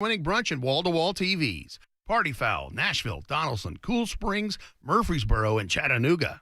winning brunch and wall-to-wall TVs. Party Foul, Nashville, Donaldson, Cool Springs, Murfreesboro, and Chattanooga.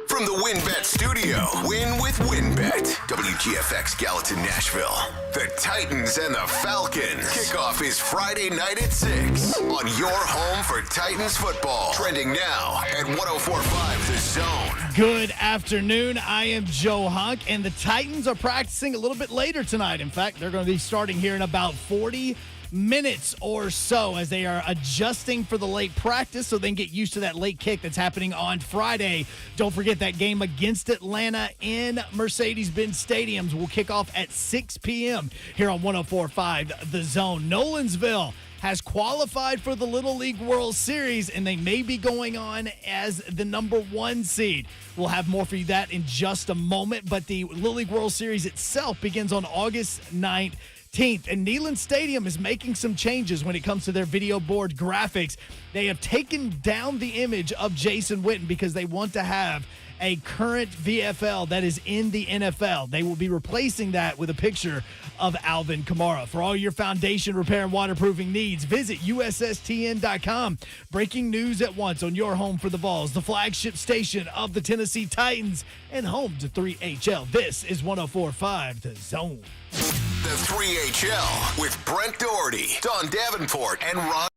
From the WinBet studio, win with WinBet. WGFX Gallatin, Nashville. The Titans and the Falcons. Kickoff is Friday night at 6 on your home for Titans football. Trending now at 104.5 The Zone. Good afternoon. I am Joe Hunk, and the Titans are practicing a little bit later tonight. In fact, they're going to be starting here in about 40 minutes or so as they are adjusting for the late practice so they can get used to that late kick that's happening on Friday. Don't forget that game against Atlanta in Mercedes-Benz Stadiums will kick off at 6 p.m. here on 104.5 The Zone. Nolensville has qualified for the Little League World Series, and they may be going on as the number 1 seed. We'll have more for you that in just a moment, but the Little League World Series itself begins on August 9th. And Neyland Stadium is making some changes when it comes to their video board graphics. They have taken down the image of Jason Witten because they want to have a current VFL that is in the NFL. They will be replacing that with a picture of Alvin Kamara. For all your foundation repair and waterproofing needs, visit USSTN.com. Breaking news at once on your home for the Vols, the flagship station of the Tennessee Titans, and home to 3HL. This is 104.5 The Zone. The 3HL with Brent Doherty, Don Davenport, and Ron.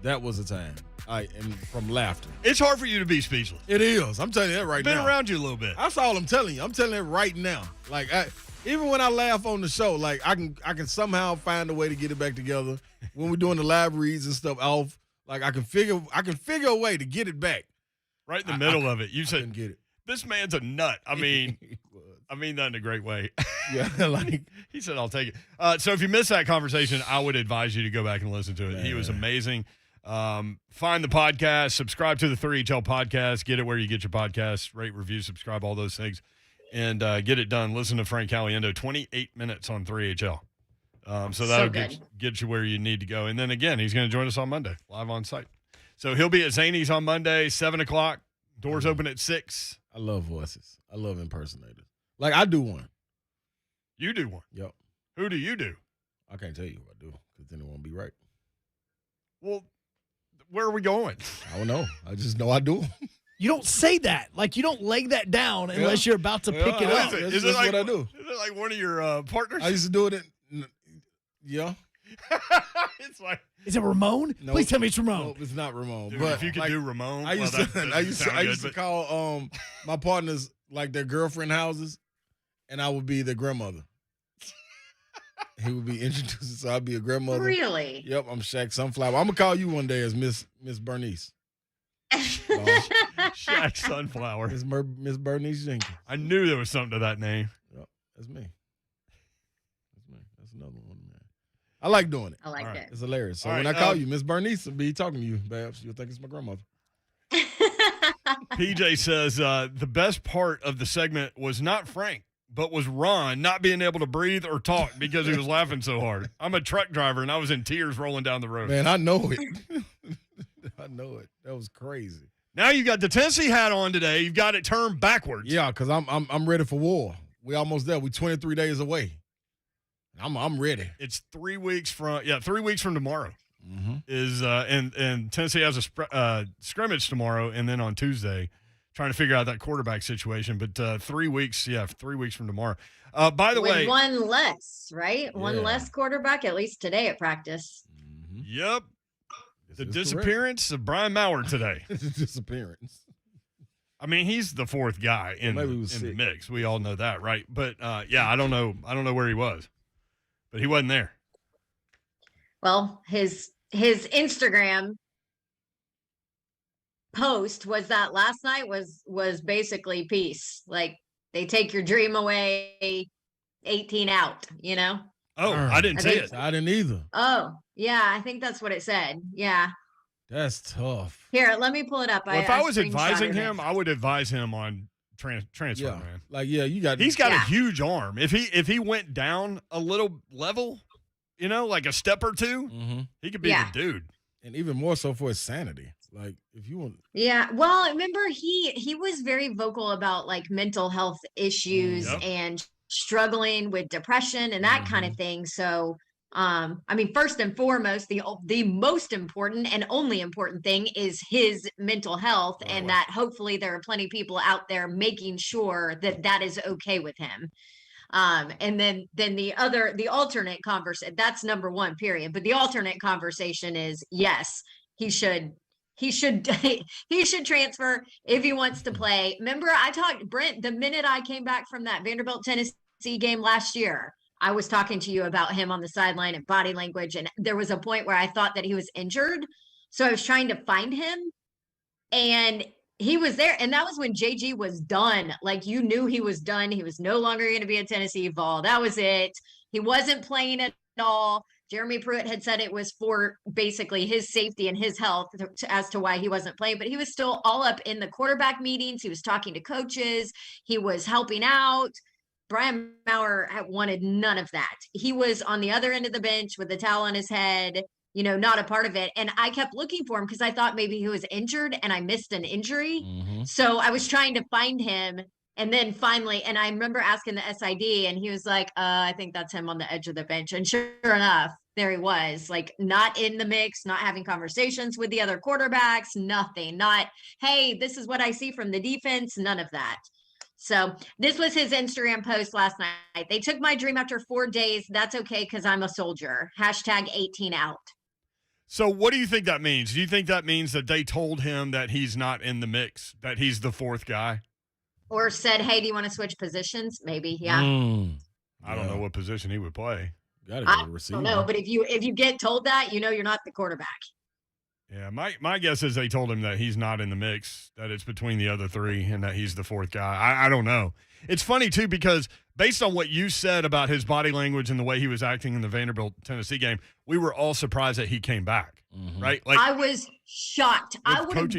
That was a time. And from laughter. It's hard for you to be speechless. It is. I'm telling you that right now. Been around you a little bit. That's all I'm telling you. I'm telling you right now. Like even when I laugh on the show, like I can somehow find a way to get it back together. When we're doing the live reads and stuff off, like I can figure a way to get it back. Right in the middle of it. You said, get it. This man's a nut. I mean that in a great way. Yeah, like he said, I'll take it. So if you missed that conversation, I would advise you to go back and listen to it. Man. He was amazing. Find the podcast, subscribe to the 3HL podcast, get it where you get your podcasts, rate, review, subscribe, all those things, and get it done. Listen to Frank Caliendo, 28 minutes on 3HL. So that'll get you where you need to go. And then again, he's going to join us on Monday, live on site. So he'll be at Zany's on Monday, 7 o'clock. Doors open at 6. I love voices. I love impersonators. Like I do one. You do one? Yep. Who do you do? I can't tell you who I do because then it won't be right. Well, where are we going? I don't know. I just know I do them. You don't say that. Like, you don't lay that down unless you're about to pick it up. That's like, what I do. Is it like one of your partners? I used to do it yeah. It's like, is it Ramon? Nope. Please tell me it's Ramon. Nope, it's not Ramon. Dude, but if you could do Ramon, I used to call my partners like their girlfriend houses, and I would be their grandmother. He would be introduced, so I'd be a grandmother. Really? Yep, I'm Shaq Sunflower. I'm gonna call you one day as Miss Bernice. Shaq Sunflower. Miss Bernice Jenkins. I knew there was something to that name. Yep, that's me. That's another one, man. I like doing it. I like it. It's hilarious. So All when right, I call you, Miss Bernice will be talking to you, Babs. You'll think it's my grandmother. PJ says the best part of the segment was not Frank, but was Ron not being able to breathe or talk because he was laughing so hard. I'm a truck driver, and I was in tears rolling down the road. Man, I know it. I know it. That was crazy. Now you got the Tennessee hat on today. You've got it turned backwards. Yeah, because I'm ready for war. We almost there. We 23 days away. I'm ready. It's 3 weeks from 3 weeks from tomorrow. Mm-hmm. Is and Tennessee has a scrimmage tomorrow, and then on Tuesday, trying to figure out that quarterback situation. But 3 weeks, 3 weeks from tomorrow. By the way, one less, right? Yeah. One less quarterback, at least today at practice. Mm-hmm. Yep, This the is disappearance of Brian Maurer today. correct. It's a disappearance. I mean, he's the fourth guy in the mix. We all know that, right? But I don't know where he was, but he wasn't there. Well, his Instagram post was that last night was basically peace. Like, they take your dream away, 18 out, you know? Oh, I didn't see it. I didn't either. Oh, yeah, I think that's what it said. Yeah. That's tough. Here, let me pull it up. Well, if I was screenshotted advising it. him, I would advise him on transfer, Yeah, man. like you got. He's got a Yeah. huge arm. If he went down a little level, like a step or two, Mm-hmm. he could be Yeah. the dude. And even more so for his sanity. Like if you want. Yeah. Well, remember he was very vocal about like mental health issues Yep. and struggling with depression and that kind of thing. So, I mean, first and foremost, the most important and only important thing is his mental health, and that hopefully there are plenty of people out there making sure that that is okay with him. And then the alternate conversation, that's number one, period. But the alternate conversation is, yes, he should he should transfer if he wants to play. Remember, I talked, Brent, the minute I came back from that Vanderbilt Tennessee game last year, I was talking to you about him on the sideline and body language. And there was a point where I thought that he was injured. So I was trying to find him, and he was there. And that was when JG was done. Like, you knew he was done. He was no longer going to be a Tennessee Vol. That was it. He wasn't playing at all. Jeremy Pruitt had said it was for basically his safety and his health as to why he wasn't playing, but he was still all up in the quarterback meetings. He was talking to coaches. He was helping out. Brian Maurer wanted none of that. He was on the other end of the bench with the towel on his head, not a part of it. And I kept looking for him because I thought maybe he was injured and I missed an injury. Mm-hmm. So I was trying to find him. And then finally, and I remember asking the SID, and he was like, I think that's him on the edge of the bench. And sure enough, there he was, like, not in the mix, not having conversations with the other quarterbacks, nothing. Not, hey, this is what I see from the defense, none of that. So this was his Instagram post last night. They took my dream after 4 days. That's okay because I'm a soldier. #18 out. So what do you think that means? Do you think that means that they told him that he's not in the mix, that he's the fourth guy? Or said, hey, do you want to switch positions? Maybe, yeah. I don't know what position he would play. Gotta I go to receiver. don't know, but if you get told that, you're not the quarterback. Yeah, my guess is they told him that he's not in the mix, that it's between the other three, and that he's the fourth guy. I don't know. It's funny, too, because based on what you said about his body language and the way he was acting in the Vanderbilt-Tennessee game, we were all surprised that he came back, right? Like, I was shocked. I would have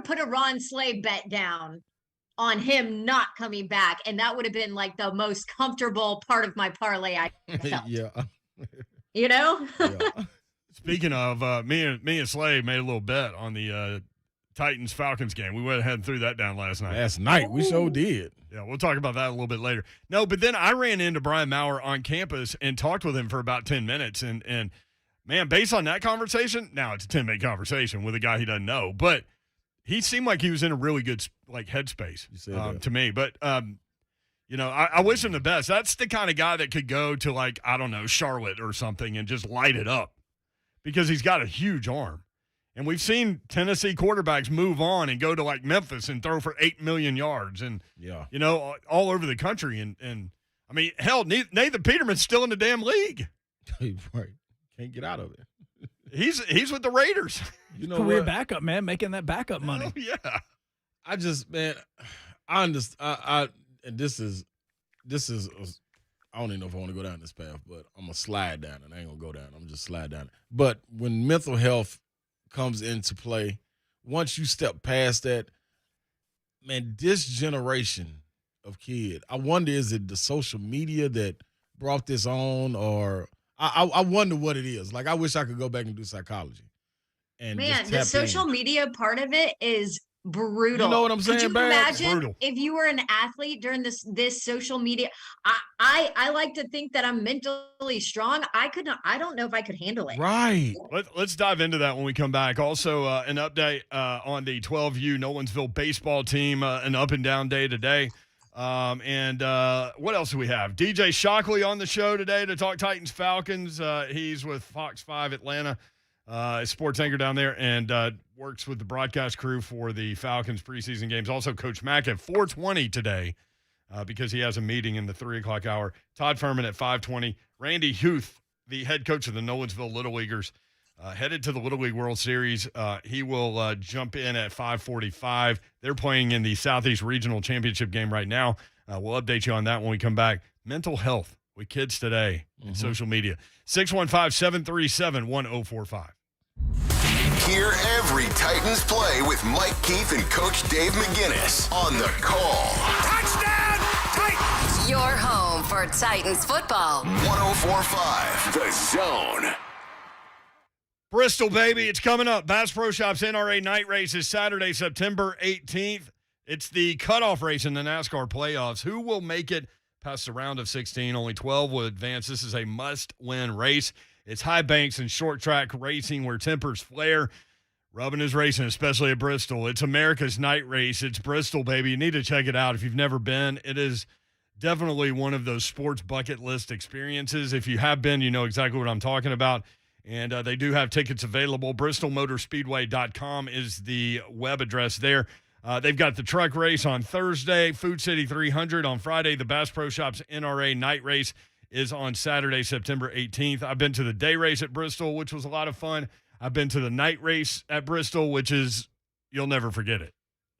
put a Ron Slay bet down on him not coming back, and that would have been like the most comfortable part of my parlay I felt. Yeah. Yeah. Speaking of, me and Slay made a little bet on the Titans Falcons game. We went ahead and threw that down last night. Last night, we so did. Yeah, we'll talk about that a little bit later. No, but then I ran into Brian Maurer on campus and talked with him for about 10 minutes. And man, based on that conversation, now it's a 10-minute conversation with a guy he doesn't know, but he seemed like he was in a really good headspace to me. But I wish him the best. That's the kind of guy that could go to, like, I don't know, Charlotte or something and just light it up because he's got a huge arm. And we've seen Tennessee quarterbacks move on and go to, like, Memphis and throw for 8 million yards and, all over the country. And I mean, hell, Nathan Peterman's still in the damn league. Right. Can't get out of it. He's with the Raiders. You know, career backup, man, making that backup money. Oh, yeah. I just, man, I understand. And this is, I don't even know if I want to go down this path, but I'm going to slide down it. I ain't going to go down. I'm just slide down it. But when mental health comes into play, once you step past that, man, this generation of kid, I wonder, is it the social media that brought this on, or I wonder what it is. Like, I wish I could go back and do psychology. And man, the social media part of it is brutal. You know what I'm saying? Could you imagine if you were an athlete during this social media? I like to think that I'm mentally strong. I don't know if I could handle it. Right. Let's dive into that when we come back. Also, an update on the 12U Nolensville baseball team, an up and down day today. And what else do we have? DJ Shockley on the show today to talk Titans Falcons. He's with Fox 5 Atlanta, sports anchor down there, and works with the broadcast crew for the Falcons preseason games. Also, Coach Mack at 4:20 today because he has a meeting in the 3 o'clock hour. Todd Furman at 5:20. Randy Huth, the head coach of the Nolensville Little Leaguers, headed to the Little League World Series. He will jump in at 5:45. They're playing in the Southeast Regional Championship game right now. We'll update you on that when we come back. Mental health with kids today and social media. 615-737-1045. Hear every Titans play with Mike Keith and Coach Dave McGinnis on The Call. Touchdown, Titans! Your home for Titans football. 104.5 The Zone. Bristol, baby, it's coming up. Bass Pro Shops NRA night race is Saturday, September 18th. It's the cutoff race in the NASCAR playoffs. Who will make it past the round of 16? Only 12 will advance. This is a must-win race. It's high banks and short track racing where tempers flare. Rubbin is racing, especially at Bristol. It's America's night race. It's Bristol, baby. You need to check it out if you've never been. It is definitely one of those sports bucket list experiences. If you have been, you know exactly what I'm talking about. And they do have tickets available. BristolMotorspeedway.com is the web address there. They've got the truck race on Thursday, Food City 300 on Friday. The Bass Pro Shops NRA night race is on Saturday, September 18th. I've been to the day race at Bristol, which was a lot of fun. I've been to the night race at Bristol, which is, you'll never forget it.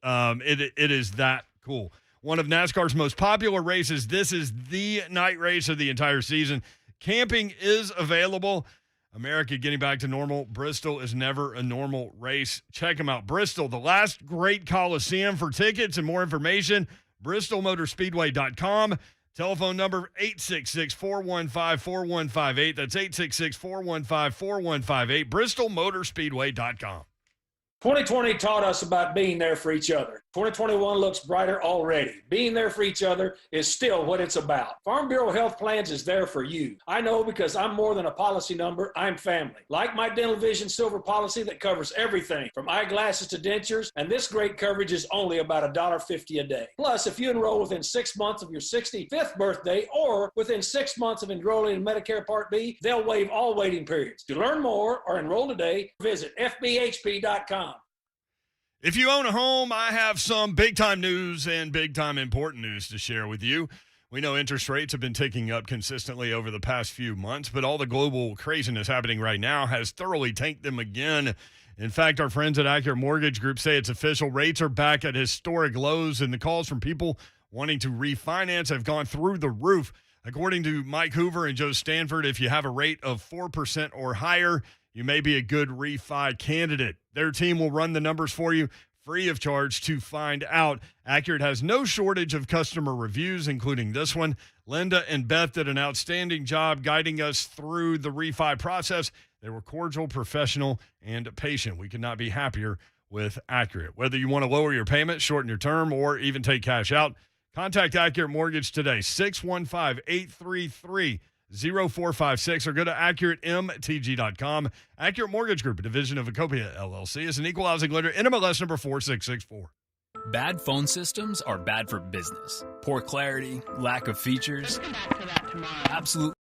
It is that cool. One of NASCAR's most popular races. This is the night race of the entire season. Camping is available. America getting back to normal. Bristol is never a normal race. Check them out. Bristol, the last great Coliseum. For tickets and more information, BristolMotorspeedway.com. Telephone number 866-415-4158. That's 866-415-4158. BristolMotorspeedway.com. 2020 taught us about being there for each other. 2021 looks brighter already. Being there for each other is still what it's about. Farm Bureau Health Plans is there for you. I know because I'm more than a policy number, I'm family. Like my Dental Vision Silver policy that covers everything from eyeglasses to dentures, and this great coverage is only about $1.50 a day. Plus, if you enroll within 6 months of your 65th birthday or within 6 months of enrolling in Medicare Part B, they'll waive all waiting periods. To learn more or enroll today, visit fbhp.com. If you own a home, I have some big-time news and big-time important news to share with you. We know interest rates have been ticking up consistently over the past few months, but all the global craziness happening right now has thoroughly tanked them again. In fact, our friends at Accurate Mortgage Group say it's official. Rates are back at historic lows, and the calls from people wanting to refinance have gone through the roof. According to Mike Hoover and Joe Stanford, if you have a rate of 4% or higher, you may be a good refi candidate. Their team will run the numbers for you free of charge to find out. Accurate has no shortage of customer reviews, including this one. Linda and Beth did an outstanding job guiding us through the refi process. They were cordial, professional, and patient. We could not be happier with Accurate. Whether you want to lower your payment, shorten your term, or even take cash out, contact Accurate Mortgage today, 615-833-0456, or go to AccurateMTG.com. Accurate Mortgage Group, a division of Acopia LLC, is an equal housing lender, NMLS number 4664. Bad phone systems are bad for business. Poor clarity, lack of features. Absolutely.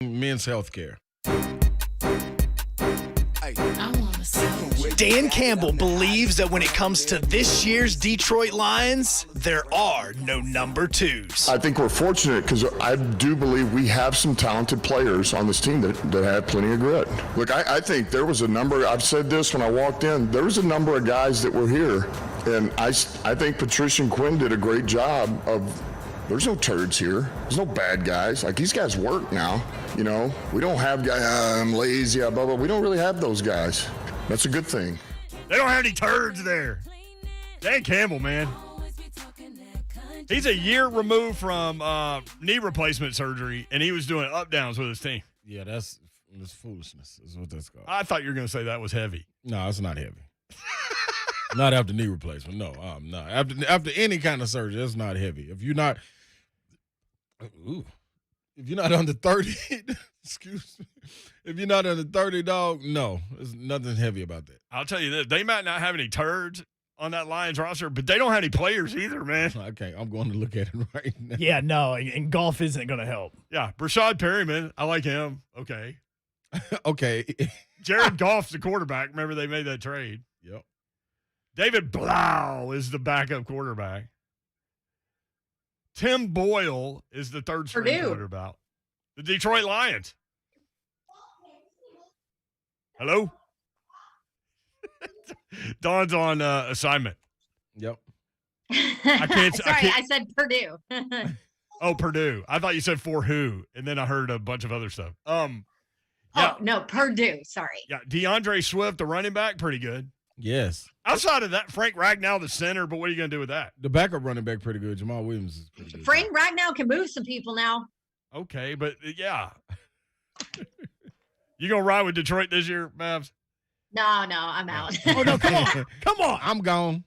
Men's health care. I want to see Dan Campbell believes that when it comes to this year's Detroit Lions, there are no number twos. I think we're fortunate because I do believe we have some talented players on this team that have plenty of grit. Look, I think there was a number, I've said this when I walked in, there was a number of guys that were here, and I think Patricia and Quinn did a great job of, there's no turds here. There's no bad guys. Like, these guys work now, you know. We don't have guys, I'm lazy, blah, blah. We don't really have those guys. That's a good thing. They don't have any turds there. Dan Campbell, man. He's a year removed from knee replacement surgery, and he was doing up-downs with his team. Yeah, that's foolishness is what that's called. I thought you were going to say that was heavy. No, it's not heavy. Not after knee replacement. No, no. After any kind of surgery, it's not heavy. If you're not under 30, excuse me. If you're not under 30, dog, no, there's nothing heavy about that. I'll tell you this. They might not have any turds on that Lions roster, but they don't have any players either, man. Okay, I'm going to look at it right now. Yeah, no, and golf isn't going to help. Yeah, Brashad Perryman, I like him. Okay. Okay. Jared Goff's the quarterback. Remember they made that trade. Yep. David Blau is the backup quarterback. Tim Boyle is the third string quarterback. The Detroit Lions. Hello? Dawn's on assignment. Yep. I said Purdue. Oh, Purdue. I thought you said for who, and then I heard a bunch of other stuff. Yeah. Oh, no, Purdue. Sorry. Yeah, DeAndre Swift, the running back, pretty good. Yes. Outside of that, Frank Ragnow, the center, but what are you going to do with that? The backup running back, pretty good. Jamal Williams is pretty good. Frank Ragnow can move some people now. Okay, but yeah. You going to ride with Detroit this year, Mavs? No, I'm out. Oh, no, come on. Come on. I'm gone.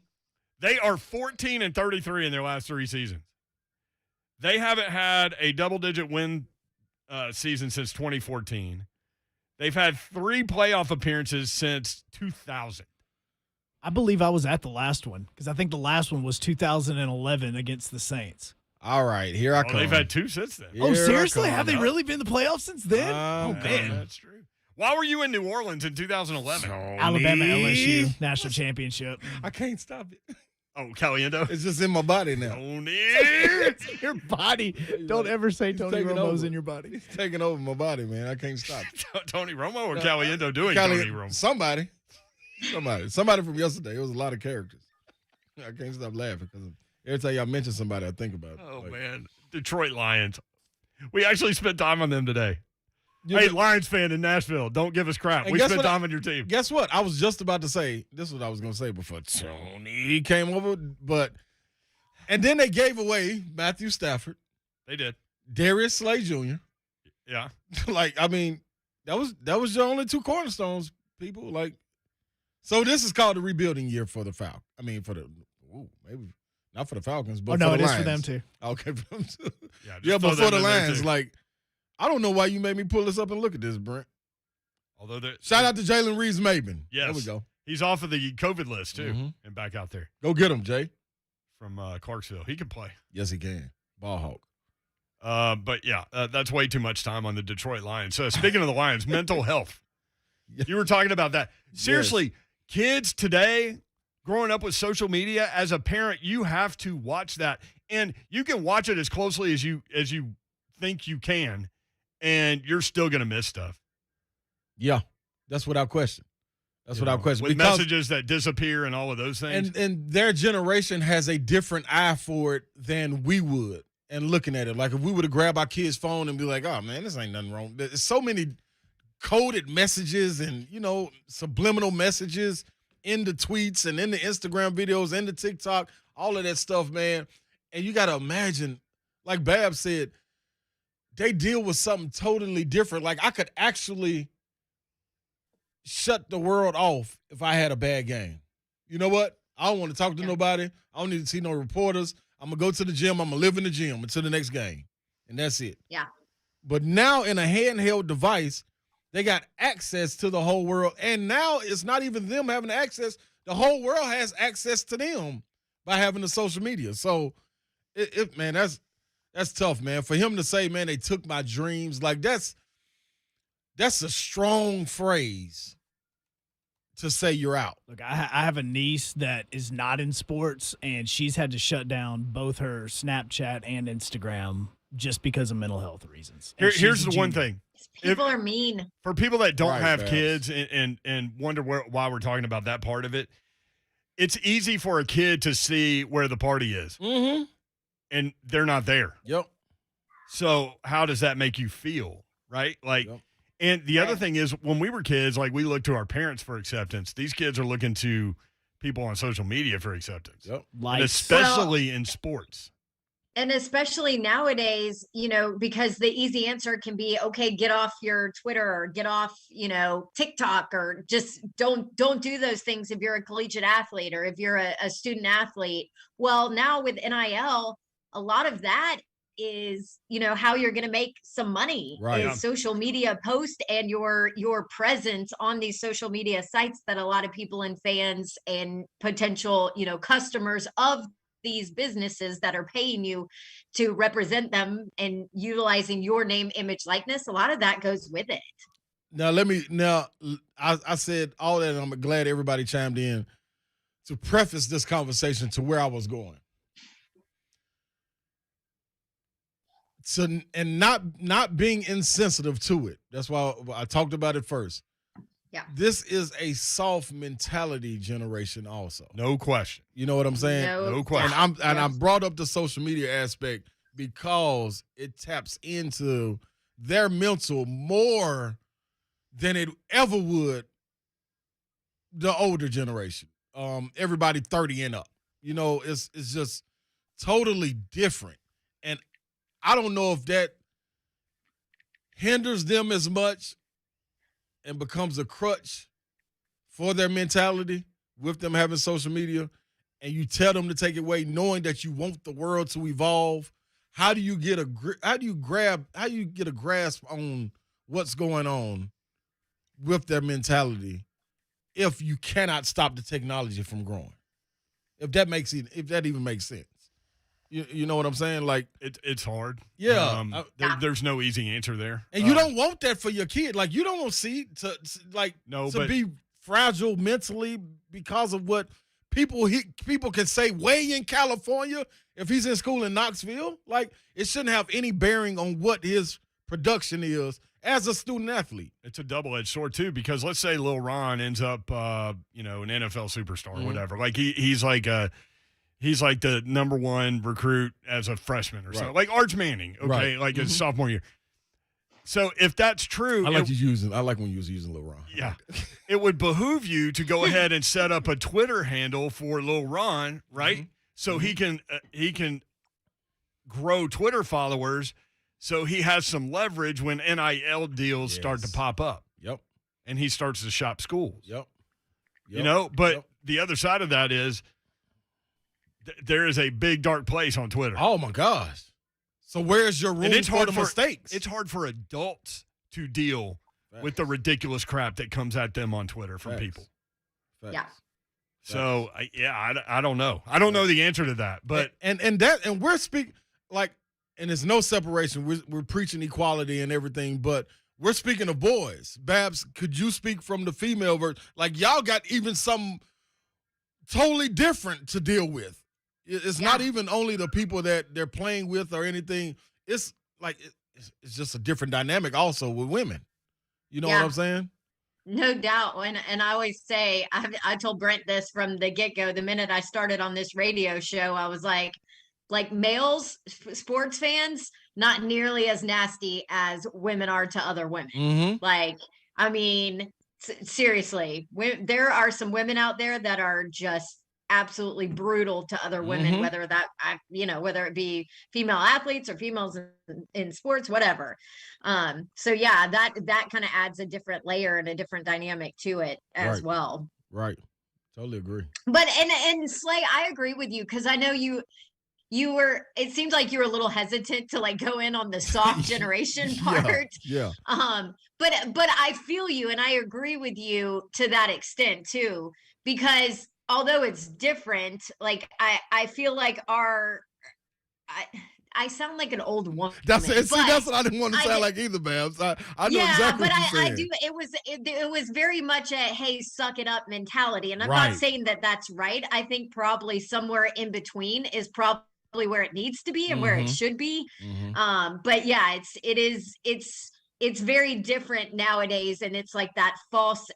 They are 14-33 in their last three seasons. They haven't had a double-digit win season since 2014. They've had 3 playoff appearances since 2000. I believe I was at the last one because I think the last one was 2011 against the Saints. All right, here I come. They've had 2 since then. Oh, seriously? Have they really been in the playoffs since then? Oh, man. That's true. Why were you in New Orleans in 2011? Alabama, LSU, national championship. I can't stop it. Oh, Caliendo? It's just in my body now. Tony. It's in your body. Don't ever say Tony taking Romo's over. in your body. It's taking over my body, man. I can't stop it. Tony Romo or Caliendo doing Tony Romo? Somebody from yesterday. It was a lot of characters. I can't stop laughing because every time y'all mention somebody, I think about it. Oh, man. Detroit Lions. We actually spent time on them today. Hey, Lions fan in Nashville, don't give us crap. We spent time on your team. Guess what? I was just about to say, this is what I was going to say before Tony came over, and then they gave away Matthew Stafford. They did. Darius Slay Jr. Yeah. That was your only 2 cornerstones, people. So this is called the rebuilding year for the Falcons. Maybe not for the Falcons, but for the Lions. It is for them too. Okay, for them too. Yeah, but for the Lions, I don't know why you made me pull this up and look at this, Brent. Although shout out to Jalen Reeves-Maybin. Yes. There we go. He's off of the COVID list, too, and back out there. Go get him, Jay. From Clarksville. He can play. Yes, he can. Ball hawk. But, yeah, that's way too much time on the Detroit Lions. So, speaking of the Lions, mental health. You were talking about that. Seriously, kids today growing up with social media, as a parent, you have to watch that. And you can watch it as closely as you think you can, and you're still going to miss stuff. Yeah, that's without question. Without question. With messages that disappear and all of those things. And their generation has a different eye for it than we would. And looking at it, like if we were to grab our kid's phone and be like, oh, man, this ain't nothing wrong. There's so many coded messages and, subliminal messages in the tweets and in the Instagram videos, in the TikTok, all of that stuff, man. And you got to imagine, like Bab said, they deal with something totally different. Like I could actually shut the world off if I had a bad game. You know what? I don't want to talk to nobody. I don't need to see no reporters. I'm going to go to the gym. I'm going to live in the gym until the next game. And that's it. Yeah. But now in a handheld device, they got access to the whole world. And now it's not even them having access. The whole world has access to them by having the social media. So, man, that's tough, man. For him to say, man, they took my dreams, like that's a strong phrase to say you're out. Look, I have a niece that is not in sports, and she's had to shut down both her Snapchat and Instagram just because of mental health reasons. Here's the one thing. People are mean. For people that don't Right, have Babs. kids and wonder why we're talking about that part of it, it's easy for a kid to see where the party is, and they're not there. Yep. So how does that make you feel, right? Like, Yep. and the other thing is, when we were kids, like, we looked to our parents for acceptance. These kids are looking to people on social media for acceptance, Yep. and especially in sports. And especially nowadays, because the easy answer can be, okay, get off your Twitter or get off, TikTok, or just don't do those things if you're a collegiate athlete or if you're a student athlete. Well, now with NIL, a lot of that is, how you're going to make some money Right. is social media post and your presence on these social media sites that a lot of people and fans and potential, customers of these businesses that are paying you to represent them and utilizing your name, image, likeness. A lot of that goes with it. I said all that, and I'm glad everybody chimed in to preface this conversation to where I was going. So, and not being insensitive to it. That's why I talked about it first. Yeah. This is a soft mentality generation also. No question. You know what I'm saying? No question. And I brought up the social media aspect because it taps into their mental more than it ever would the older generation. Everybody 30 and up. It's just totally different. And I don't know if that hinders them as much and becomes a crutch for their mentality with them having social media, and you tell them to take it away knowing that you want the world to evolve. How do you get a grasp on what's going on with their mentality if you cannot stop the technology from growing? If that even makes sense. You know what I'm saying? Like, it's hard. Yeah. There's no easy answer there. And you don't want that for your kid. Like, you don't want to be fragile mentally because of what people can say way in California if he's in school in Knoxville. Like, it shouldn't have any bearing on what his production is as a student athlete. It's a double-edged sword too, because let's say Lil Ron ends up, an NFL superstar or whatever. Like he's like the number one recruit as a freshman or something, like Arch Manning. Okay, like his sophomore year. So if that's true, I like when you was using Lil Ron. Yeah, it would behoove you to go ahead and set up a Twitter handle for Lil Ron, right? So he can grow Twitter followers, so he has some leverage when NIL deals start to pop up. Yep. And he starts to shop schools. Yep. But the other side of that is there is a big dark place on Twitter. Oh my gosh. So where's your room for the mistakes? It's hard for adults to deal with the ridiculous crap that comes at them on Twitter from people. Yeah. So I don't know. I don't know the answer to that, but and we're speaking and there's no separation. We're preaching equality and everything, but we're speaking of boys. Babs, could you speak from the female version? Like, y'all got even something totally different to deal with. It's not even only the people that they're playing with or anything. It's like it's just a different dynamic also with women. You know what I'm saying? No doubt. And I always say, I told Brent this from the get-go. The minute I started on this radio show, I was like males, sports fans, not nearly as nasty as women are to other women. Like, I mean, seriously, there are some women out there that are just absolutely brutal to other women, whether it be female athletes or females in sports, whatever. So yeah, that kind of adds a different layer and a different dynamic to it as well. Right. Totally agree. But and Slay, I agree with you, because I know you were, it seems like you were a little hesitant to go in on the soft generation part. Yeah. But I feel you, and I agree with you to that extent too, because although it's different, I feel like I sound like an old woman. That's what I didn't want to sound like either, Babs. I know exactly what you're saying. I do. It was very much a hey, suck it up mentality, and I'm Right. not saying that that's right. I think probably somewhere in between is probably where it needs to be and where it should be. But yeah, it's very different nowadays, and it's like that false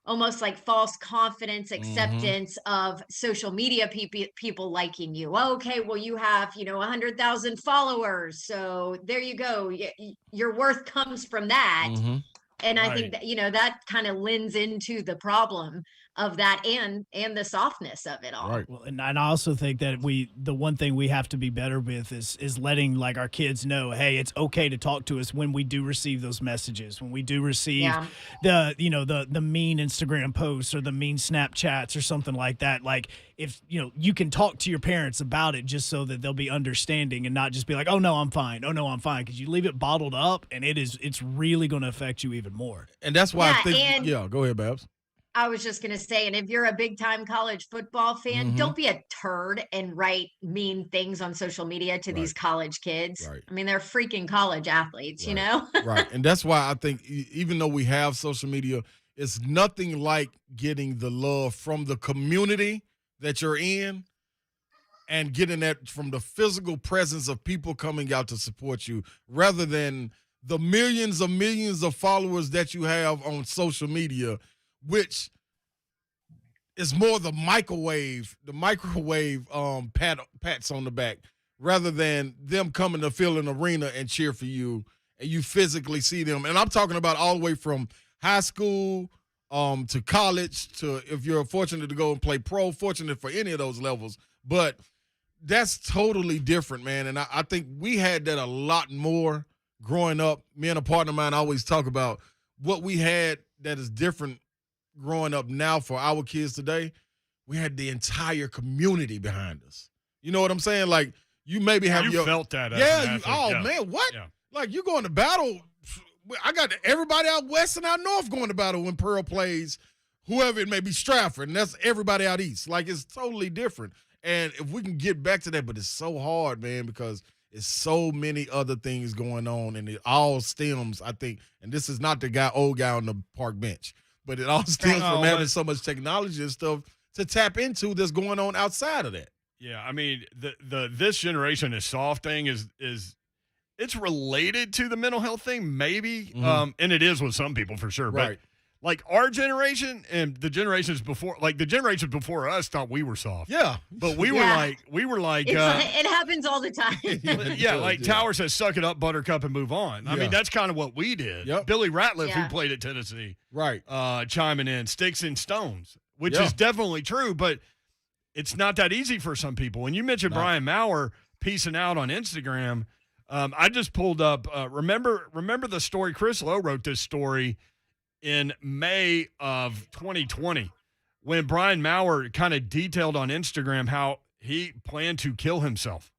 almost like false confidence, acceptance of social media people liking you. Okay, well, you have 100,000 followers, so there you go. Your worth comes from that. And I think that that kind of lends into the problem of that and the softness of it all. Right. Well, and I also think that the one thing we have to be better with is letting like our kids know, hey, it's okay to talk to us when we do receive those messages, when we do receive the mean Instagram posts or the mean Snapchats or something like that. Like if you can talk to your parents about it just so that they'll be understanding and not just be like, oh no, I'm fine. Oh no, I'm fine. Because you leave it bottled up and it's really going to affect you even more. And that's why I think go ahead, Babs. I was just going to say, and if you're a big time college football fan, don't be a turd and write mean things on social media to these college kids. Right. I mean, they're freaking college athletes, Right. And that's why I think even though we have social media, it's nothing like getting the love from the community that you're in and getting that from the physical presence of people coming out to support you rather than the millions of followers that you have on social media, which is more the microwave pats on the back rather than them coming to fill an arena and cheer for you and you physically see them. And I'm talking about all the way from high school to college to if you're fortunate to go and play pro, fortunate for any of those levels. But that's totally different, man. And I think we had that a lot more growing up. Me and a partner of mine always talk about what we had that is different growing up now for our kids today. We had the entire community behind us. You know what I'm saying? Like you maybe have you felt that. As an athlete, man, what? Yeah. Like you going to battle. I got everybody out west and out north going to battle when Pearl plays whoever it may be, Stratford, and that's everybody out east. Like it's totally different. And if we can get back to that, but it's so hard, man, because it's so many other things going on, and it all stems, I think, and this is not the old guy on the park bench, but it all stems from having so much technology and stuff to tap into that's going on outside of that. Yeah, I mean, the this generation is soft thing is it's related to the mental health thing, maybe, and it is with some people for sure. Right. But like our generation and the generations before, like the generations before us thought we were soft. Yeah, but we were like it happens all the time. Like Tower says, suck it up, buttercup, and move on. I mean, that's kind of what we did. Yep. Billy Ratliff, who played at Tennessee, right, chiming in, sticks and stones, which is definitely true, but it's not that easy for some people. When you mentioned Brian Maurer peacing out on Instagram, I just pulled up. Remember the story? Chris Lowe wrote this story in May of 2020 when Brian Maurer kind of detailed on Instagram how he planned to kill himself.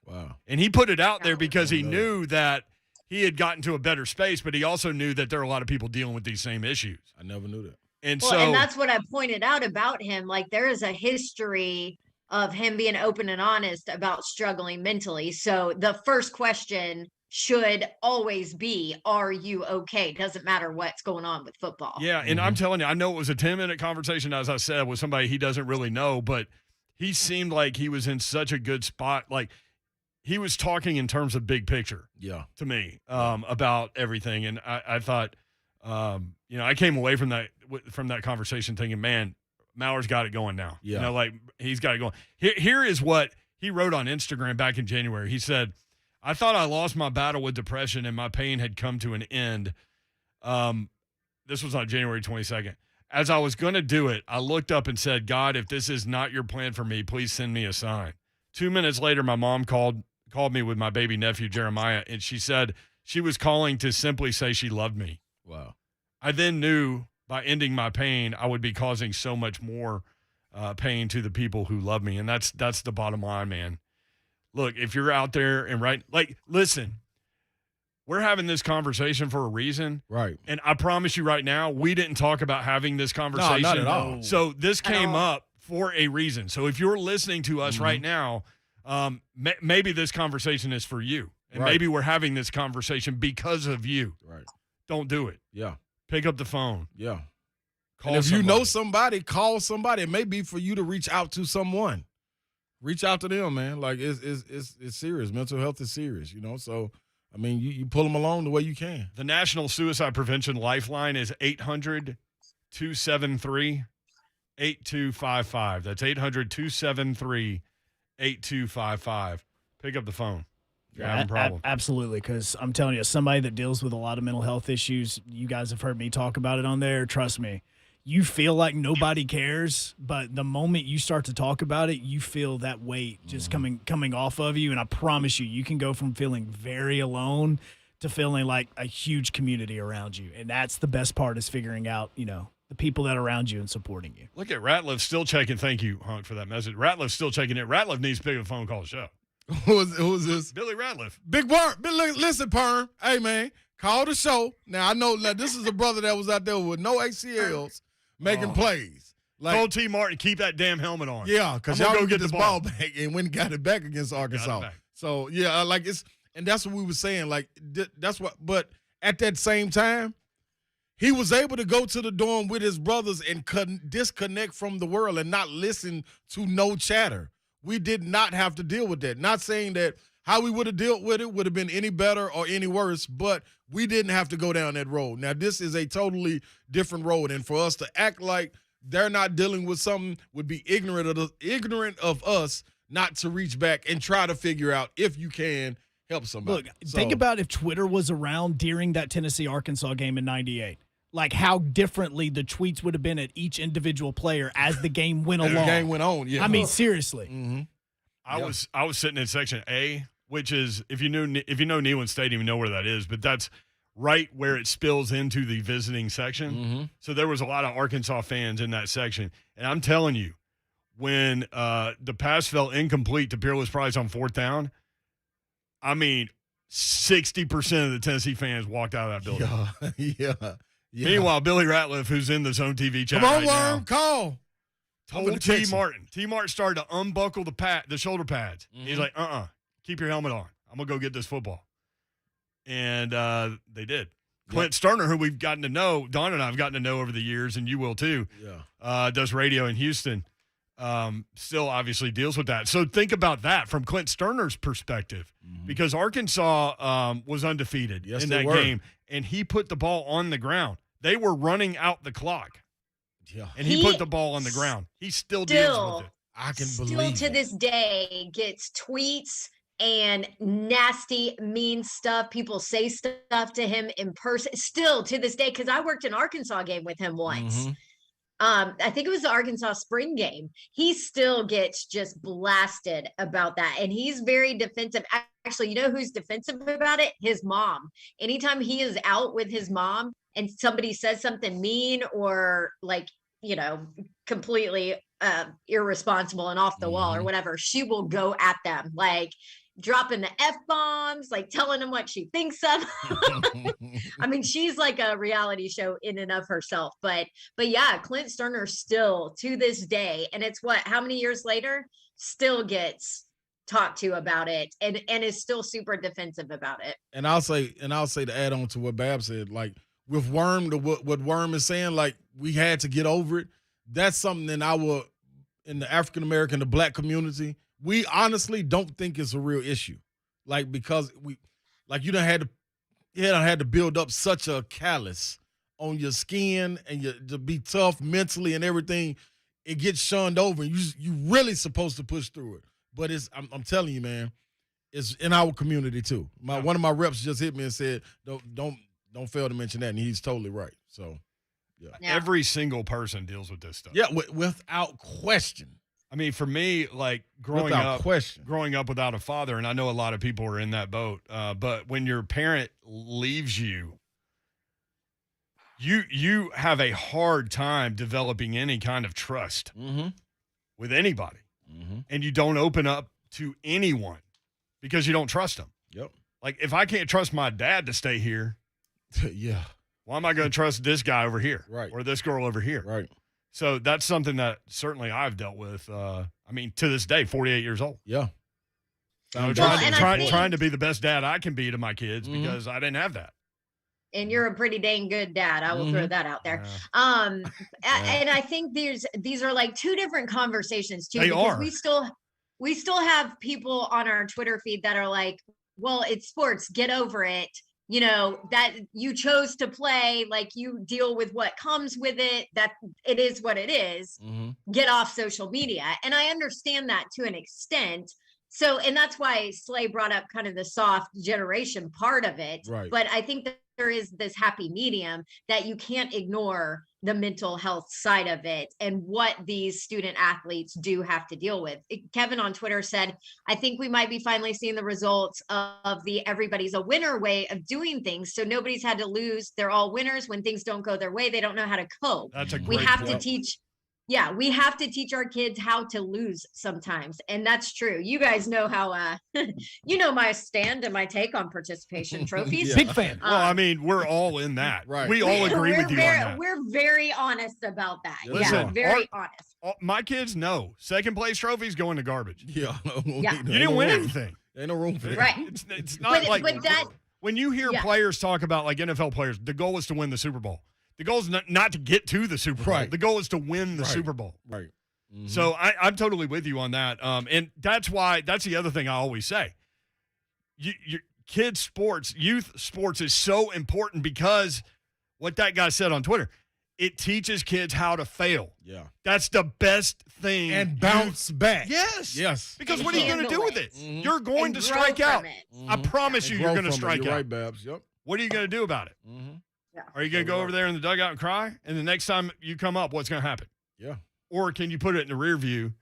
Wow. And he put it out there because he knew that he had gotten to a better space, but he also knew that there are a lot of people dealing with these same issues. I never knew that. And and that's what I pointed out about him. Like there is a history of him being open and honest about struggling mentally. So the first question should always be, are you okay? Doesn't matter what's going on with football. Yeah, and I'm telling you, I know it was a 10-minute conversation, as I said, with somebody he doesn't really know, but he seemed like he was in such a good spot. Like he was talking in terms of big picture to me about everything. And I thought, I came away from that conversation thinking, man, Maurer's got it going now. Yeah. Like he's got it going. Here is what he wrote on Instagram back in January. He said, I thought I lost my battle with depression and my pain had come to an end. This was on January 22nd. As I was going to do it, I looked up and said, God, if this is not your plan for me, please send me a sign. 2 minutes later, my mom called me with my baby nephew, Jeremiah, and she said she was calling to simply say she loved me. Wow. I then knew by ending my pain, I would be causing so much more pain to the people who love me. And that's the bottom line, man. Look, if you're out there and listen, we're having this conversation for a reason. Right. And I promise you right now, we didn't talk about having this conversation. No, not at all. So this came up for a reason. So if you're listening to us right now, Maybe this conversation is for you. And maybe we're having this conversation because of you. Right. Don't do it. Yeah. Pick up the phone. Yeah. Call and if somebody. you know somebody, call somebody. It may be for you to reach out to someone. Reach out to them, man. Like, it's serious. Mental health is serious, you know? So, I mean, you pull them along the way you can. The National Suicide Prevention Lifeline is 800-273-8255. That's 800-273-8255. Pick up the phone. If you're having a problem. Absolutely, because I'm telling you, somebody that deals with a lot of mental health issues, you guys have heard me talk about it on there. Trust me, you feel like nobody cares, but the moment you start to talk about it, you feel that weight just coming off of you, and I promise you, you can go from feeling very alone to feeling like a huge community around you, and that's the best part is figuring out, the people that are around you and supporting you. Look at Ratliff still checking. Thank you, Hunk, for that message. Ratliff still checking it. Ratliff needs to pick up the phone and call the show. Who is this? Billy Ratliff. Big Worm. Listen, Perm. Hey, man, call the show. Now, I know that this is a brother that was out there with no ACLs making plays. Like, told T. Martin, keep that damn helmet on. Yeah, because y'all go get this ball back and went and got it back against Arkansas. So, yeah, and that's what we were saying. Like, that's what, but at that same time, he was able to go to the dorm with his brothers and disconnect from the world and not listen to no chatter. We did not have to deal with that. Not saying that how we would have dealt with it would have been any better or any worse, but we didn't have to go down that road. Now, this is a totally different road, and for us to act like they're not dealing with something would be ignorant of us not to reach back and try to figure out if you can help somebody. Look, think about if Twitter was around during that Tennessee-Arkansas game in '98. Like how differently the tweets would have been at each indivial player as the game went along. The game went on, yeah. I mean, seriously. Mm-hmm. I was sitting in section A, which is if you know Neyland Stadium, you know where that is, but that's right where it spills into the visiting section. Mm-hmm. So there was a lot of Arkansas fans in that section, and I'm telling you, when the pass fell incomplete to Peerless Price on fourth down, I mean, 60% of the Tennessee fans walked out of that building. Yeah. Meanwhile, Billy Ratliff, who's in the Zone TV chat Come on, right Worm, call. told T. Martin. T. Martin started to unbuckle the shoulder pads. Mm-hmm. He's like, keep your helmet on. I'm going to go get this football. And they did. Clint Sterner, who we've gotten to know, Don and I have gotten to know over the years, and you will too, does radio in Houston, still obviously deals with that. So think about that from Clint Sterner's perspective, because Arkansas was undefeated in that game, and he put the ball on the ground. They were running out the clock. Yeah. And he put the ball on the ground. He still deals with it. I can still believe to this day gets tweets and nasty, mean stuff. People say stuff to him in person. Still to this day, because I worked an Arkansas game with him once. I think it was the Arkansas spring game. He still gets just blasted about that. And he's very defensive. Actually, you know who's defensive about it? His mom. Anytime he is out with his mom and somebody says something mean or completely irresponsible and off the wall or whatever, she will go at them, like dropping the F-bombs, like telling them what she thinks of. I mean, she's like a reality show in and of herself. But yeah, Clint Sterner still to this day, and it's how many years later, still gets talked to about it and is still super defensive about it. And I'll say to add on to what Bab said, like with Worm, what Worm is saying, like we had to get over it. That's something in the African American, the black community, we honestly don't think it's a real issue. Like, because you done had to build up such a callus on your skin and to be tough mentally and everything. It gets shunned over, and you really supposed to push through it. But I'm telling you, man, it's in our community too. One of my reps just hit me and said, don't fail to mention that, and he's totally right. So, yeah. Every single person deals with this stuff. Yeah, without question. I mean, for me, like growing up without a father, and I know a lot of people are in that boat, but when your parent leaves you, you have a hard time developing any kind of trust with anybody. And you don't open up to anyone because you don't trust them. Yep. Like, if I can't trust my dad to stay here, yeah, why am I going to trust this guy over here? Right. Or this girl over here? Right. So that's something that certainly I've dealt with. I mean, to this day, 48 years old. Yeah. Trying to be the best dad I can be to my kids because I didn't have that. And you're a pretty dang good dad. I will throw that out there. And I think these are like two different conversations too. Because we still have people on our Twitter feed that are like, well, it's sports, get over it. You know, that you chose to play, like you deal with what comes with it, that it is what it is. Get off social media. And I understand that to an extent. So, and that's why Slay brought up kind of the soft generation part of it. Right. But I think that there is this happy medium that you can't ignore the mental health side of it and what these student athletes do have to deal with. Kevin on Twitter said, I think we might be finally seeing the results of the everybody's a winner way of doing things. So nobody's had to lose. They're all winners. When things don't go their way, they don't know how to cope. That's a great we have point. to teach. Yeah, we have to teach our kids how to lose sometimes. And that's true. You guys know how, you know, my stand and my take on participation trophies. Big fan. Well, I mean, we're all in that. Right. We all agree with you on that. We're very honest about that. Listen, very honest. My kids know second place trophies go in the garbage. Yeah. You didn't win anything. Ain't no room for that. Right. It's not like but that, when you hear players talk about like NFL players, the goal is to win the Super Bowl. The goal is not to get to the Super Bowl. Right. The goal is to win the Super Bowl. Right. So I'm totally with you on that. And that's the other thing I always say. Your kids' sports, youth sports is so important because what that guy said on Twitter, it teaches kids how to fail. Yeah. That's the best thing. And bounce back. Yes. Yes. Because And what are you going to do with it? You're going to strike out. I promise you, you're going to strike out. You're right, Babs. Yep. What are you going to do about it? Are you going to go over there in the dugout and cry? And the next time you come up, what's going to happen? Yeah. Or can you put it in the rear view?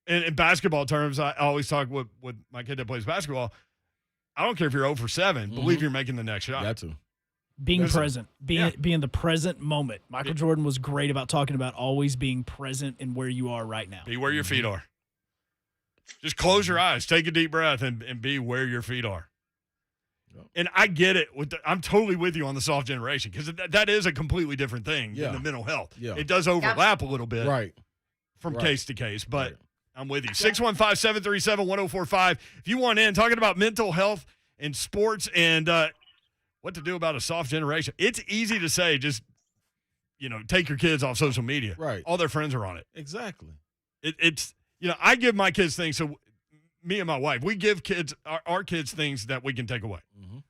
And in basketball terms, I always talk with my kid that plays basketball. I don't care if you're 0 for 7. Believe you're making the next shot. Got to. Being present, being the present moment. Michael Jordan was great about talking about always being present in where you are right now. Be where your feet are. Just close your eyes, take a deep breath, and be where your feet are. And I get it. I'm totally with you on the soft generation because that is a completely different thing than the mental health. Yeah. It does overlap a little bit from case to case, but I'm with you. 615-737-1045. If you want in, talking about mental health and sports and what to do about a soft generation. It's easy to say just, take your kids off social media. Right. All their friends are on it. Exactly. It's I give my kids things so – me and my wife, we give kids our kids things that we can take away.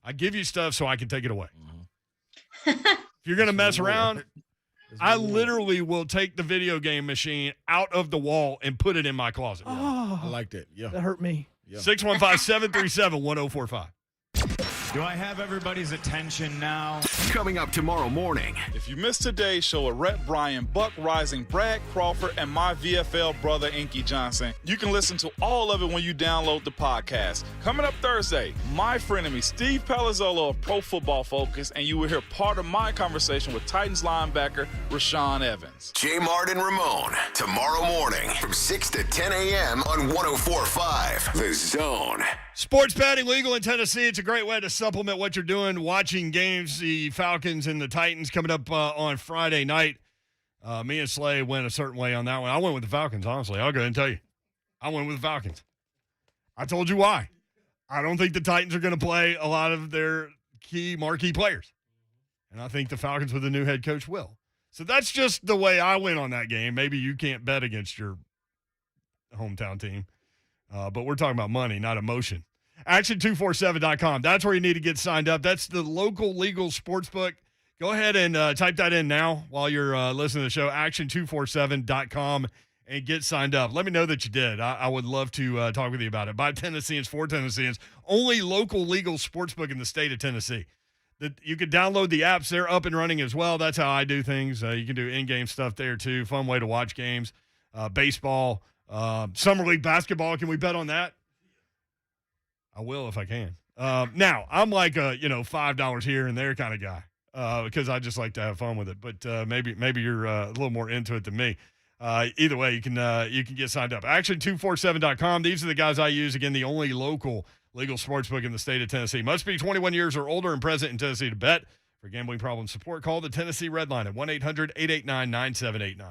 I give you stuff so I can take it away. If you're going to mess around, I literally will take the video game machine out of the wall and put it in my closet. Oh, I like that. Yeah. that hurt me. Yeah. 615-737-1045. Do I have everybody's attention now? Coming up tomorrow morning. If you missed today's show with Rhett Bryan, Buck Rising, Brad Crawford, and my VFL brother, Inky Johnson, you can listen to all of it when you download the podcast. Coming up Thursday, my frenemy, Steve Palazzolo of Pro Football Focus, and you will hear part of my conversation with Titans linebacker Rashawn Evans. J. Mart and Ramon. Tomorrow morning from 6 to 10 a.m. on 104.5 The Zone. Sports betting legal in Tennessee. It's a great way to supplement what you're doing, watching games. The Falcons and the Titans coming up on Friday night. Me and Slay went a certain way on that one. I went with the Falcons, honestly. I'll go ahead and tell you. I went with the Falcons. I told you why. I don't think the Titans are going to play a lot of their key marquee players. And I think the Falcons with a new head coach will. So that's just the way I went on that game. Maybe you can't bet against your hometown team. But we're talking about money, not emotion. Action247.com. That's where you need to get signed up. That's the local legal sports book. Go ahead and type that in now while you're listening to the show. Action247.com and get signed up. Let me know that you did. I would love to talk with you about it. By Tennesseans, for Tennesseans. Only local legal sports book in the state of Tennessee. You can download the apps. They're up and running as well. That's how I do things. You can do in-game stuff there too. Fun way to watch games. Baseball. Summer League basketball. Can we bet on that? I will if I can. Now, I'm like a, $5 here and there kind of guy because I just like to have fun with it. But maybe you're a little more into it than me. Either way, you can get signed up. Action247.com. These are the guys I use. Again, the only local legal sportsbook in the state of Tennessee. Must be 21 years or older and present in Tennessee to bet. For gambling problem support, call the Tennessee Red Line at 1-800-889-9789.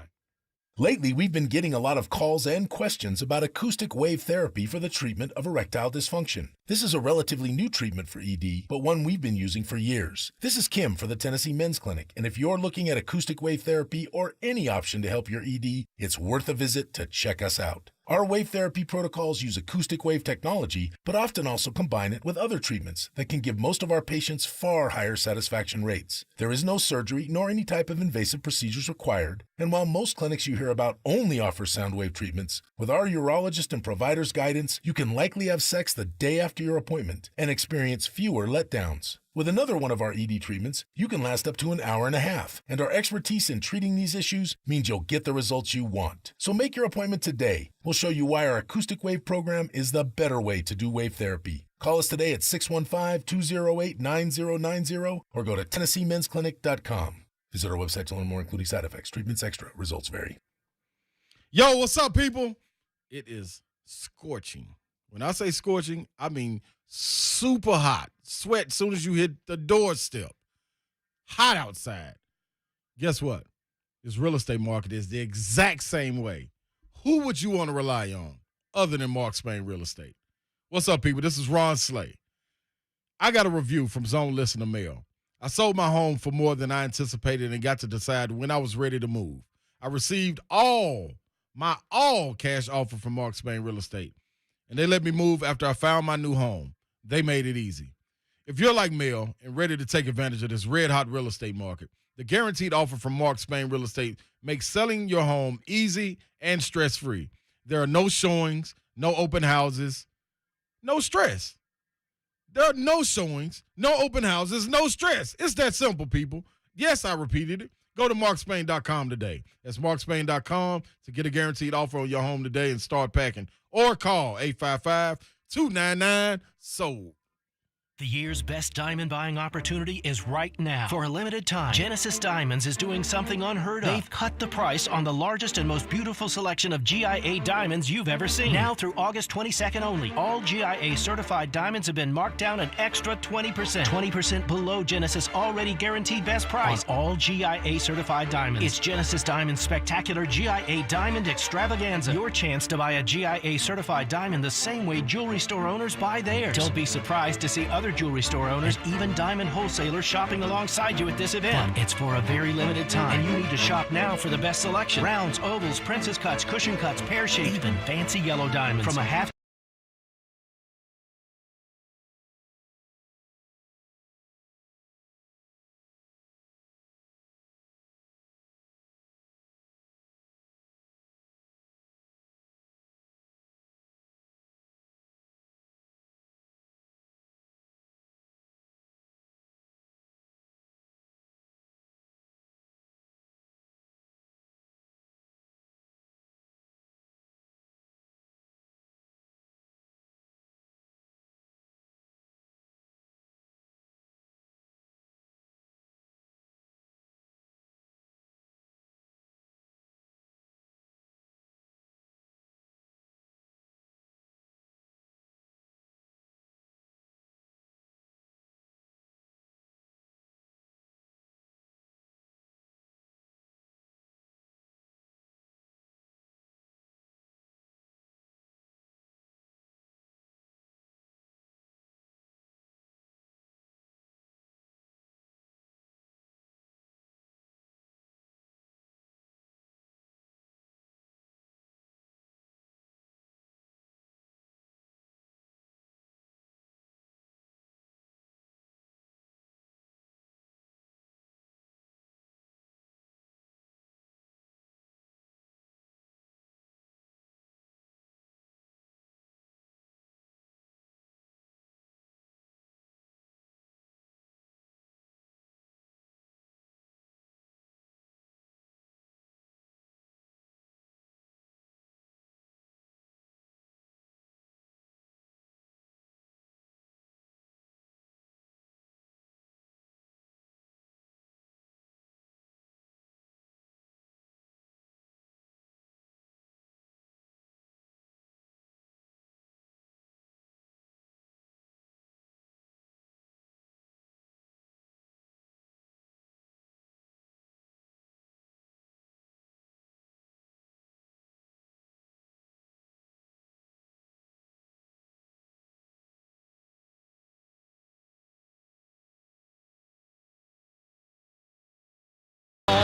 Lately, we've been getting a lot of calls and questions about acoustic wave therapy for the treatment of erectile dysfunction. This is a relatively new treatment for ED, but one we've been using for years. This is Kim for the Tennessee Men's Clinic, and if you're looking at acoustic wave therapy or any option to help your ED, it's worth a visit to check us out. Our wave therapy protocols use acoustic wave technology, but often also combine it with other treatments that can give most of our patients far higher satisfaction rates. There is no surgery nor any type of invasive procedures required, and while most clinics you hear about only offer sound wave treatments, with our urologist and provider's guidance, you can likely have sex the day after your appointment and experience fewer letdowns. With another one of our ED treatments, you can last up to an hour and a half, and our expertise in treating these issues means you'll get the results you want. So make your appointment today. We'll show you why our acoustic wave program is the better way to do wave therapy. Call us today at 615-208-9090 or go to TennesseeMen'sClinic.com. Visit our website to learn more, including side effects, treatments extra. Results vary. Yo, what's up, people? It is scorching. When I say scorching, I mean super hot. Sweat as soon as you hit the doorstep. Hot outside. Guess what? This real estate market is the exact same way. Who would you want to rely on other than Mark Spain Real Estate? What's up, people? This is Ron Slay. I got a review from Zone Listener Mail. I sold my home for more than I anticipated and got to decide when I was ready to move. I received my all-cash offer from Mark Spain Real Estate, and they let me move after I found my new home. They made it easy. If you're like Mel and ready to take advantage of this red-hot real estate market, the guaranteed offer from Mark Spain Real Estate makes selling your home easy and stress-free. There are no showings, no open houses, no stress. There are no showings, no open houses, no stress. It's that simple, people. Yes, I repeated it. Go to markspain.com today. That's markspain.com to get a guaranteed offer on your home today and start packing. Or call 855-299-SOLD. The year's best diamond buying opportunity is right now. For a limited time, Genesis Diamonds is doing something unheard of. They've cut the price on the largest and most beautiful selection of GIA diamonds you've ever seen. Now through August 22nd only, all GIA certified diamonds have been marked down an extra 20%. 20% below Genesis' already guaranteed best price on all GIA certified diamonds. It's Genesis Diamonds' spectacular GIA Diamond Extravaganza. Your chance to buy a GIA certified diamond the same way jewelry store owners buy theirs. Don't be surprised to see other jewelry store owners, even diamond wholesalers, shopping alongside you at this event. But it's for a very limited time, and you need to shop now for the best selection. Rounds, ovals, princess cuts, cushion cuts, pear shaped, even fancy yellow diamonds. From a half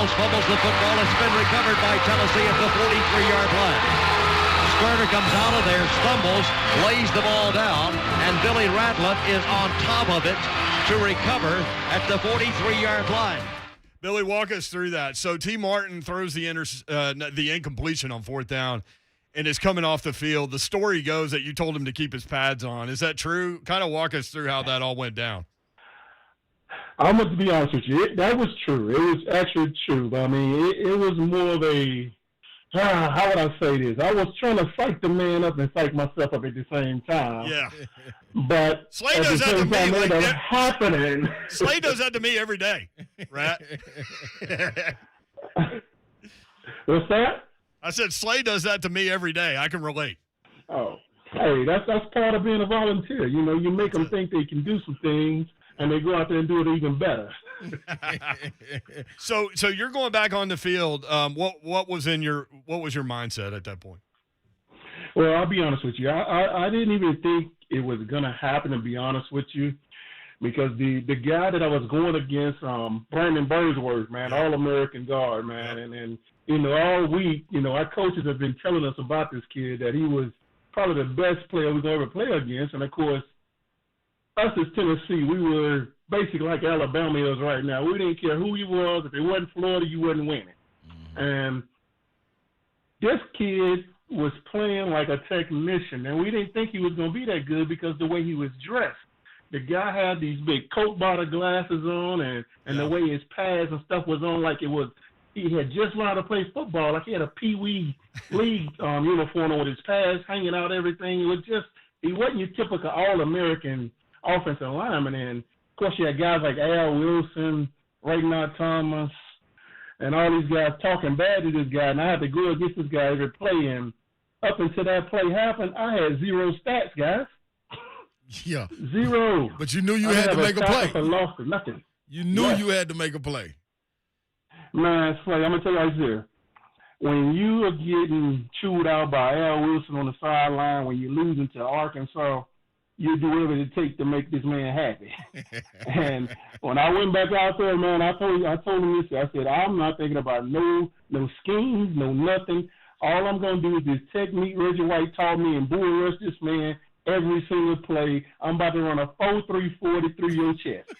Miles fumbles the football. It's been recovered by Tennessee at the 43-yard line. Skirner comes out of there, stumbles, lays the ball down, and Billy Ratliff is on top of it to recover at the 43-yard line. Billy, walk us through that. So T. Martin throws the incompletion on fourth down and is coming off the field. The story goes that you told him to keep his pads on. Is that true? Kind of walk us through how that all went down. I'm going to be honest with you. That was true. It was actually true. I mean, it was more of a how would I say this? I was trying to psych the man up and psych myself up at the same time. Yeah. But Slade does that to me. Like that, happening. Slade does that to me every day, Rat. What's that? I said Slade does that to me every day. I can relate. Oh, hey, that's part of being a volunteer. You know, you make them think they can do some things, and they go out there and do it even better. So you're going back on the field. What was your mindset at that point? Well, I'll be honest with you. I didn't even think it was gonna happen, to be honest with you, because the guy that I was going against, Brandon Burnsworth, man, All-American guard, man, and you know, all week, you know, our coaches have been telling us about this kid, that he was probably the best player we're gonna ever play against, and of course, us as Tennessee, we were basically like Alabama is right now. We didn't care who you was. If it wasn't Florida, you wasn't winning. And this kid was playing like a technician, and we didn't think he was going to be that good because the way he was dressed. The guy had these big Coke bottle glasses on, and the way his pads and stuff was on, like it was he had just learned to play football. Like he had a Pee-wee League uniform on with his pads hanging out, everything. It was just, he wasn't your typical All-American offensive lineman. And of course, you had guys like Al Wilson, Raynard Thomas, and all these guys talking bad to this guy, and I had to go against this guy every play. And up until that play happened, I had zero stats, guys. Yeah. Zero. But you knew you had to make a play. Lost or nothing. You knew you had to make a play. Man, Slay, I'm going to tell you right here. When you are getting chewed out by Al Wilson on the sideline, when you're losing to Arkansas, you do whatever it takes to make this man happy. And when I went back out there, man, I told him this. I said, I'm not thinking about no schemes, no nothing. All I'm going to do is this technique Reggie White taught me and bull rush this man every single play. I'm about to run a 4.340 through your chest.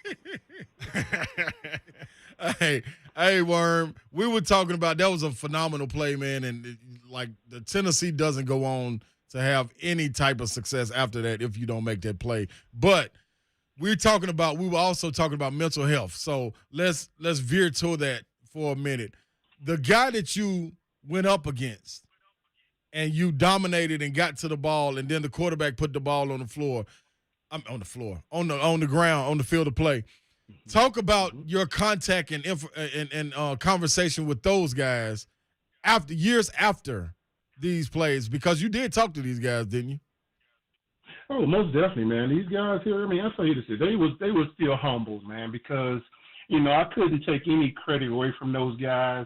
Hey, Worm, we were talking about that was a phenomenal play, man, and like the Tennessee doesn't go on to have any type of success after that if you don't make that play. But we were also talking about mental health. So let's veer to that for a minute. The guy that you went up against and you dominated and got to the ball, and then the quarterback put the ball on the ground, on the field of play. Talk about your contact and conversation with those guys years after these plays, because you did talk to these guys, didn't you? Oh, most definitely, man. These guys here, I mean, I'll tell you this, they were still humble, man, because, you know, I couldn't take any credit away from those guys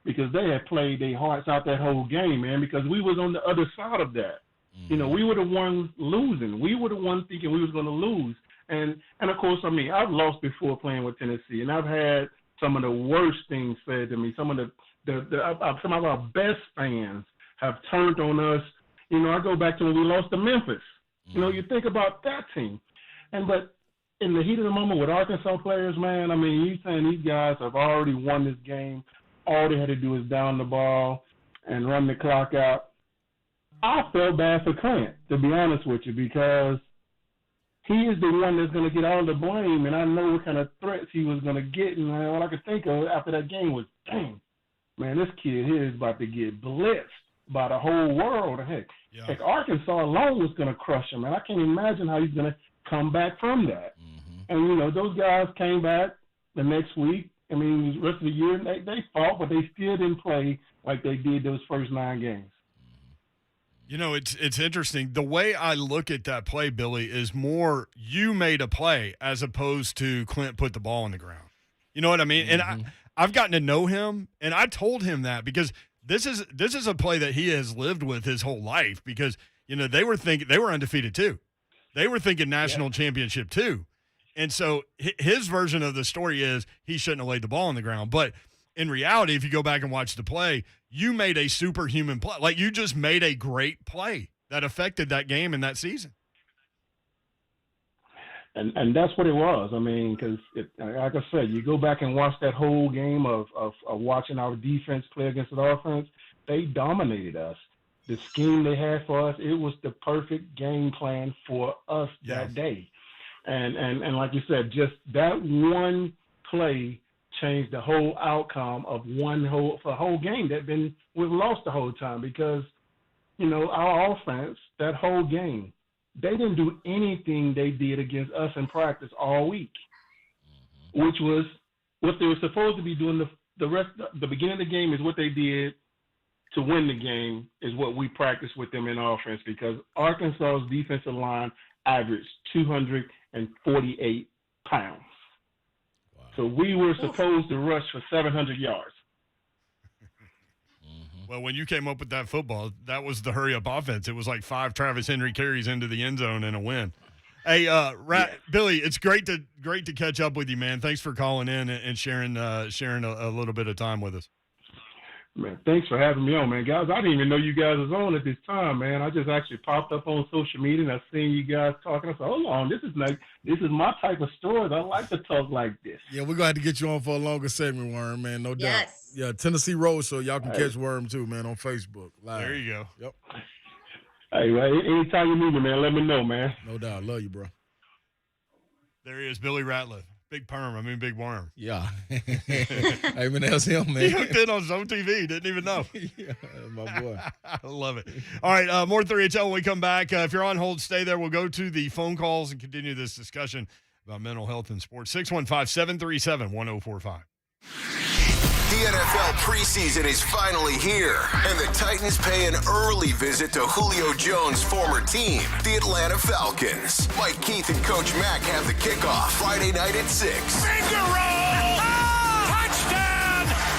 because they had played their hearts out that whole game, man, because we was on the other side of that. You know, we were the ones losing. We were the ones thinking we was going to lose. And of course, I mean, I've lost before playing with Tennessee, and I've had some of the worst things said to me. Some of some of our best fans have turned on us. You know, I go back to when we lost to Memphis. You know, you think about that team. But in the heat of the moment with Arkansas players, man, I mean, you saying these guys have already won this game. All they had to do is down the ball and run the clock out. I felt bad for Clint, to be honest with you, because he is the one that's going to get all the blame, and I know what kind of threats he was going to get. And all I could think of after that game was, dang, man, this kid here is about to get blitzed by the whole world. Heck, Arkansas alone was going to crush him, and I can't imagine how he's going to come back from that. And, you know, those guys came back the next week. I mean, the rest of the year, they fought, but they still didn't play like they did those first 9 games. You know, it's interesting. The way I look at that play, Billy, is more you made a play as opposed to Clint put the ball on the ground. You know what I mean? And I've gotten to know him, and I told him that because this is a play that he has lived with his whole life because, you know, they were undefeated too. They were thinking national championship too. And so his version of the story is he shouldn't have laid the ball on the ground. But in reality, if you go back and watch the play, you made a superhuman play. Like, you just made a great play that affected that game and that season. And that's what it was. I mean, because like I said, you go back and watch that whole game of watching our defense play against the offense. They dominated us. The scheme they had for us, it was the perfect game plan for us that day. And like you said, just that one play changed the whole outcome of the whole game we've lost the whole time because, our offense, that whole game, they didn't do anything they did against us in practice all week, which was what they were supposed to be doing. The beginning of the game is what they did to win the game is what we practiced with them in offense because Arkansas's defensive line averaged 248 pounds. Wow. So we were supposed to rush for 700 yards. Well, when you came up with that football, that was the hurry-up offense. It was like 5 Travis Henry carries into the end zone and a win. Hey, Billy, it's great to catch up with you, man. Thanks for calling in and sharing a little bit of time with us. Man, thanks for having me on, man. Guys, I didn't even know you guys was on at this time, man. I just actually popped up on social media and I seen you guys talking. I said, hold on, this is my type of stories. I like to talk like this. Yeah, we're going to have to get you on for a longer segment, Worm, man, no doubt. Yes. Yeah, Tennessee Road Show. Y'all can catch Worm, too, man, on Facebook. Live. There you go. Yep. Hey, well, anytime you need me, man, let me know, man. No doubt. Love you, bro. There he is, Billy Ratliff. Big Big Worm. Yeah. Hey, man, that's him, man. He hooked in on Zone TV. Didn't even know. Yeah, my boy. I love it. All right, more 3HL when we come back. If you're on hold, stay there. We'll go to the phone calls and continue this discussion about mental health in sports. 615-737-1045. The NFL preseason is finally here, and the Titans pay an early visit to Julio Jones' former team, the Atlanta Falcons. Mike Keith and Coach Mack have the kickoff Friday night at 6. Touchdown!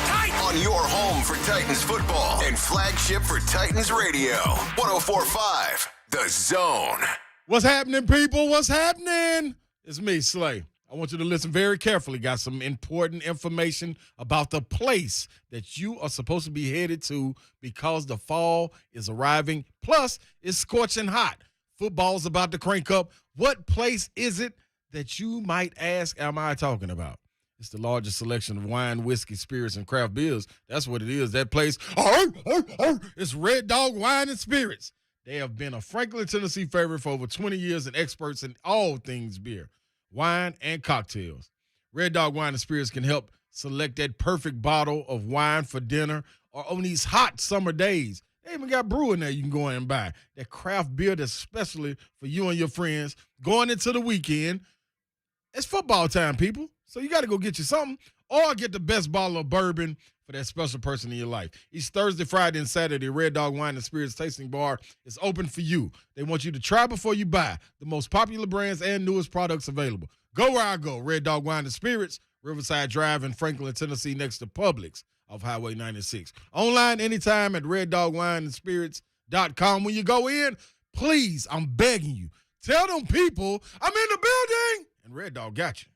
Titans! On your home for Titans football and flagship for Titans radio, 104.5 The Zone. What's happening, people? What's happening? It's me, Slay. I want you to listen very carefully. Got some important information about the place that you are supposed to be headed to because the fall is arriving. Plus, it's scorching hot. Football's about to crank up. What place is it that you might ask, am I talking about? It's the largest selection of wine, whiskey, spirits, and craft beers. That's what it is. That place, it's Red Dog Wine and Spirits. They have been a Franklin, Tennessee favorite for over 20 years and experts in all things beer, wine, and cocktails. Red Dog Wine and Spirits can help select that perfect bottle of wine for dinner or on these hot summer days. They even got brew in there you can go in and buy. That craft beer that's especially for you and your friends going into the weekend. It's football time, people. So you got to go get you something or get the best bottle of bourbon for that special person in your life. Each Thursday, Friday, and Saturday, Red Dog Wine and Spirits Tasting Bar is open for you. They want you to try before you buy the most popular brands and newest products available. Go where I go. Red Dog Wine and Spirits, Riverside Drive in Franklin, Tennessee, next to Publix off Highway 96. Online anytime at reddogwineandspirits.com. When you go in, please, I'm begging you, tell them people I'm in the building, and Red Dog got you.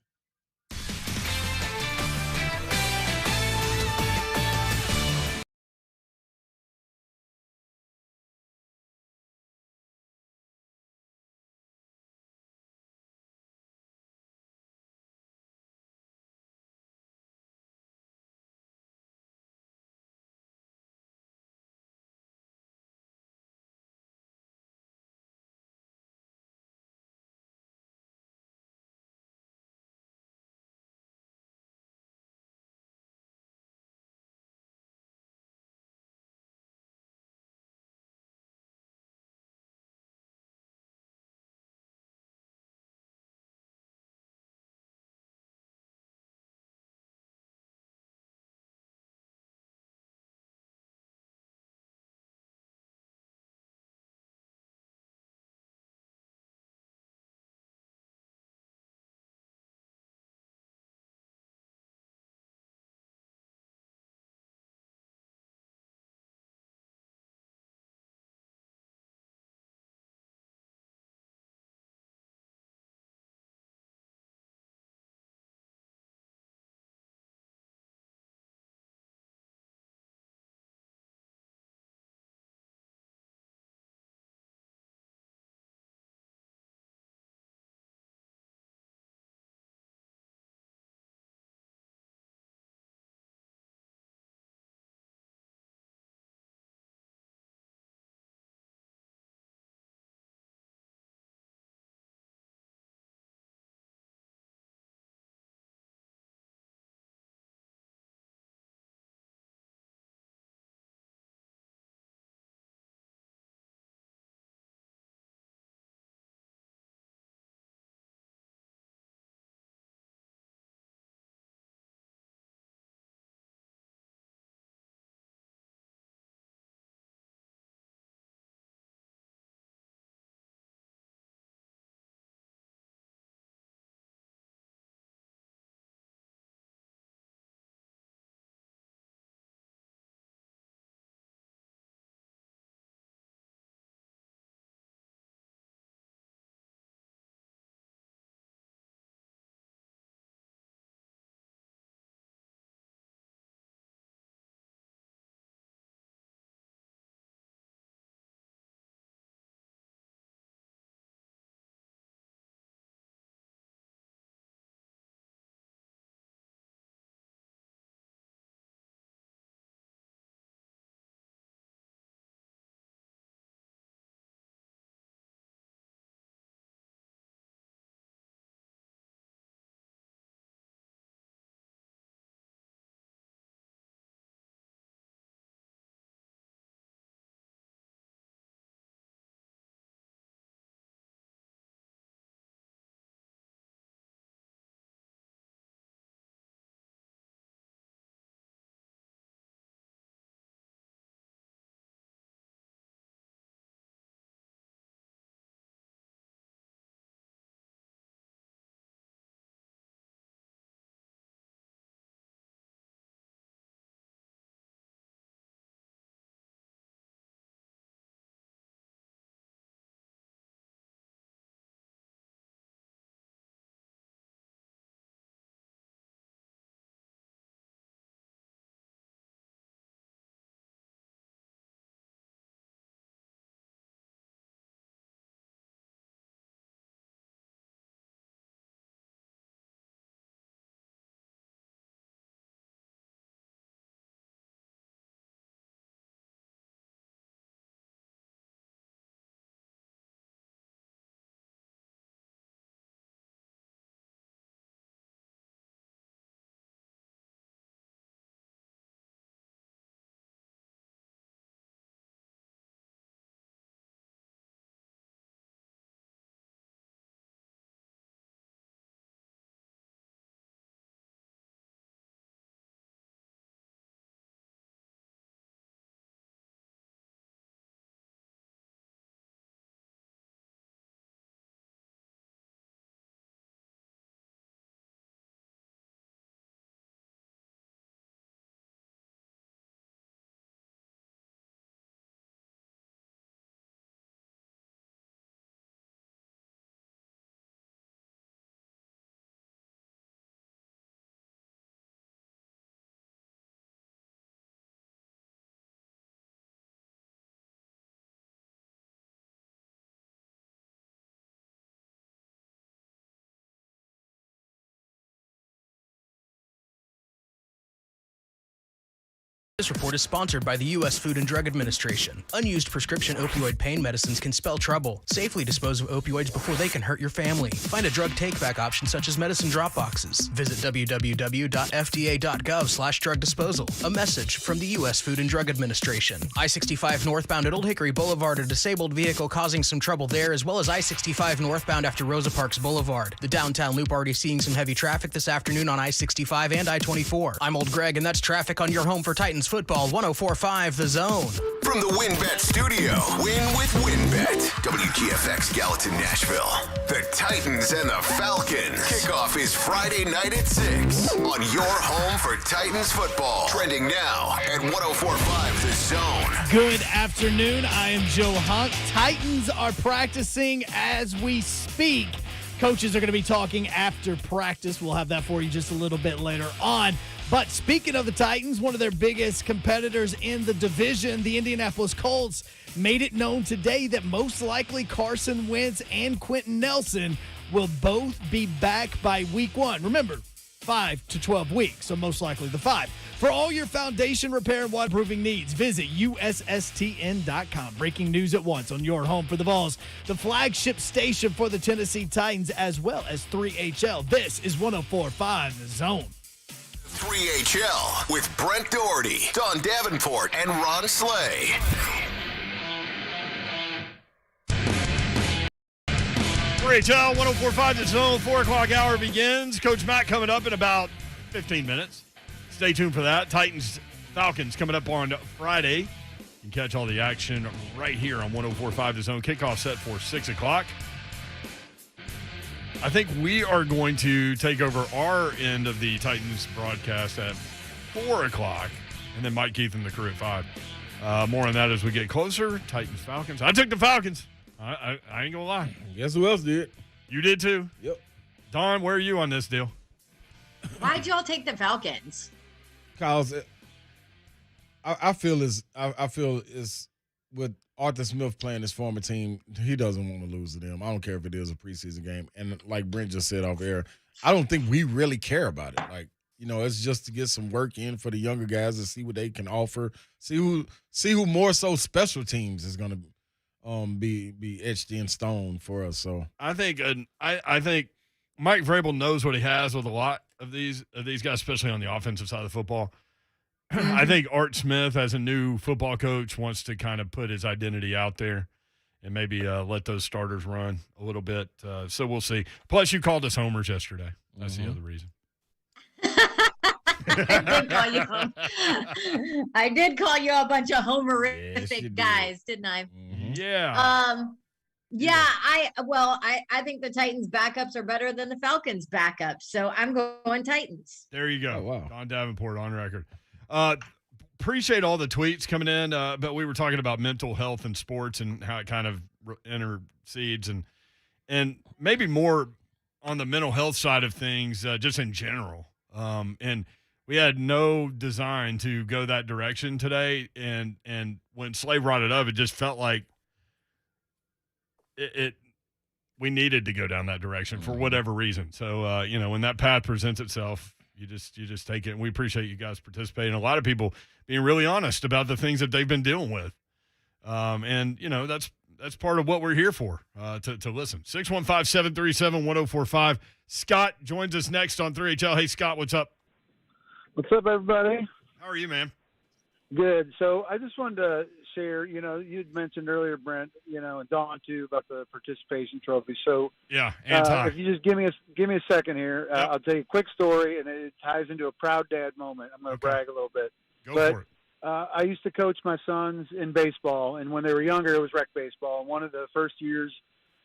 This report is sponsored by the U.S. Food and Drug Administration. Unused prescription opioid pain medicines can spell trouble. Safely dispose of opioids before they can hurt your family. Find a drug take-back option such as medicine drop boxes. Visit www.fda.gov/drug disposal. A message from the U.S. Food and Drug Administration. I-65 northbound at Old Hickory Boulevard, a disabled vehicle causing some trouble there, as well as I-65 northbound after Rosa Parks Boulevard. The downtown loop already seeing some heavy traffic this afternoon on I-65 and I-24. I'm Old Greg, and that's traffic on your home for Titans football, 104.5 The Zone. From the WinBet studio, win with WinBet. WGFX Gallatin, Nashville. The Titans and the Falcons. Kickoff is Friday night at 6 on your home for Titans football. Trending now at 104.5 The Zone. Good afternoon. I am Joe Hunt. Titans are practicing as we speak. Coaches are going to be talking after practice. We'll have that for you just a little bit later on. But speaking of the Titans, one of their biggest competitors in the division, the Indianapolis Colts, made it known today that most likely Carson Wentz and Quentin Nelson will both be back by week 1. Remember, 5 to 12 weeks, so most likely the 5. For all your foundation repair and waterproofing needs, visit USSTN.com. Breaking news at once on your home for the Vols, the flagship station for the Tennessee Titans, as well as 3HL. This is 104.5 The Zone. 3HL with Brent Doherty, Don Davenport, and Ron Slay. RHL 104.5 The Zone, 4 o'clock hour begins. Coach Matt coming up in about 15 minutes. Stay tuned for that. Titans Falcons coming up on Friday. You can catch all the action right here on 104.5 The Zone. Kickoff set for 6 o'clock. I think we are going to take over our end of the Titans broadcast at 4 o'clock, and then Mike Keith and the crew at 5. More on that as we get closer. Titans, Falcons. I took the Falcons. I ain't going to lie. Guess who else did? You did too? Yep. Don, where are you on this deal? Why'd y'all take the Falcons? Because I feel is with Arthur Smith playing his former team, he doesn't want to lose to them. I don't care if it is a preseason game. And like Brent just said off air, I don't think we really care about it. Like, it's just to get some work in for the younger guys and see what they can offer. See who more so special teams is going to be etched in stone for us. So I think I think Mike Vrabel knows what he has with a lot of these guys, especially on the offensive side of the football. I think Art Smith, as a new football coach, wants to kind of put his identity out there and maybe let those starters run a little bit. So we'll see. Plus, you called us homers yesterday. That's the other reason. I did call you a bunch of homerific guys, didn't I? Mm-hmm. Yeah. I think the Titans backups are better than the Falcons backups, so I'm going Titans. There you go. Oh, wow. Don Davenport on record. Appreciate all the tweets coming in, but we were talking about mental health in sports and how it kind of intercedes and maybe more on the mental health side of things, just in general. And we had no design to go that direction today, and when Slay brought it up, it just felt like we needed to go down that direction for whatever reason. So when that path presents itself, you just take it. And we appreciate you guys participating. A lot of people being really honest about the things that they've been dealing with. That's part of what we're here for, to listen. 615-737-1045. Scott joins us next on 3HL. Hey, Scott, what's up? What's up, everybody? How are you, man? Good. So I just wanted to share, you'd mentioned earlier, Brent, and Dawn too, about the participation trophy. So yeah, if you just give me a second here, Yep. I'll tell you a quick story, and it ties into a proud dad moment. I'm going to brag a little bit. Go for it. I used to coach my sons in baseball, and when they were younger, it was rec baseball. And one of the first years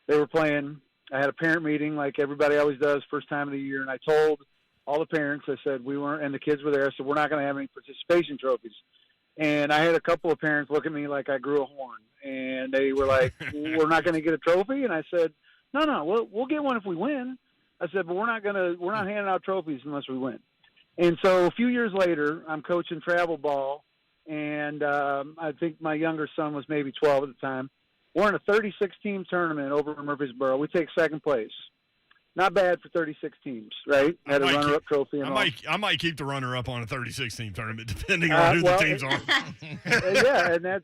they were playing, I had a parent meeting like everybody always does, first time of the year, and I told all the parents, I said, and the kids were there, I said, we're not going to have any participation trophies. And I had a couple of parents look at me like I grew a horn, and they were like, we're not going to get a trophy? And I said, no, we'll get one if we win. I said, but we're not handing out trophies unless we win. And so a few years later, I'm coaching travel ball, and I think my younger son was maybe 12 at the time. We're in a 36-team tournament over in Murfreesboro. We take second place. not bad for 36 teams, right? Had a runner-up trophy. And I might keep the runner-up on a 36-team tournament, depending on who the teams are. Yeah,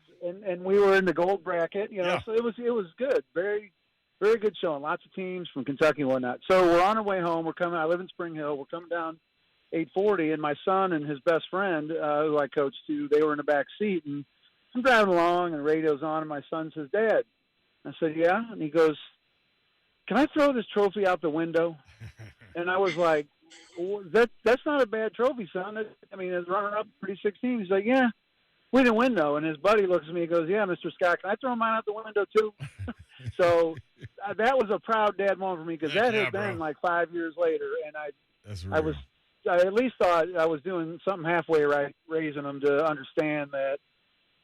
and we were in the gold bracket, so it was good. Very, very good showing. Lots of teams from Kentucky and whatnot. So we're on our way home. I live in Spring Hill. We're coming down 840, and my son and his best friend, who I coached to, they were in the back seat, and I'm driving along, and the radio's on, and my son says, "Dad." I said, "Yeah," and he goes, "Can I throw this trophy out the window?" And I was like, that's not a bad trophy, son. It's runner-up pretty 16. He's like, "Yeah, we didn't win, though." And his buddy looks at me and goes, "Yeah, Mr. Scott, can I throw mine out the window, too?" So that was a proud dad moment for me, because that had been like 5 years later, and I at least thought I was doing something halfway right, raising them to understand that,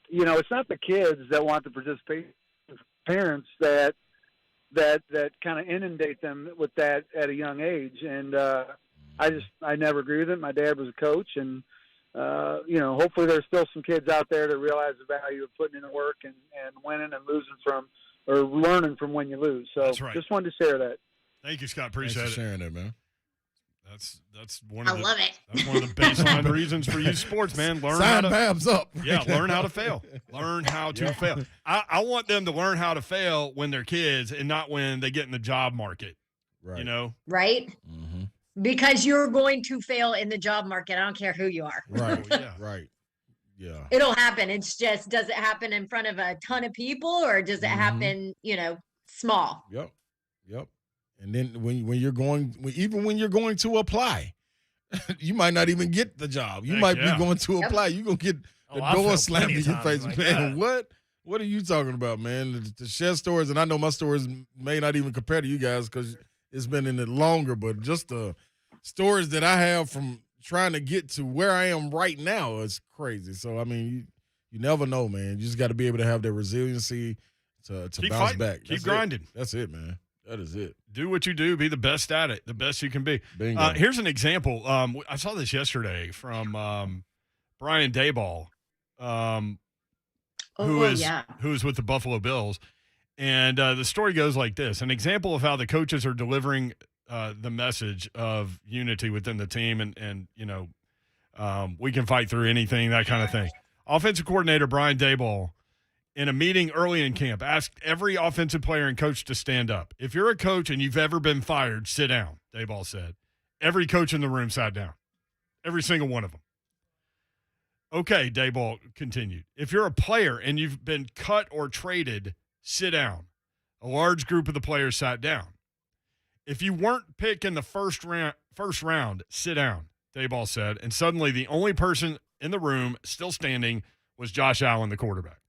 it's not the kids that want to participate, it's parents that kind of inundate them with that at a young age. And I never agree with it. My dad was a coach, and hopefully there's still some kids out there that realize the value of putting in the work and winning and losing from, or learning from when you lose. So that's right. Just wanted to share that. Thank you, Scott. Appreciate Thanks for sharing that, man. That's one of love it. That's one of the baseline reasons for youth sports, man. Learn Sign how to Babs up. Yeah, learn how to fail. Learn how to fail. I want them to learn how to fail when they're kids and not when they get in the job market. Right. Right? Mm-hmm. Because you're going to fail in the job market. I don't care who you are. Right. Right. Yeah. It'll happen. It's just, does it happen in front of a ton of people, or does it happen, small? Yep. And then when you're going to apply, you might not even get the job. You might be going to apply. You're going to get the door slammed in your face. like man, what are you talking about, man? The share stories, and I know my stories may not even compare to you guys because it's been in it longer, but just the stories that I have from trying to get to where I am right now is crazy. So, you never know, man. You just got to be able to have that resiliency to Keep bounce fighting. back. Keep grinding. That's it, man. That is it. Do what you do. Be the best at it. The best you can be. Bingo. Here's an example. I saw this yesterday from Brian Daboll, who is with the Buffalo Bills. And the story goes like this. An example of how the coaches are delivering the message of unity within the team and we can fight through anything, that kind of thing. Offensive coordinator Brian Daboll, in a meeting early in camp, asked every offensive player and coach to stand up. If you're a coach and you've ever been fired, sit down, Daboll said. Every coach in the room sat down. Every single one of them. Okay, Daboll continued. If you're a player and you've been cut or traded, sit down. A large group of the players sat down. If you weren't picked in the first round, sit down, Daboll said. And suddenly the only person in the room still standing was Josh Allen, the quarterback.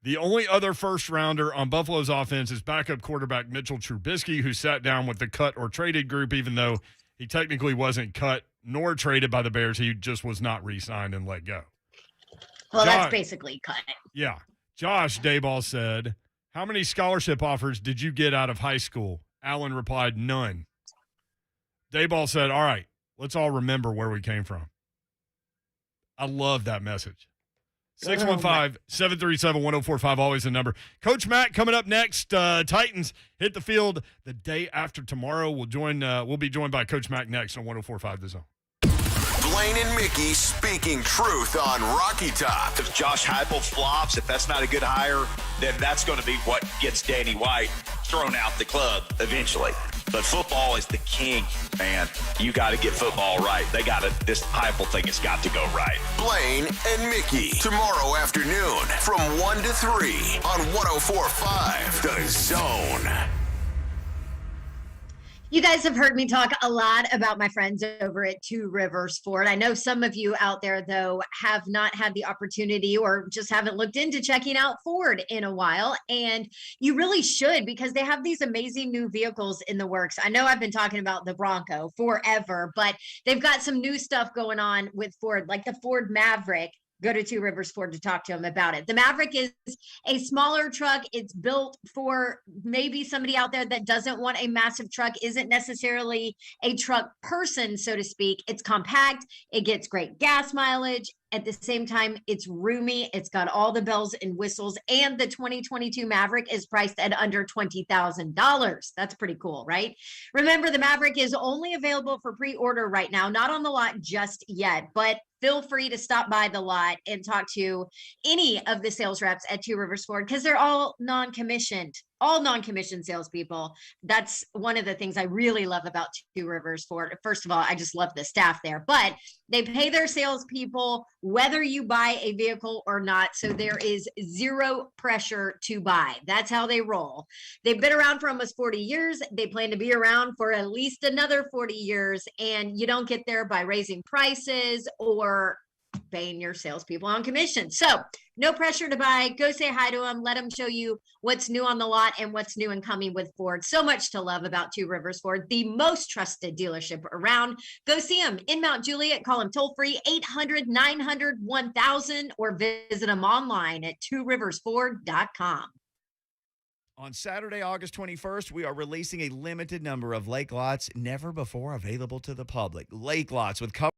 The only other first-rounder on Buffalo's offense is backup quarterback Mitchell Trubisky, who sat down with the cut or traded group, even though he technically wasn't cut nor traded by the Bears. He just was not re-signed and let go. Well, that's basically cut. Yeah. Josh, Daboll said, how many scholarship offers did you get out of high school? Allen replied, none. Daboll said, all right, let's all remember where we came from. I love that message. 615-737-1045, always the number. Coach Mack coming up next. Titans hit the field the day after tomorrow. We'll be joined by Coach Mack next on 1045 The Zone. Blaine and Mickey speaking truth on Rocky Top. If Josh Heupel flops, if that's not a good hire, then that's going to be what gets Danny White thrown out the club eventually. But football is the king, man. You got to get football right. This Heupel thing has got to go right. Blaine and Mickey, tomorrow afternoon from 1 to 3 on 1045 The Zone. You guys have heard me talk a lot about my friends over at Two Rivers Ford. I know some of you out there, though, have not had the opportunity or just haven't looked into checking out Ford in a while. And you really should, because they have these amazing new vehicles in the works. I know I've been talking about the Bronco forever, but they've got some new stuff going on with Ford, like the Ford Maverick. Go to Two Rivers Ford to talk to them about it. The Maverick is a smaller truck. It's built for maybe somebody out there that doesn't want a massive truck, isn't necessarily a truck person, so to speak. It's compact. It gets great gas mileage. At the same time, it's roomy. It's got all the bells and whistles, and the 2022 Maverick is priced at under $20,000. That's pretty cool, right? Remember, the Maverick is only available for pre-order right now, not on the lot just yet, but feel free to stop by the lot and talk to any of the sales reps at Two Rivers Ford because they're all non-commissioned salespeople. That's one of the things I really love about Two Rivers Ford. First of all, I just love the staff there, but they pay their salespeople whether you buy a vehicle or not. So there is zero pressure to buy. That's how they roll. They've been around for almost 40 years. They plan to be around for at least another 40 years. And you don't get there by raising prices or paying your salespeople on commission. So no pressure to buy. Go say hi to them. Let them show you what's new on the lot and what's new and coming with Ford. So much to love about Two Rivers Ford, the most trusted dealership around. Go see them in Mount Juliet. Call them toll free 800-900-1000 or visit them online at tworiversford.com. On Saturday, August 21st, we are releasing a limited number of lake lots never before available to the public. Lake lots with cover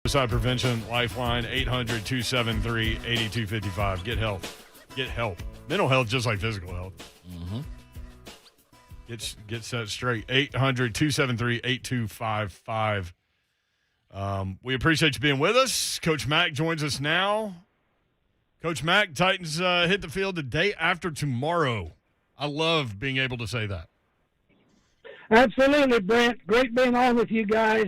Suicide Prevention Lifeline, 800-273-8255. Get help. Get help. Mental health, just like physical health. Mm-hmm. Get set straight. 800-273-8255. We appreciate you being with us. Coach Mack joins us now. Coach Mack, Titans hit the field the day after tomorrow. I love being able to say that. Absolutely, Brent. Great being on with you guys.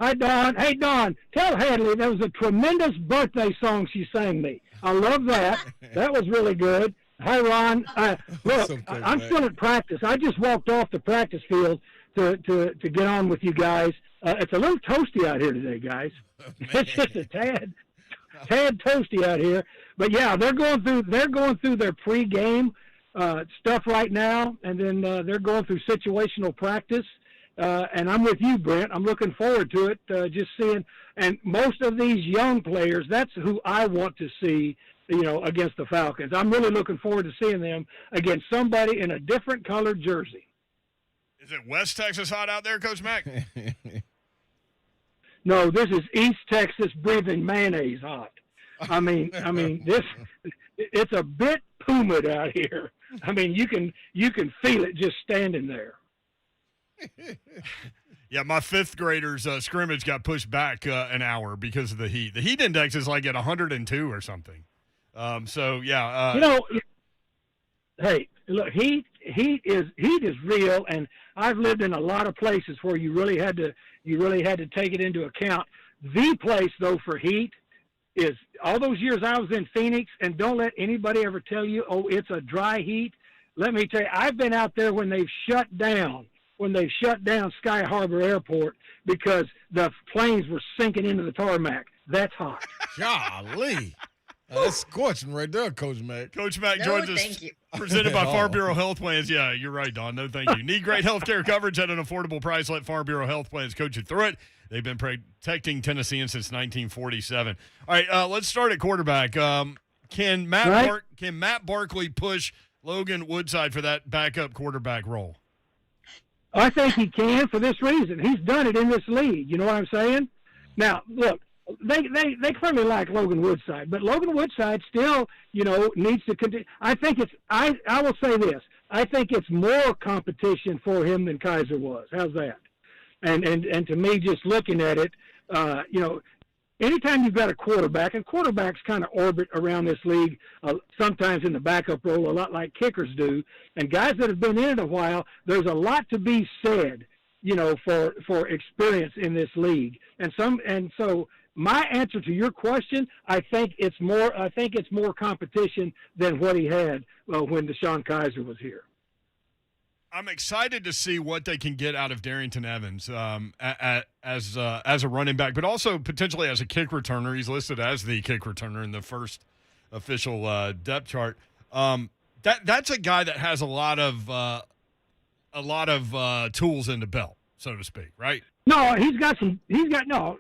Hi, Dawn. Hey, Dawn, tell Hadley there was a tremendous birthday song she sang me. I love that. That was really good. Hi, Ron. Look, I'm still at practice. I just walked off the practice field to get on with you guys. It's a little toasty out here today, guys. It's just a tad toasty out here. But yeah, they're going through their pregame stuff right now, and then they're going through situational practice. And I'm with you, Brent. I'm looking forward to it. Just seeing, and most of these young players, that's who I want to see, against the Falcons. I'm really looking forward to seeing them against somebody in a different colored jersey. Is it West Texas hot out there, Coach Mack? No, this is East Texas breathing mayonnaise hot. I mean, it's a bit humid out here. I mean, you can feel it just standing there. Yeah, my fifth graders scrimmage got pushed back an hour because of the heat. The heat index is like at 102 or something. So yeah. Hey, look, heat is real, and I've lived in a lot of places where you really had to take it into account. The place though for heat is all those years I was in Phoenix, and don't let anybody ever tell you, oh, it's a dry heat. Let me tell you, I've been out there when they've shut down Sky Harbor Airport because the planes were sinking into the tarmac. That's hot. Golly. That's scorching right there, Coach Mack. Coach Mack joins us, presented by Farm Bureau Health Plans. Yeah, you're right, Don. No, thank you. Need great health care coverage at an affordable price? Let Farm Bureau Health Plans coach you through it. They've been protecting Tennesseans since 1947. All right, let's start at quarterback. Can Matt Barkley push Logan Woodside for that backup quarterback role? I think he can for this reason. He's done it in this league. You know what I'm saying? Now, look, they clearly like Logan Woodside, but Logan Woodside still, needs to continue. I think I will say this. I think it's more competition for him than Kaiser was. How's that? And to me, just looking at it, anytime you've got a quarterback, and quarterbacks kind of orbit around this league, sometimes in the backup role, a lot like kickers do, and guys that have been in it a while, there's a lot to be said, for experience in this league. And so my answer to your question, I think it's more competition than what he had when Deshaun Kaiser was here. I'm excited to see what they can get out of Darrington Evans as a running back, but also potentially as a kick returner. He's listed as the kick returner in the first official depth chart. That's a guy that has a lot of tools in the belt, so to speak, right? No,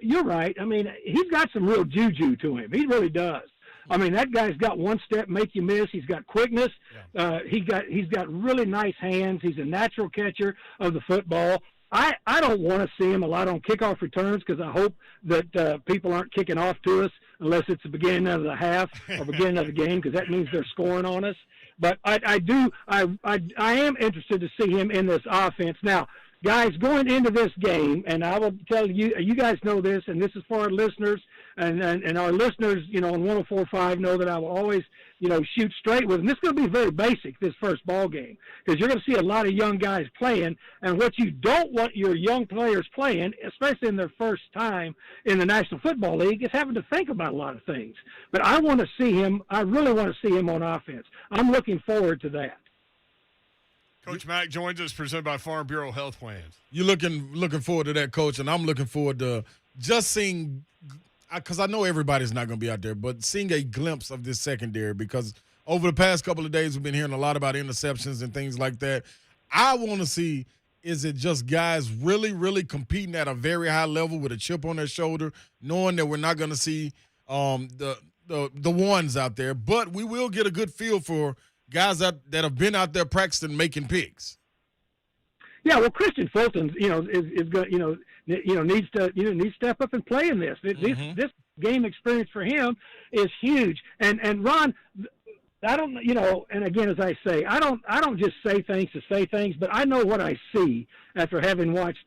you're right. I mean, he's got some real juju to him. He really does. I mean, that guy's got one step, make you miss. He's got quickness. Yeah. He's got really nice hands. He's a natural catcher of the football. I don't want to see him a lot on kickoff returns because I hope that people aren't kicking off to us unless it's the beginning of the half or beginning of the game because that means they're scoring on us. But I am interested to see him in this offense. Now, guys, going into this game, and I will tell you, you guys know this, and this is for our listeners, and our listeners, on 104.5 know that I will always, shoot straight with them. This is going to be very basic, this first ball game, because you're going to see a lot of young guys playing, and what you don't want your young players playing, especially in their first time in the National Football League, is having to think about a lot of things. But I really want to see him on offense. I'm looking forward to that. Coach Mack joins us, presented by Farm Bureau Health Plans. You're looking forward to that, Coach, and I'm looking forward to just seeing, because I know everybody's not going to be out there, but seeing a glimpse of this secondary, because over the past couple of days we've been hearing a lot about interceptions and things like that. I want to see, is it just guys really, really competing at a very high level with a chip on their shoulder, knowing that we're not going to see the ones out there, but we will get a good feel for guys that have been out there practicing making picks. Yeah, well, Christian Fulton, is going. needs to step up and play in this. This game experience for him is huge. And Ron, I don't, and again, as I say, I don't just say things to say things, but I know what I see after having watched,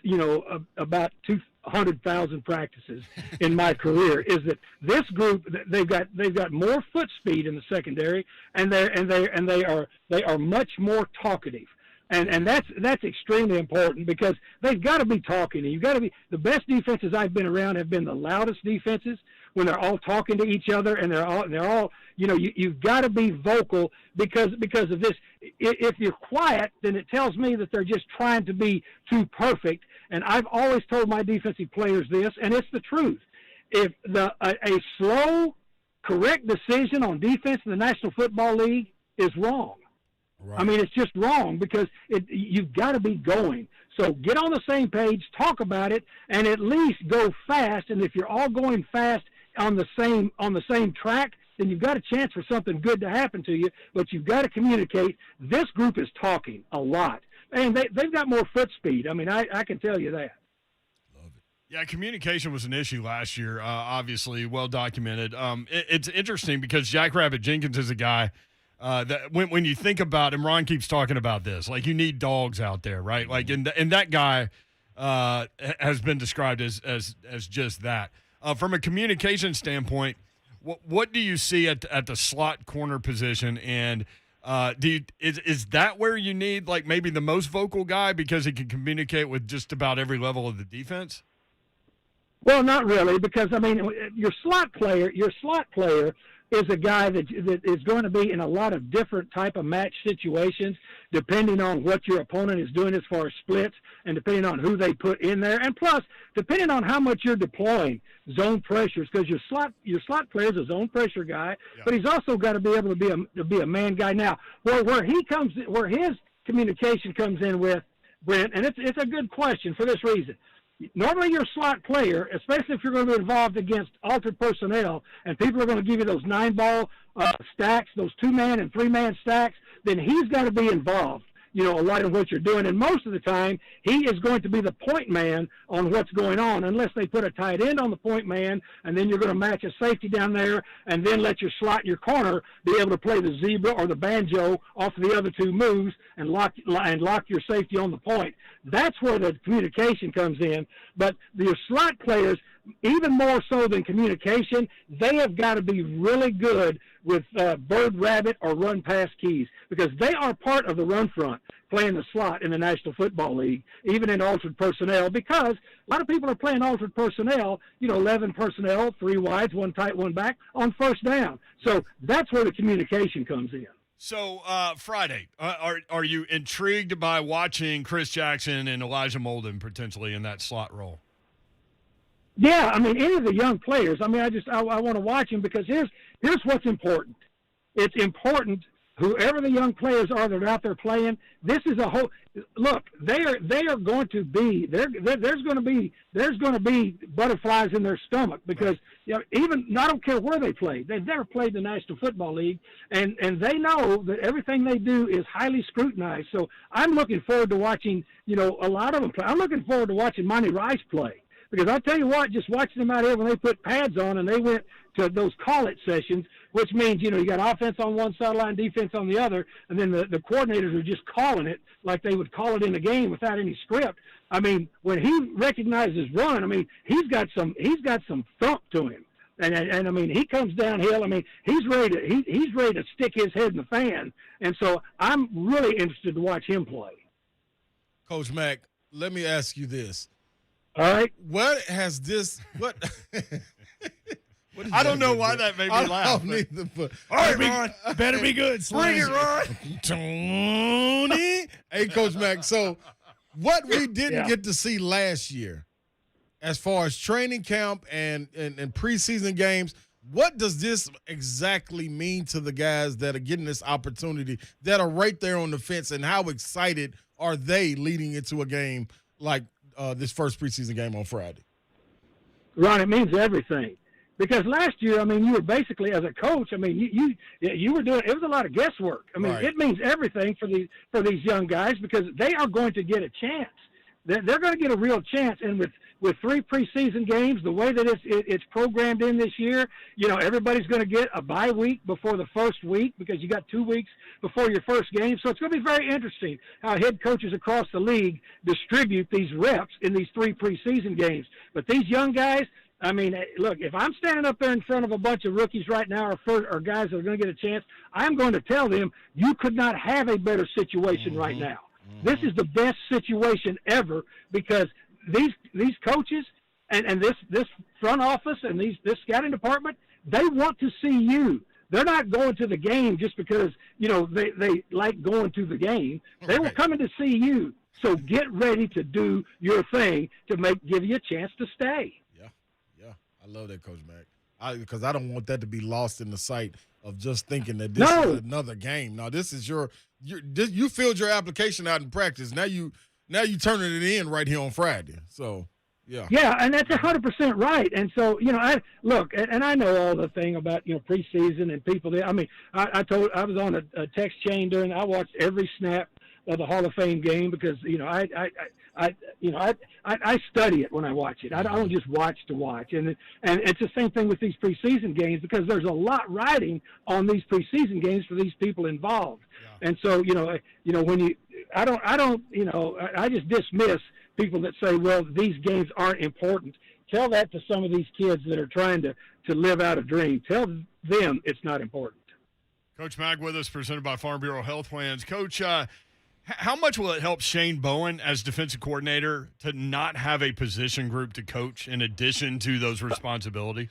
about 200,000 practices in my career, is that this group, they've got more foot speed in the secondary, and they are much more talkative. And that's extremely important, because they've got to be talking. And you've got to be, the best defenses I've been around have been the loudest defenses, when they're all talking to each other, and they're all you've got to be vocal because of this. If you're quiet, then it tells me that they're just trying to be too perfect. And I've always told my defensive players this, and it's the truth. If a slow, correct decision on defense in the National Football League is wrong. Right. I mean, it's just wrong, because you've got to be going. So get on the same page, talk about it, and at least go fast. And if you're all going fast on the same track, then you've got a chance for something good to happen to you. But you've got to communicate. This group is talking a lot, and they've got more foot speed. I mean, I can tell you that. Yeah, communication was an issue last year, obviously, well documented. It's interesting because Jackrabbit Jenkins is a guy that when you think about him, Ron keeps talking about this, like you need dogs out there, right? Like, and that guy has been described as just that. From a communication standpoint, what do you see at the slot corner position, and is that where you need like maybe the most vocal guy because he can communicate with just about every level of the defense? Well, not really, because I mean, your slot player is a guy that is going to be in a lot of different type of match situations, depending on what your opponent is doing as far as splits, and depending on who they put in there, and plus depending on how much you're deploying zone pressures, because your slot player is a zone pressure guy, but he's also got to be able to be a man guy. Now, where his communication comes in with Brent, and it's a good question for this reason. Normally your slot player, especially if you're going to be involved against altered personnel, and people are going to give you those 9-ball stacks, those 2-man and 3-man stacks, then he's got to be involved, a lot of what you're doing. And most of the time, he is going to be the point man on what's going on, unless they put a tight end on the point man, and then you're going to match a safety down there, and then let your slot in your corner be able to play the zebra or the banjo off of the other two moves and lock your safety on the point. That's where the communication comes in. But your slot players, even more so than communication, they have got to be really good with bird rabbit or run pass keys, because they are part of the run front playing the slot in the National Football League, even in altered personnel, because a lot of people are playing altered personnel, 11 personnel, 3 wides, 1 tight, 1 back on first down. So that's where the communication comes in. So Friday, are you intrigued by watching Chris Jackson and Elijah Molden potentially in that slot role? Yeah, I mean, any of the young players. I mean, I want to watch them, because here's what's important. It's important, whoever the young players are that are out there playing. This is a whole look. They are going to be there's going to be butterflies in their stomach, because even I don't care where they play. They've never played the National Football League, and they know that everything they do is highly scrutinized. So I'm looking forward to watching a lot of them play. I'm looking forward to watching Monty Rice play. Because I tell you what, just watching them out here when they put pads on and they went to those call-it sessions, which means, you got offense on one sideline, defense on the other, and then the coordinators are just calling it like they would call it in a game without any script. I mean, when he recognizes run, I mean, he's got some thump to him. And I mean, he comes downhill. I mean, he's ready to stick his head in the fan. And so I'm really interested to watch him play. Coach Mack, let me ask you this. All right. What has this? What? I don't know why that made me laugh. All right, Ron. Better be good. Bring it, Ron. Tony. Hey, Coach Mack. So, what we didn't get to see last year, as far as training camp and preseason games, what does this exactly mean to the guys that are getting this opportunity, that are right there on the fence, and how excited are they leading into a game like this first preseason game on Friday? Ron, it means everything. Because last year, I mean, you were basically, as a coach, I mean, you were doing, it was a lot of guesswork. I mean, It means everything for these young guys, because they are going to get a chance they're going to get a real chance. And with 3 preseason games, the way that it's programmed in this year, everybody's going to get a bye week before the first week because you got 2 weeks before your first game. So it's going to be very interesting how head coaches across the league distribute these reps in these 3 preseason games. But these young guys, I mean, look, if I'm standing up there in front of a bunch of rookies right now or guys that are going to get a chance, I'm going to tell them you could not have a better situation right now. This is the best situation ever because these coaches and this front office and this scouting department, they want to see you. They're not going to the game just because, they like going to the game. They were coming to see you. So get ready to do your thing to give you a chance to stay. I love that, Coach Mack. Because I don't want that to be lost in the sight of just thinking that this is another game. Now, this is you filled your application out in practice. Now you turning it in right here on Friday. So, yeah. Yeah, and that's 100% right. And so, I know all the thing about, preseason and people there. I mean, I was on a text chain I watched every snap of the Hall of Fame game because, I study it when I watch it. I don't just watch to watch. And it's the same thing with these preseason games because there's a lot riding on these preseason games for these people involved. Yeah. And so, when I just dismiss people that say, well, these games aren't important. Tell that to some of these kids that are trying to live out a dream. Tell them it's not important. Coach Mack with us, presented by Farm Bureau Health Plans. Coach, how much will it help Shane Bowen as defensive coordinator to not have a position group to coach in addition to those responsibilities?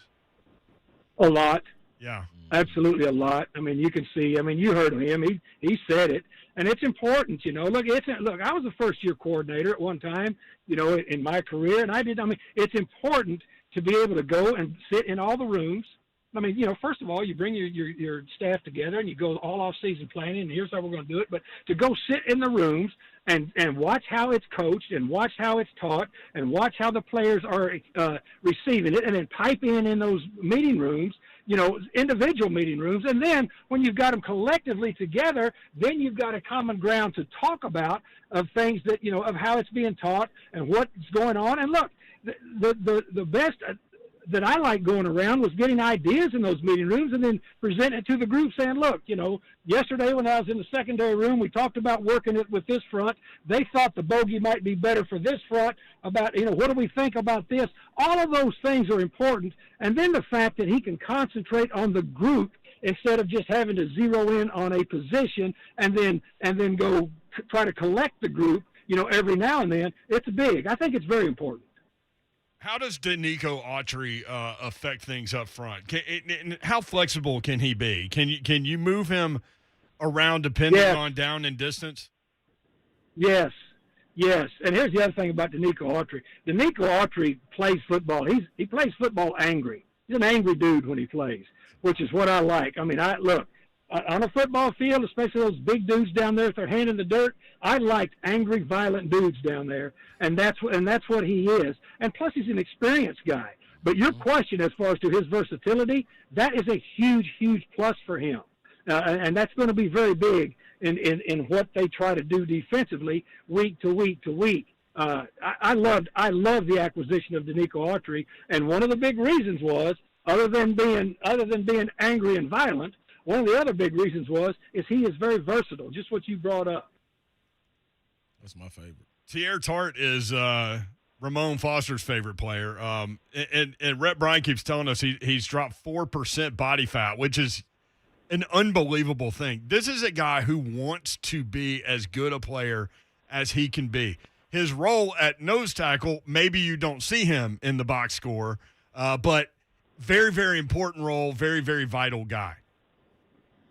A lot. Yeah. Absolutely a lot. I mean, you can see, you heard him. He said it. And it's important, Look, I was a first-year coordinator at one time, in my career. And it's important to be able to go and sit in all the rooms. First of all, you bring your staff together and you go all off-season planning, and here's how we're going to do it. But to go sit in the rooms and watch how it's coached and watch how it's taught and watch how the players are receiving it and then pipe in those meeting rooms, individual meeting rooms. And then when you've got them collectively together, then you've got a common ground to talk about of things that, of how it's being taught and what's going on. And look, the best that I like going around was getting ideas in those meeting rooms and then presenting it to the group saying, look, yesterday when I was in the secondary room, we talked about working it with this front. They thought the bogey might be better for this front about, what do we think about this? All of those things are important. And then the fact that he can concentrate on the group instead of just having to zero in on a position and then go try to collect the group, every now and then. It's big. I think it's very important. How does Danico Autry affect things up front? How flexible can he be? Can you move him around depending on down and distance? Yes. And here's the other thing about Danico Autry. Danico Autry plays football. He plays football angry. He's an angry dude when he plays, which is what I like. Look, on a football field, especially those big dudes down there with their hand in the dirt, I liked angry, violent dudes down there, and that's what he is. And plus, he's an experienced guy. But your question as far as to his versatility, that is a huge, huge plus for him, and that's going to be very big in what they try to do defensively week to week to week. I love the acquisition of Danico Autry, and one of the big reasons was other than being angry and violent. One of the other big reasons is he is very versatile, just what you brought up. That's my favorite. Teair Tart is Ramon Foster's favorite player. And Rhett Bryan keeps telling us he's dropped 4% body fat, which is an unbelievable thing. This is a guy who wants to be as good a player as he can be. His role at nose tackle, maybe you don't see him in the box score, but very, very important role, very, very vital guy.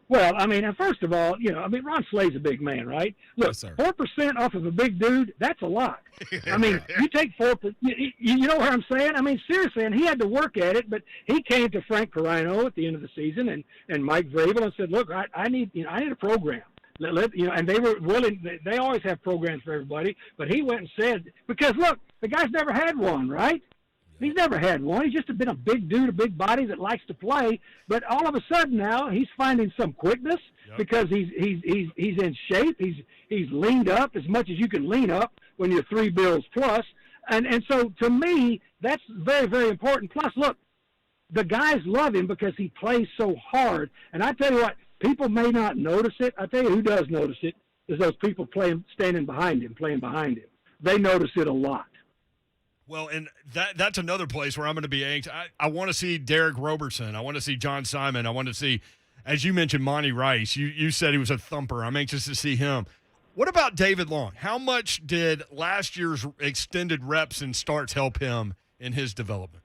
Well, first of all, Ron Slay's a big man, right? Look, 4% off of a big dude, that's a lot. You take 4%, you know what I'm saying? Seriously, and he had to work at it, but he came to Frank Carino at the end of the season and Mike Vrabel and said, look, I need a program. And they were willing, they always have programs for everybody, but he went and said, because look, the guy's never had one, right? He's never had one. He's just been a big dude, a big body that likes to play. But all of a sudden now he's finding some quickness because he's in shape. He's leaned up as much as you can lean up when you're 3 bills plus. And so to me, that's very, very important. Plus, look, the guys love him because he plays so hard. And I tell you what, people may not notice it. I tell you who does notice it is those people standing behind him, playing behind him. They notice it a lot. Well, and that's another place where I'm going to be anxious. I want to see Derek Roberson. I want to see John Simon. I want to see, as you mentioned, Monty Rice. You said he was a thumper. I'm anxious to see him. What about David Long? How much did last year's extended reps and starts help him in his development?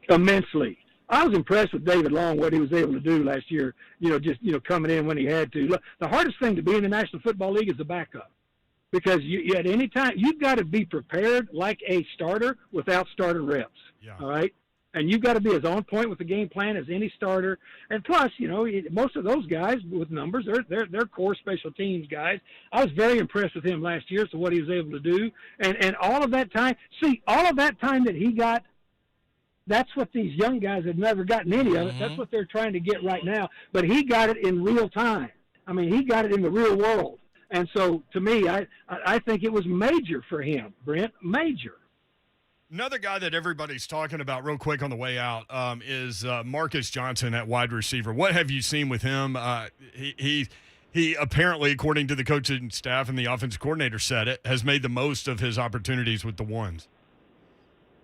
Immensely. I was impressed with David Long, what he was able to do last year, just coming in when he had to. Look, the hardest thing to be in the National Football League is the backup. Because you at any time, you've got to be prepared like a starter without starter reps. Yeah. All right? And you've got to be as on point with the game plan as any starter. And plus, most of those guys with numbers, they're core special teams guys. I was very impressed with him last year, so what he was able to do. And all of that time, all of that time that he got, that's what these young guys have never gotten any of it. That's what they're trying to get right now. But he got it in real time. I mean, he got it in the real world. And so, to me, I think it was major for him, Brent, major. Another guy that everybody's talking about real quick on the way out is Marcus Johnson at wide receiver. What have you seen with him? He apparently, according to the coaching staff and the offensive coordinator said it, has made the most of his opportunities with the ones.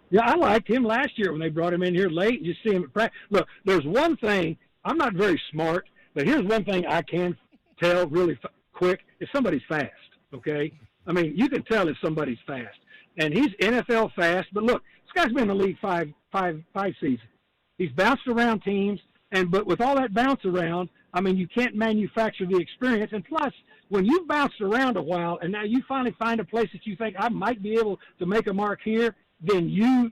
Yeah, I liked him last year when they brought him in here late and just see him at practice. Look, there's one thing. I'm not very smart, but here's one thing I can tell really quick. If somebody's fast, okay? I mean, you can tell if somebody's fast. And he's NFL fast, but look, this guy's been in the league five seasons. He's bounced around teams, but with all that bounce around, I mean, you can't manufacture the experience. And plus, when you've bounced around a while and now you finally find a place that you think I might be able to make a mark here, then you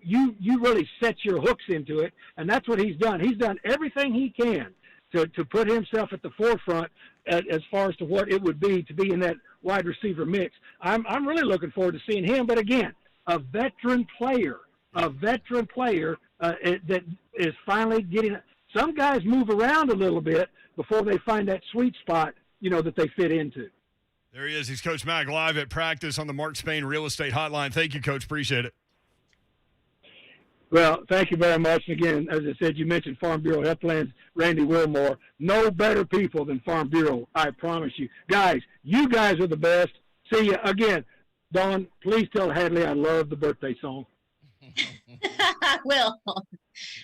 really set your hooks into it, and that's what he's done. He's done everything he can to put himself at the forefront as far as to what it would be to be in that wide receiver mix. I'm really looking forward to seeing him. But again, a veteran player that is finally getting. Some guys move around a little bit before they find that sweet spot, that they fit into. There he is. He's Coach Mack live at practice on the Mark Spain Real Estate Hotline. Thank you, Coach. Appreciate it. Well, thank you very much. Again, as I said, you mentioned Farm Bureau Health Plans, Randy Wilmore. No better people than Farm Bureau, I promise you. Guys, you guys are the best. See you again. Dawn, please tell Hadley I love the birthday song. I will.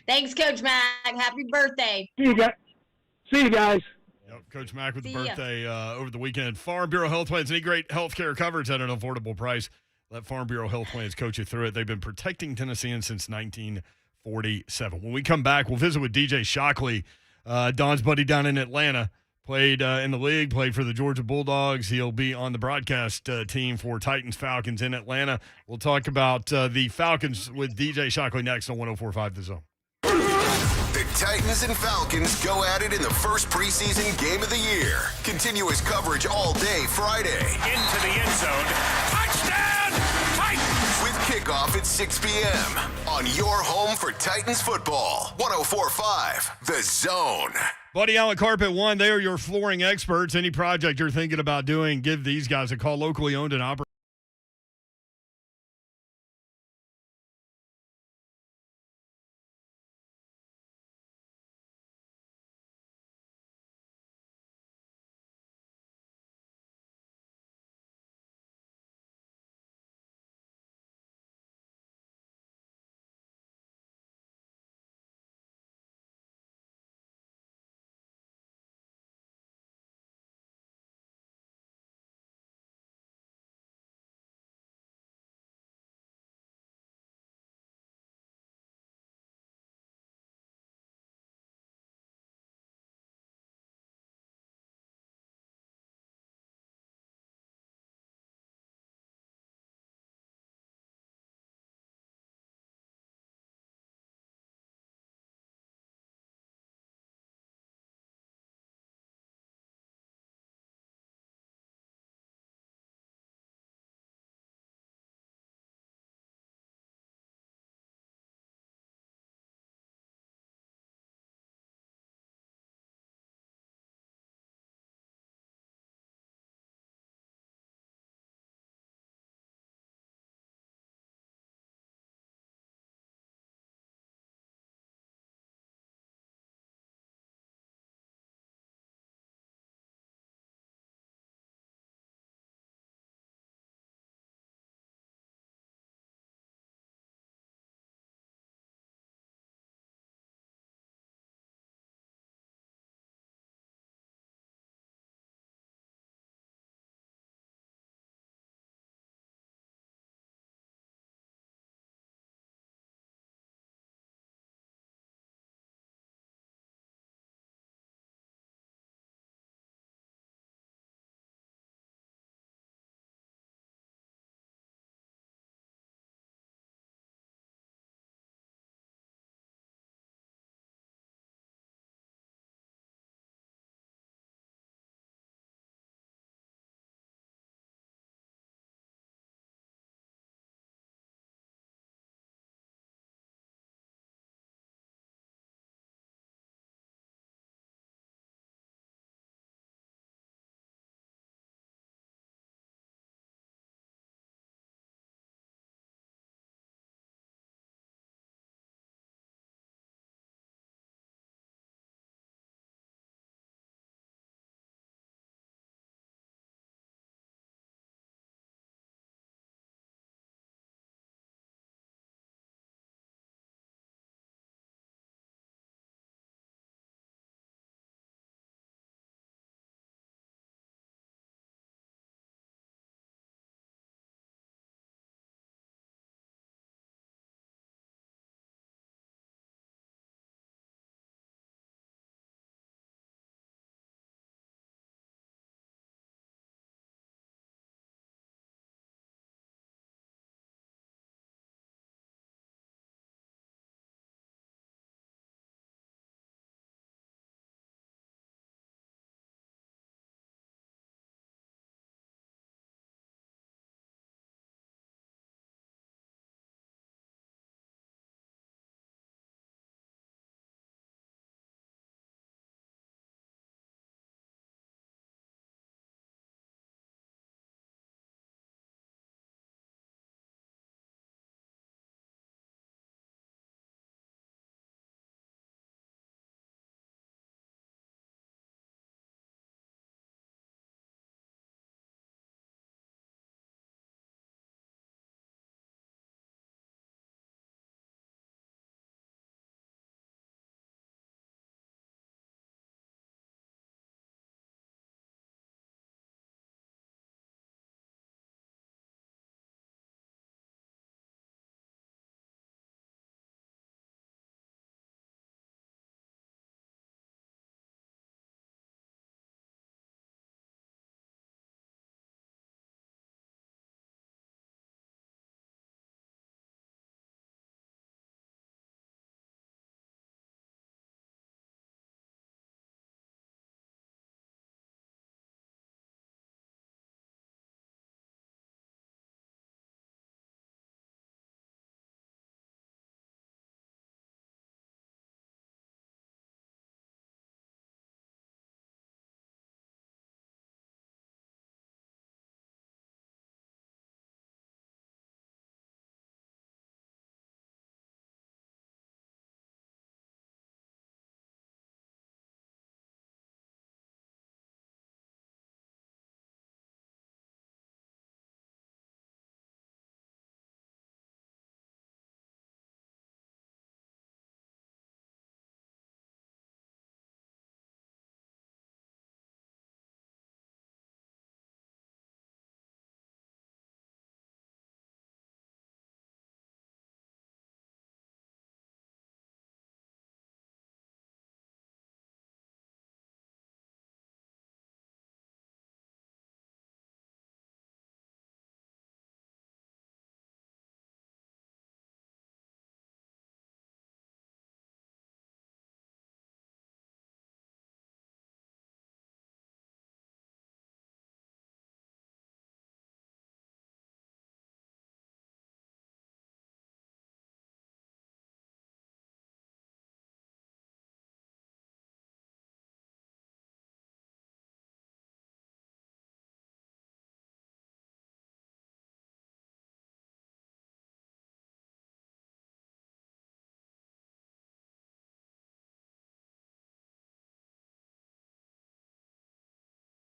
Thanks, Coach Mack. Happy birthday. See you guys. Yep, Coach Mack with the birthday over the weekend. Farm Bureau Health Plans, any great health care coverage at an affordable price. Let Farm Bureau Health Plans coach you through it. They've been protecting Tennesseans since 1947. When we come back, we'll visit with DJ Shockley, Don's buddy down in Atlanta. Played in the league, played for the Georgia Bulldogs. He'll be on the broadcast team for Titans Falcons in Atlanta. We'll talk about the Falcons with DJ Shockley next on 104.5 The Zone. The Titans and Falcons go at it in the first preseason game of the year. Continuous coverage all day Friday. Into the end zone. Touchdown, Titans! With kickoff at 6 p.m. on your home for Titans football. 104.5 The Zone. Buddy Allen Carpet One, they are your flooring experts. Any project you're thinking about doing, give these guys a call. Locally owned and operated.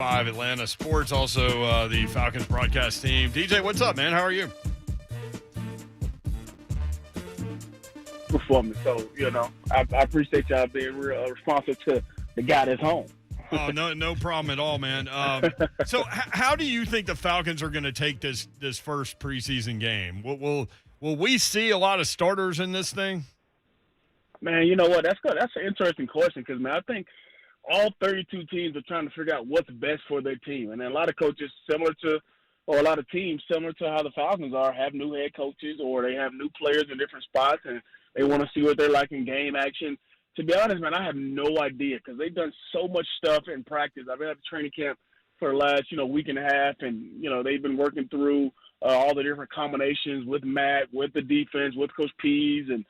5 Atlanta Sports, also the Falcons broadcast team. DJ, what's up, man? How are you? Performance. So, I appreciate y'all being real responsive to the guy that's home. Oh, no problem at all, man. So how do you think the Falcons are going to take this first preseason game? Will we see a lot of starters in this thing? Man, you know what? That's good. That's an interesting question because, man, I think all 32 teams are trying to figure out what's best for their team. And then a lot of coaches a lot of teams similar to how the Falcons are have new head coaches or they have new players in different spots and they want to see what they're like in game action. To be honest, man, I have no idea because they've done so much stuff in practice. I've been at the training camp for the last, week and a half, and, they've been working through all the different combinations with Matt, with the defense, with Coach Pease, and,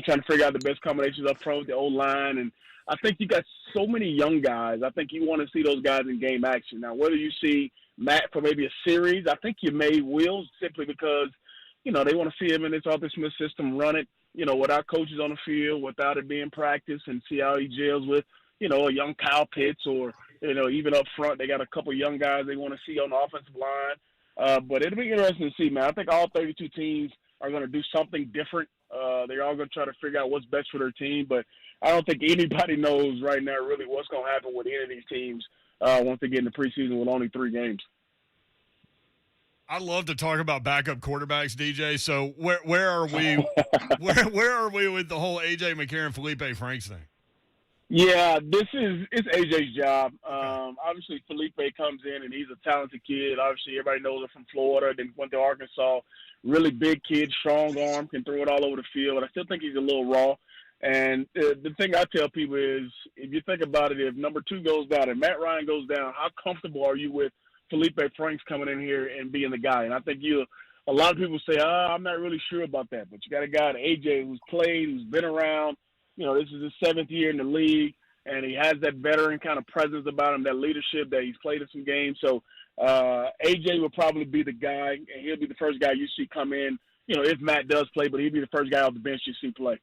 trying to figure out the best combinations up front with the O-line. And I think you got so many young guys. I think you want to see those guys in game action. Now, whether you see Matt for maybe a series, I think you may will simply because, they want to see him in this Arthur Smith system run it, without coaches on the field, without it being practice, and see how he gels with, a young Kyle Pitts or, even up front. They got a couple young guys they want to see on the offensive line. But it'll be interesting to see, man. I think all 32 teams are going to do something different. They're all going to try to figure out what's best for their team. But I don't think anybody knows right now really what's going to happen with any of these teams once they get in the preseason with only 3 games. I love to talk about backup quarterbacks, DJ. So where are we? where are we with the whole AJ McCarron, Felipe Franks thing? Yeah, it's AJ's job. Obviously, Felipe comes in and he's a talented kid. Obviously, everybody knows him from Florida. Then went to Arkansas. Really big kid, strong arm, can throw it all over the field. I still think he's a little raw. And the thing I tell people is, if you think about it, if number 2 goes down and Matt Ryan goes down, how comfortable are you with Felipe Franks coming in here and being the guy? And I think a lot of people say, I'm not really sure about that. But you got a guy, AJ, who's played, who's been around. This is his 7th year in the league, and he has that veteran kind of presence about him, that leadership that he's played in some games. So AJ will probably be the guy, and he'll be the first guy you see come in, if Matt does play, but he'll be the first guy off the bench you see play.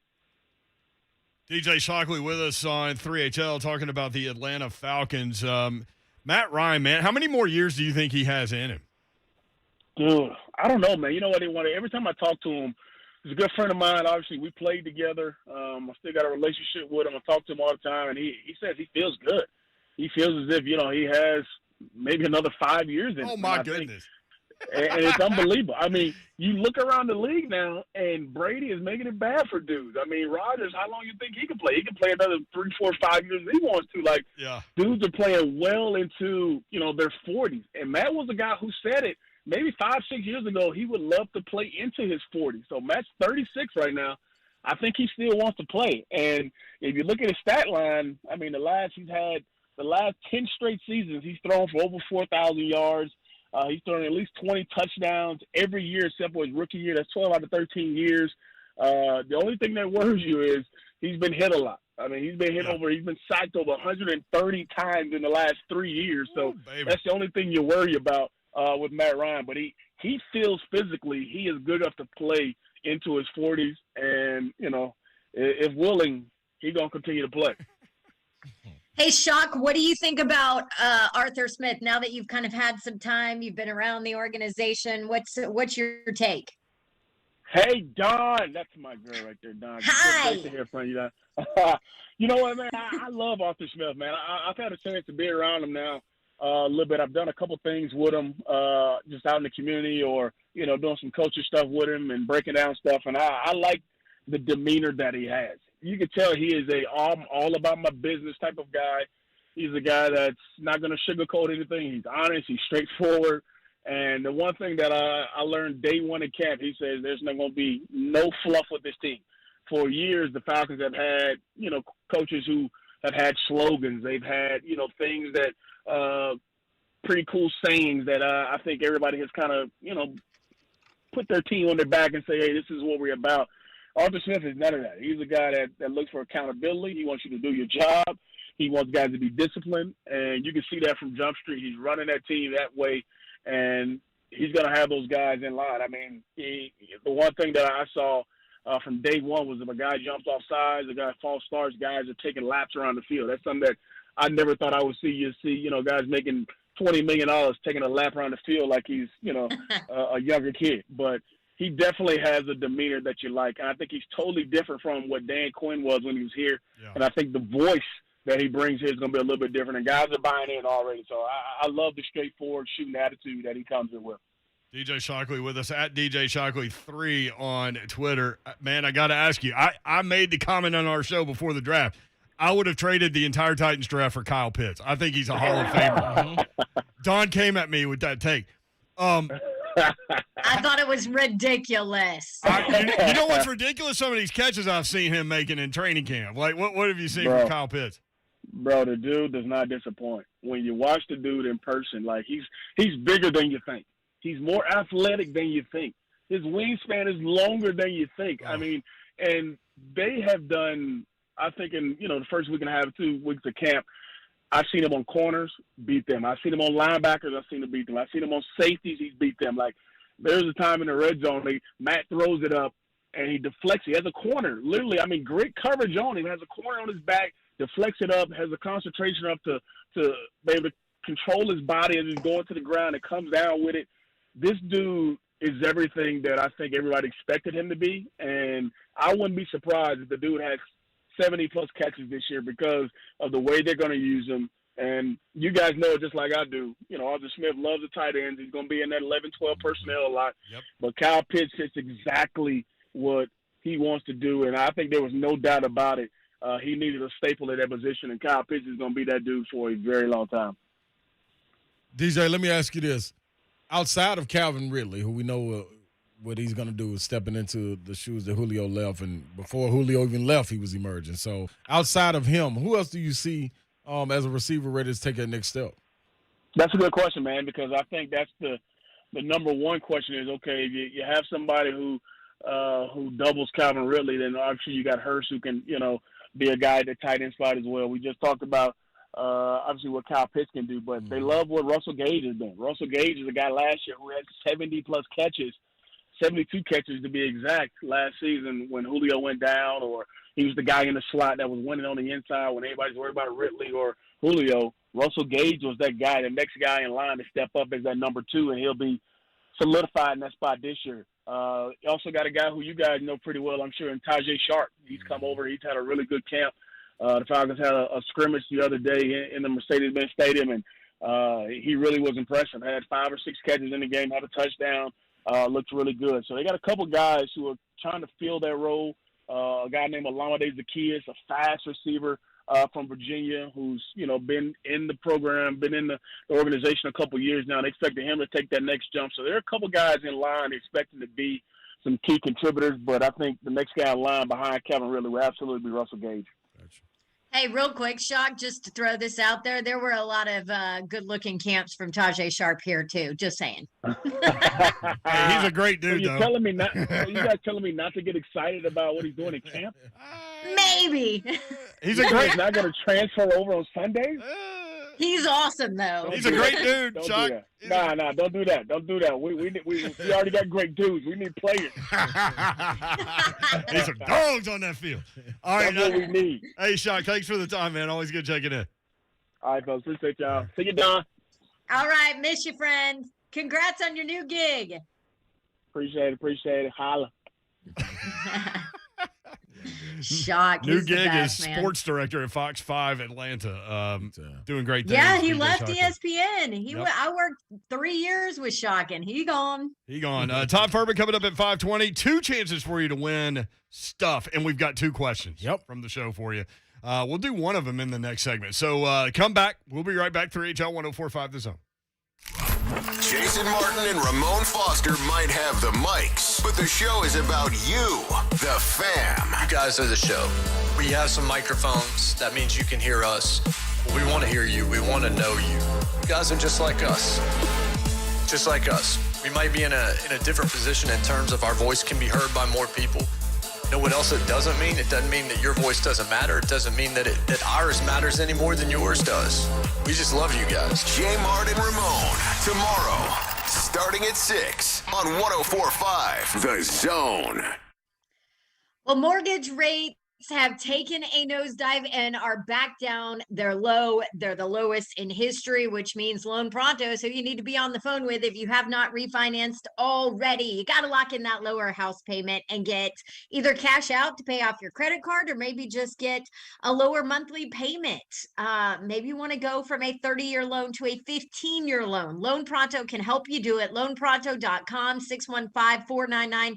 DJ Shockley with us on 3HL talking about the Atlanta Falcons. Matt Ryan, man, how many more years do you think he has in him? Dude, I don't know, man. You know what? Every time I talk to him, he's a good friend of mine. Obviously, we played together. I still got a relationship with him. I talk to him all the time, and he says he feels good. He feels as if, he has maybe another 5 years in him. Oh, my goodness. And it's unbelievable. I mean, you look around the league now, and Brady is making it bad for dudes. I mean, Rodgers, how long you think he can play? He can play another 3, 4, 5 years if he wants to. Like, dudes are playing well into, their 40s. And Matt was the guy who said it maybe 5, 6 years ago. He would love to play into his 40s. So Matt's 36 right now. I think he still wants to play. And if you look at his stat line, I mean, the last 10 straight seasons, he's thrown for over 4,000 yards. He's thrown at least 20 touchdowns every year except for his rookie year. That's 12 out of 13 years. The only thing that worries you is he's been hit a lot. I mean, he's been sacked over 130 times in the last 3 years. So that's the only thing you worry about with Matt Ryan. But he feels physically he is good enough to play into his 40s. And, if willing, he's going to continue to play. Hey, Shock, what do you think about Arthur Smith now that you've kind of had some time? You've been around the organization. What's your take? Hey, Don. That's my girl right there, Don. Hi. Great to hear from you, Don. You know what, man? I love Arthur Smith, man. I've had a chance to be around him now a little bit. I've done a couple things with him just out in the community or, doing some coaching stuff with him and breaking down stuff. And I like the demeanor that he has. You can tell he is all about my business type of guy. He's a guy that's not going to sugarcoat anything. He's honest. He's straightforward. And the one thing that I learned day one in camp, he says there's not going to be no fluff with this team. For years, the Falcons have had, coaches who have had slogans. They've had, things that pretty cool sayings that I think everybody has kind of, put their team on their back and say, hey, this is what we're about. Arthur Smith is none of that. He's a guy that looks for accountability. He wants you to do your job. He wants guys to be disciplined, and you can see that from Jump Street. He's running that team that way, and he's going to have those guys in line. I mean, the one thing that I saw from day one was if a guy jumps off sides, a guy false starts, guys are taking laps around the field. That's something that I never thought I would see. You see, guys making $20 million taking a lap around the field like he's, a younger kid. But he definitely has a demeanor that you like. And I think he's totally different from what Dan Quinn was when he was here. Yeah. And I think the voice that he brings here is going to be a little bit different. And guys are buying in already. So I love the straightforward shooting attitude that he comes in with. DJ Shockley with us at DJ Shockley 3 on Twitter. Man, I got to ask you, I made the comment on our show before the draft. I would have traded the entire Titans draft for Kyle Pitts. I think he's a Hall of Famer. Don came at me with that take. I thought it was ridiculous. You know what's ridiculous? Some of these catches I've seen him making in training camp. Like, what have you seen from Kyle Pitts? Bro, the dude does not disappoint. When you watch the dude in person, like he's bigger than you think. He's more athletic than you think. His wingspan is longer than you think. I mean, and they have done, I think in, the first week and a half, 2 weeks of camp, I've seen him on corners, beat them. I've seen him on linebackers, I've seen him beat them. I've seen him on safeties, he's beat them. Like, there's a time in the red zone, Matt throws it up, and he deflects. He has a corner, literally. I mean, great coverage on him. He has a corner on his back, deflects it up, has a concentration up to be able to control his body as he's going to the ground and comes down with it. This dude is everything that I think everybody expected him to be, and I wouldn't be surprised if the dude has 70-plus catches this year because of the way they're going to use him. And you guys know it just like I do. Arthur Smith loves the tight ends. He's going to be in that 11-12 personnel a lot. Yep. But Kyle Pitts fits exactly what he wants to do, and I think there was no doubt about it. He needed a staple at that position, and Kyle Pitts is going to be that dude for a very long time. DJ, let me ask you this. Outside of Calvin Ridley, who we know what he's going to do is stepping into the shoes that Julio left, and before Julio even left, he was emerging. So outside of him, who else do you see as a receiver ready to take that next step? That's a good question, man, because I think that's the number one question is, okay, if you have somebody who doubles Calvin Ridley, then obviously you got Hurst who can, be a guy at the tight end spot as well. We just talked about obviously what Kyle Pitts can do, but they love what Russell Gage has done. Russell Gage is a guy last year who had 70-plus catches, 72 catches to be exact, last season when Julio went down, or he was the guy in the slot that was winning on the inside when everybody's worried about Ridley or Julio. Russell Gage was that guy, the next guy in line to step up as that number 2, and he'll be solidified in that spot this year. You also got a guy who you guys know pretty well, I'm sure, in Tajay Sharp. He's come over. He's had a really good camp. The Falcons had a scrimmage the other day in the Mercedes-Benz Stadium, and he really was impressive. Had 5 or 6 catches in the game, had a touchdown, looked really good. So they got a couple guys who are trying to fill that role. A guy named Olamide Zaccheaus, a fast receiver from Virginia who's, been in the program, been in the organization a couple years now. They expected him to take that next jump. So there are a couple guys in line expecting to be some key contributors, but I think the next guy in line behind Kevin Ridley will absolutely be Russell Gage. Hey, real quick, Shock, just to throw this out there, there were a lot of good-looking camps from Tajay Sharp here, too. Just saying. Hey, he's a great dude, so though. You guys telling me not to get excited about what he's doing in camp? Maybe. He's a great. He's not going to transfer over on Sundays? He's awesome, though. He's a great dude, Don't Chuck. do that. Nah, don't do that. Don't do that. We already got great dudes. We need players. There's some dogs on that field. All right, That's what we need. Hey, Chuck, thanks for the time, man. Always good checking in. All right, folks. Appreciate y'all. See you, Don. All right, miss you, friend. Congrats on your new gig. Appreciate it. Holla. Shock. New He's the gig best, is man. sports director at Fox 5 Atlanta. Doing great things. Yeah, he DJ left Shockley. ESPN. Yep. I worked 3 years with Shock, and he gone. He gone. Todd Furman coming up at 5:20. 2 chances for you to win stuff, and we've got 2 questions from the show for you. We'll do one of them in the next segment. So come back. We'll be right back. 3HL 104.5 The Zone. Jason Martin and Ramon Foster might have the mics, but the show is about you, the fam. You guys are the show. We have some microphones. That means you can hear us. We want to hear you. We want to know you. You guys are just like us. Just like us. We might be in a different position in terms of our voice can be heard by more people. You know what else it doesn't mean? It doesn't mean that your voice doesn't matter. It doesn't mean that ours matters any more than yours does. We just love you guys. J. Mart and Ramon, tomorrow, starting at 6 on 104.5 The Zone. Well, mortgage rate have taken a nosedive and are back down. They're low. They're the lowest in history, which means Loan Pronto. So you need to be on the phone with if you have not refinanced already. You got to lock in that lower house payment and get either cash out to pay off your credit card or maybe just get a lower monthly payment. Maybe you want to go from a 30-year loan to a 15-year loan. Loan Pronto can help you do it. LoanPronto.com, 615-499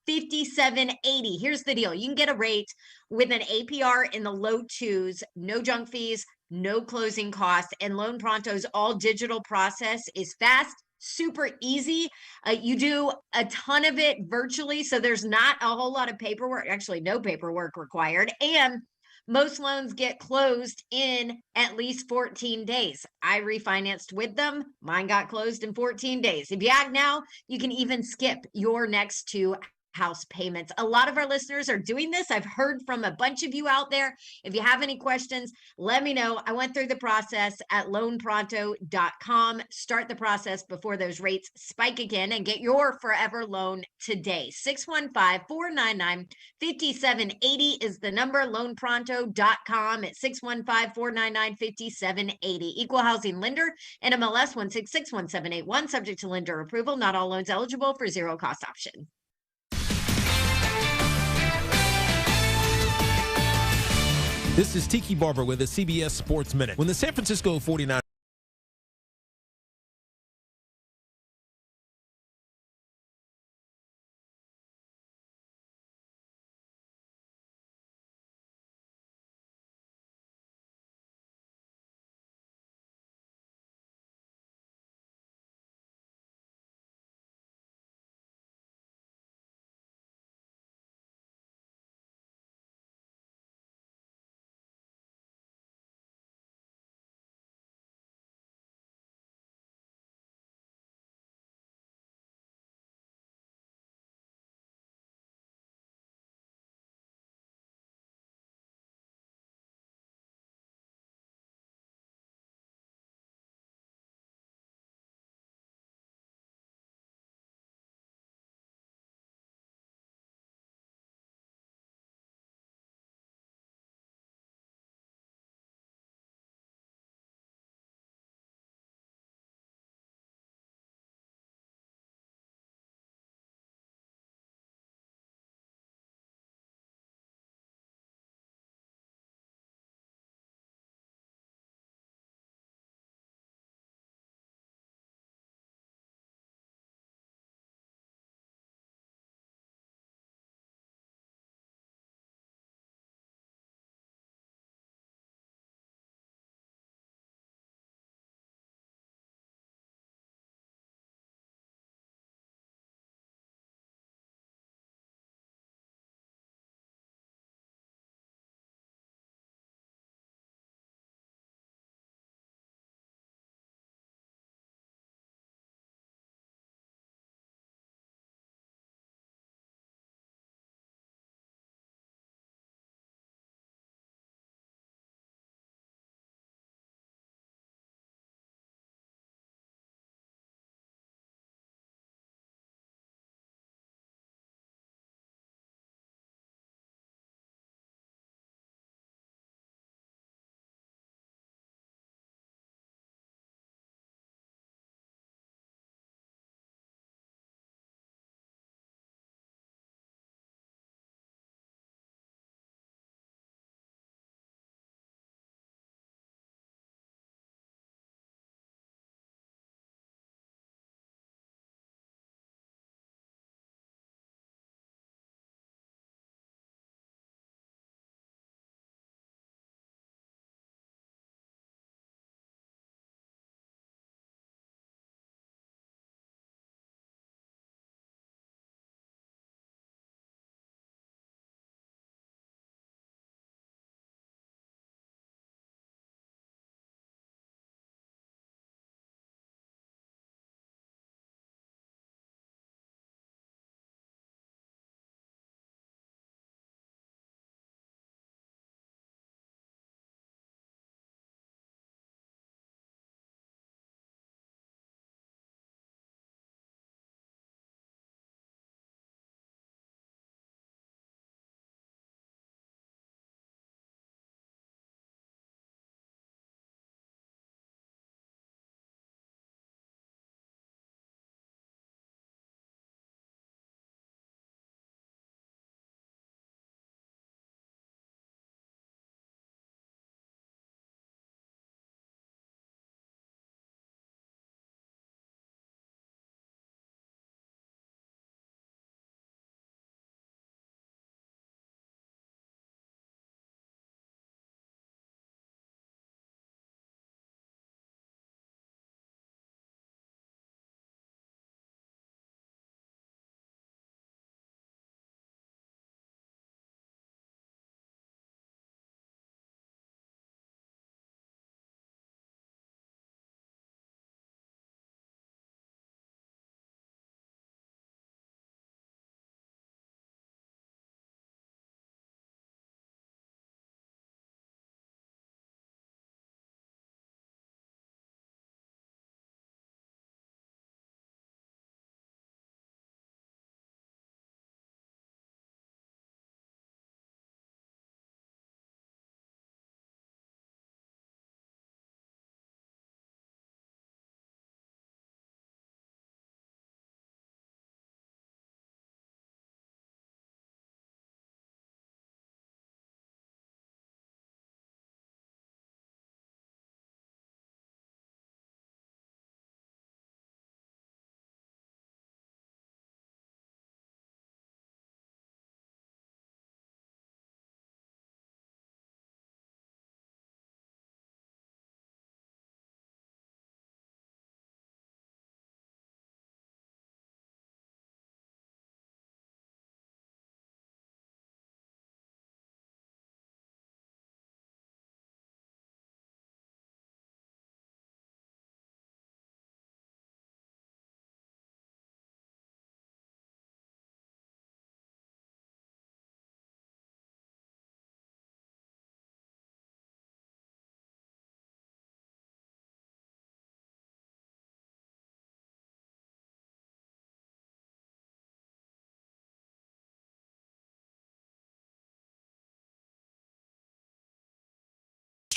5780. Here's the deal. You can get a rate with an APR in the low twos, no junk fees, no closing costs, and Loan Pronto's all digital process is fast, super easy. You do a ton of it virtually, so there's not a whole lot of paperwork, actually no paperwork required, and most loans get closed in at least 14 days. I refinanced with them. Mine got closed in 14 days. If you act now, you can even skip your next two house payments. A lot of our listeners are doing this. I've heard from a bunch of you out there. If you have any questions, let me know. I went through the process at loanpronto.com. Start the process before those rates spike again and get your forever loan today. 615-499-5780 is the number. Loanpronto.com at 615-499-5780. Equal housing lender, NMLS 1661781, subject to lender approval. Not all loans eligible for zero cost option. This is Tiki Barber with a CBS Sports Minute. When the San Francisco 49ers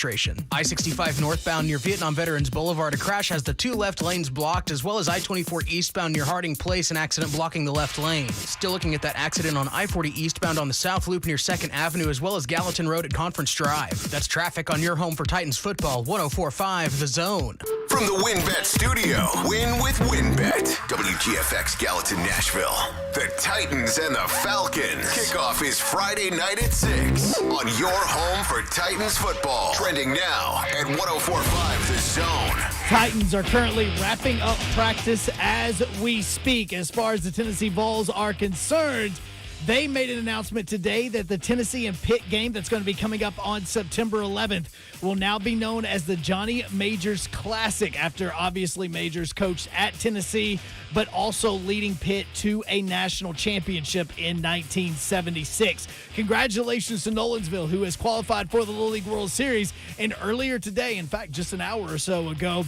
Administration. I-65 northbound near Vietnam Veterans Boulevard, a crash has the 2 left lanes blocked, as well as I-24 eastbound near Harding Place, an accident blocking the left lane. Still looking at that accident on I-40 eastbound on the South Loop near 2nd Avenue, as well as Gallatin Road at Conference Drive. That's traffic on your home for Titans football, 104.5 The Zone. From the WinBet studio, win with WinBet. WGFX Gallatin, Nashville. The Titans and the Falcons. Kickoff is Friday night at 6 on your home for Titans football. Trending now at 104.5 The Zone. Titans are currently wrapping up practice as we speak. As far as the Tennessee Vols are concerned, they made an announcement today that the Tennessee and Pitt game that's going to be coming up on September 11th will now be known as the Johnny Majors Classic, after obviously Majors coached at Tennessee, but also leading Pitt to a national championship in 1976. Congratulations to Nolensville, who has qualified for the Little League World Series. And earlier today, in fact, just an hour or so ago,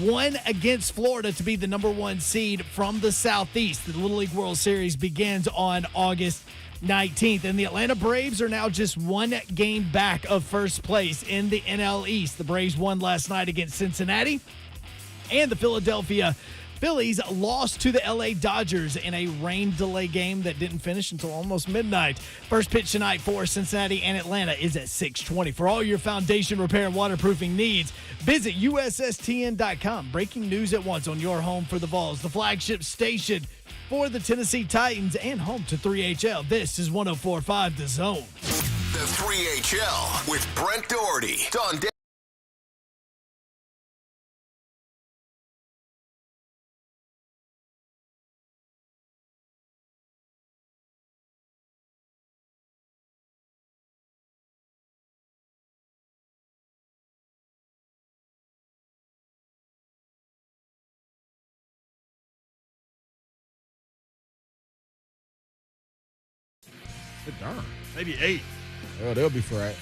won against Florida to be the number 1 seed from the Southeast. The Little League World Series begins on August 19th, and the Atlanta Braves are now just 1 game back of first place in the NL East. The Braves won last night against Cincinnati, and the Philadelphia Phillies lost to the LA Dodgers in a rain delay game that didn't finish until almost midnight. First pitch tonight for Cincinnati and Atlanta is at 6:20. For all your foundation repair and waterproofing needs, visit USSTN.com. Breaking news at once on your home for the Vols, the flagship station for the Tennessee Titans and home to 3HL. This is 104.5 The Zone. The 3HL with Brent Doherty, Don Day. Darn. Maybe 8. Oh, they'll be fried.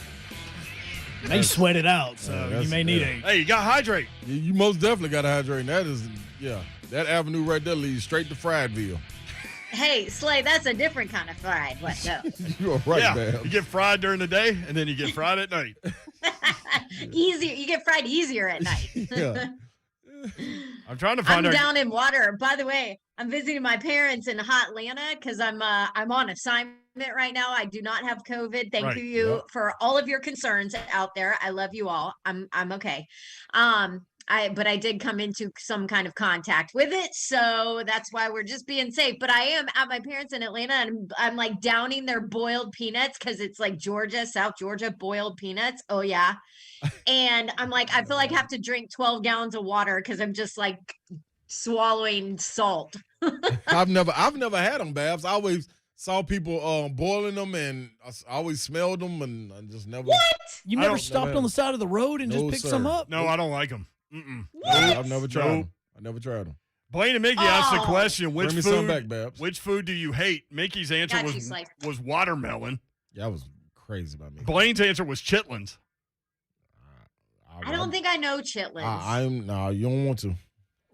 They sweat it out, so you may need 8. Hey, you got to hydrate. You most definitely got to hydrate. And that is, that avenue right there leads straight to Friedville. Hey, Slay, that's a different kind of fried. What's up? You are right, man. You get fried during the day, and then you get fried at night. Easier. You get fried easier at night. Yeah. I'm trying to find I'm down in water. By the way, I'm visiting my parents in hot Atlanta because I'm on assignment right now. I do not have COVID. Thank you for all of your concerns out there. I love you all. I'm okay. But I did come into some kind of contact with it, so that's why we're just being safe. But I am at my parents in Atlanta, and I'm like downing their boiled peanuts because it's like South Georgia boiled peanuts. Oh yeah. And I'm like, I feel like I have to drink 12 gallons of water because I'm just like swallowing salt. I've never had them, Babs. I always saw people boiling them, and I always smelled them, and I just never. What? You never stopped on the side of the road and just picked some up? No, I don't like them. What? I've never tried them. I never tried them. Blaine and Mickey asked the question, Bring me some back, Babs. Which food do you hate? Mickey's answer was watermelon. Yeah, I was crazy about me. Blaine's answer was chitlins. I don't think I know chitlins. No, you don't want to.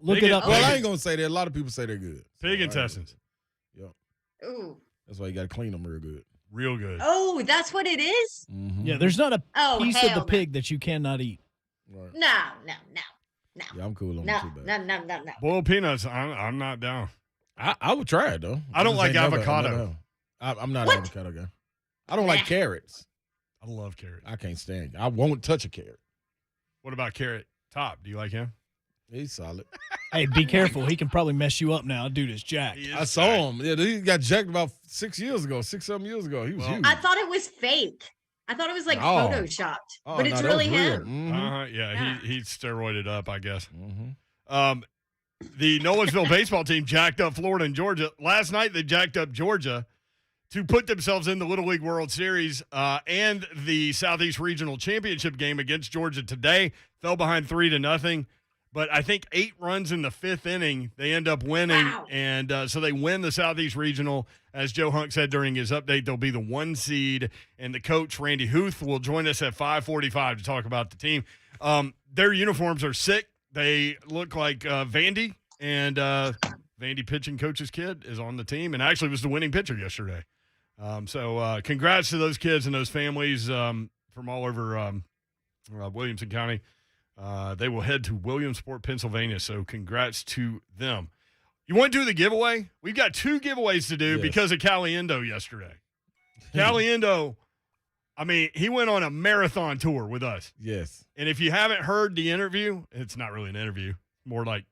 Look it up. Well, I ain't going to say that. A lot of people say they're good. Pig intestines. Yep. Ooh. That's why you got to clean them real good. Real good. Oh, that's what it is? Mm-hmm. Yeah, there's not a piece of the no. pig that you cannot eat. Right. No. Yeah, I'm cool on No, too bad. no. Boiled peanuts, I'm not down. I would try it, though. I don't like avocado. I'm not an avocado guy. I don't like carrots. I love carrots. I can't stand it. I won't touch a carrot. What about Carrot Top? Do you like him? He's solid. Hey, be careful. He can probably mess you up now. Dude is jacked. I saw him. Yeah, he got jacked about 6 years ago, 6-7 years ago. He was huge. I thought it was fake. I thought it was like photoshopped, but it's really him. Mm-hmm. Yeah, he steroided up, I guess. Mm-hmm. The Nolensville baseball team jacked up Florida and Georgia. Last night, they jacked up Georgia to put themselves in the Little League World Series and the Southeast Regional Championship game against Georgia today. Fell behind 3-0. But I think 8 runs in the 5th inning, they end up winning. Wow. And so they win the Southeast Regional. As Joe Hunk said during his update, they'll be the 1 seed. And the coach, Randy Huth, will join us at 5:45 to talk about the team. Their uniforms are sick. They look like Vandy. And Vandy pitching coach's kid is on the team and actually was the winning pitcher yesterday. So congrats to those kids and those families from all over Williamson County. They will head to Williamsport, Pennsylvania, so congrats to them. You want to do the giveaway? We've got 2 giveaways to do because of Caliendo yesterday. Caliendo, I mean, he went on a marathon tour with us. Yes. And if you haven't heard the interview, it's not really an interview, more like,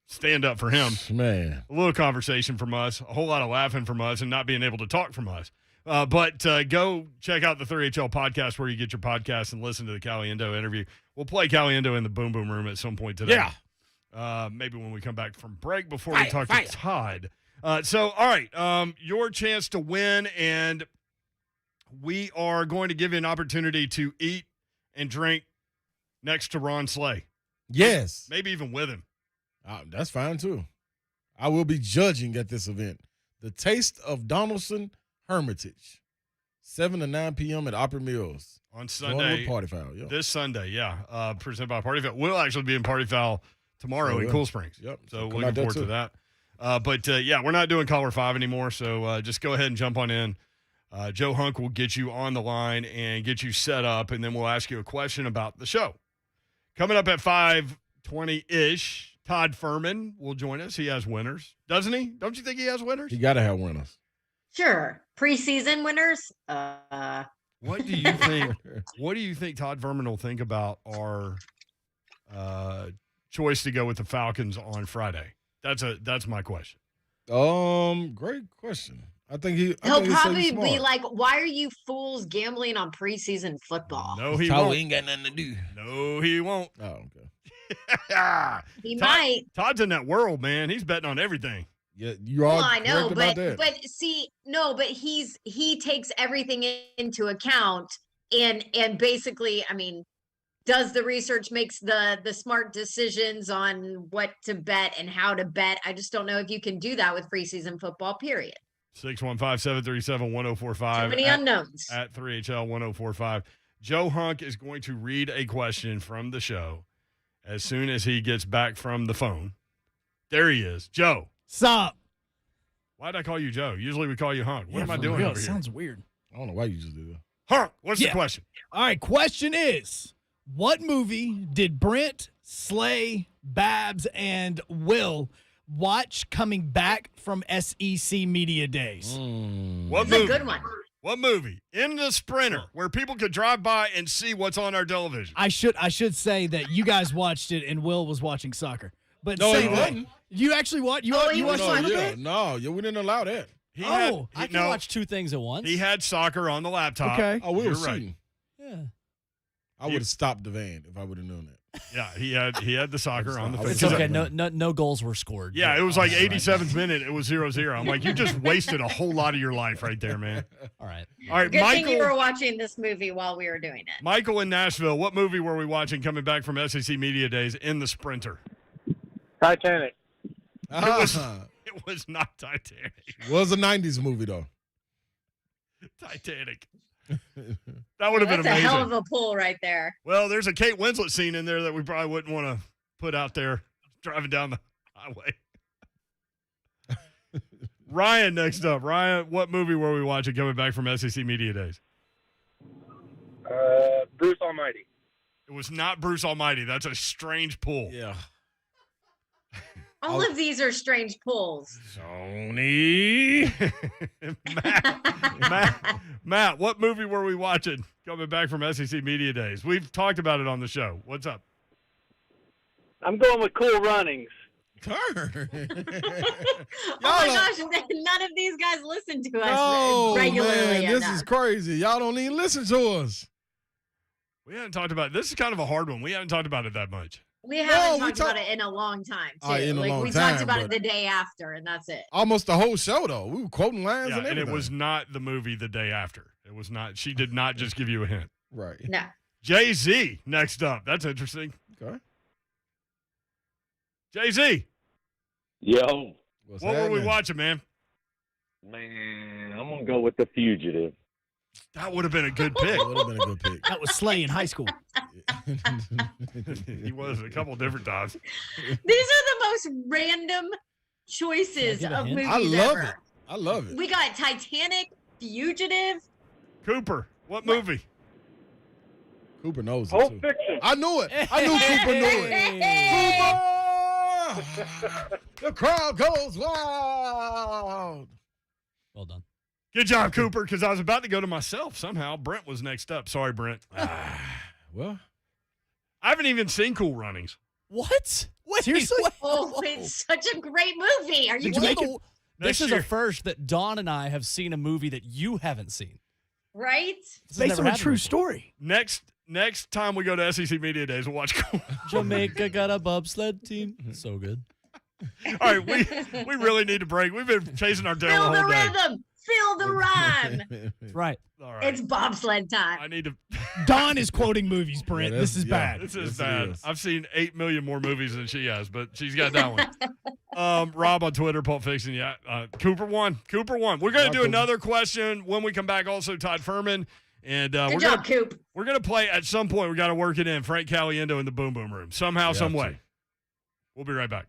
stand up for him. Man. A little conversation from us, a whole lot of laughing from us, and not being able to talk from us. But go check out the 3HL podcast where you get your podcast and listen to the Caliendo interview. We'll play Caliendo in the Boom Boom Room at some point today. Yeah. Maybe when we come back from break before we talk to Todd. All right, your chance to win, and we are going to give you an opportunity to eat and drink next to Ron Slay. Yes. Maybe even with him. That's fine, too. I will be judging at this event. The Taste of Donaldson Hermitage, 7 to 9 p.m. at Opry Mills. On Sunday. Party Foul, yeah. This Sunday, presented by Party Foul. We'll actually be in Party Foul tomorrow in Cool Springs. Yep. So looking forward to that. But we're not doing Caller 5 anymore, so just go ahead and jump on in. Joe Hunk will get you on the line and get you set up, and then we'll ask you a question about the show. Coming up at 5:20-ish, Todd Furman will join us. He has winners, doesn't he? Don't you think he has winners? You got to have winners. Sure. Preseason winners. What do you think? What do you think Todd Furman will think about our choice to go with the Falcons on Friday? That's my question. Great question. I think he'll probably be like, "Why are you fools gambling on preseason football?" No, he won't. We ain't got nothing to do. No, he won't. Oh, okay. He might. Todd's in that world, man. He's betting on everything. Yeah, you are. Well, I know, about that. but he takes everything into account and basically, I mean, does the research, makes the smart decisions on what to bet and how to bet. I just don't know if you can do that with preseason football, period. 615-737-1045. Too many unknowns. At 3HL 1045. Joe Hunk is going to read a question from the show as soon as he gets back from the phone. There he is. Joe. Sup? Why'd I call you Joe? Usually we call you Hunk. What am I doing real, over here? Sounds weird. I don't know why you just did that. Hunk, what's the question? All right, question is, what movie did Brent, Slay, Babs, and Will watch coming back from SEC Media Days? What That's movie? a good one. What movie? In the Sprinter, where people could drive by and see what's on our television. I should say that you guys watched it and Will was watching soccer. But No, say he that. wasn't. You actually watched? You watched soccer? We didn't allow that. I can watch 2 things at once. He had soccer on the laptop. Okay. Oh, we were You're right. shooting. Yeah. I would have stopped the van if I would have known that. Yeah, he had the soccer on the field. It's okay. No goals were scored. Yeah, it was like 87th minute. It was 0-0. I'm like, you just wasted a whole lot of your life right there, man. All right. All right, Good Michael. thing you were watching this movie while we were doing it. Michael in Nashville, what movie were we watching coming back from SEC Media Days in the Sprinter? Titanic. It was not Titanic. Was a 90s movie, though. Titanic. That would have been That's amazing. a hell of a pull right there. Well, there's a Kate Winslet scene in there that we probably wouldn't want to put out there driving down the highway. Ryan next up. Ryan, what movie were we watching coming back from SEC Media Days? Bruce Almighty. It was not Bruce Almighty. That's a strange pull. Yeah. All of these are strange pulls. Sony. Matt, what movie were we watching coming back from SEC Media Days? We've talked about it on the show. What's up? I'm going with Cool Runnings. Oh my gosh, none of these guys listen to us No, regularly man, this enough. is crazy. Y'all don't even listen to us. We haven't talked about this. Is kind of a hard one. We haven't talked about it that much. We haven't talked about it in a long time, too. In a long we talked time, about it but- the day after, and that's it. Almost the whole show, though. We were quoting lines Yeah, and and everything. it was not the movie the day after. It was not. She did not just give you a hint. Right. No. Jay-Z next up. That's interesting. Okay. Jay-Z. Yo. What were we watching, man? Man, I'm going to go with The Fugitive. That would have been a good pick. That would have been a good pick. That was Slay in high school. He was a couple different times. These are the most random choices of movies I love ever. it. I love it. We got Titanic, Fugitive. Cooper, what movie? Cooper knows it, Pulp too. Fiction. I knew it. I knew Cooper knew it. Cooper! The crowd goes wild. Well done. Good job, Cooper, because I was about to go to myself somehow. Brent was next up. Sorry, Brent. Well, I haven't even seen Cool Runnings. What? Wait, Seriously? what? Oh, it's such a great movie. Are you Did you make kidding? it? This Next is year. a first that Dawn and I have seen a movie that you haven't seen. Right? This has Based never on a happened true before. story. Next time we go to SEC Media Days, we'll watch Cool. Jamaica got a bobsled team. So good. All right, we really need to break. We've been chasing our tail Feel the the whole day. rhythm. Feel the rhyme. Right. All right. It's bobsled time. I need to. Don is quoting movies, Brent. Yeah, this is bad. This is Yes, it bad. is. I've seen 8 million more movies than she has, but she's got that one. Rob on Twitter, Pulp Fiction. Yeah, Cooper won. We're going to do another question when we come back. Also, Todd Furman. And Good we're job, Coop. going to play at some point. We got to work it in. Frank Caliendo in the Boom Boom Room. Somehow, some way. We'll be right back.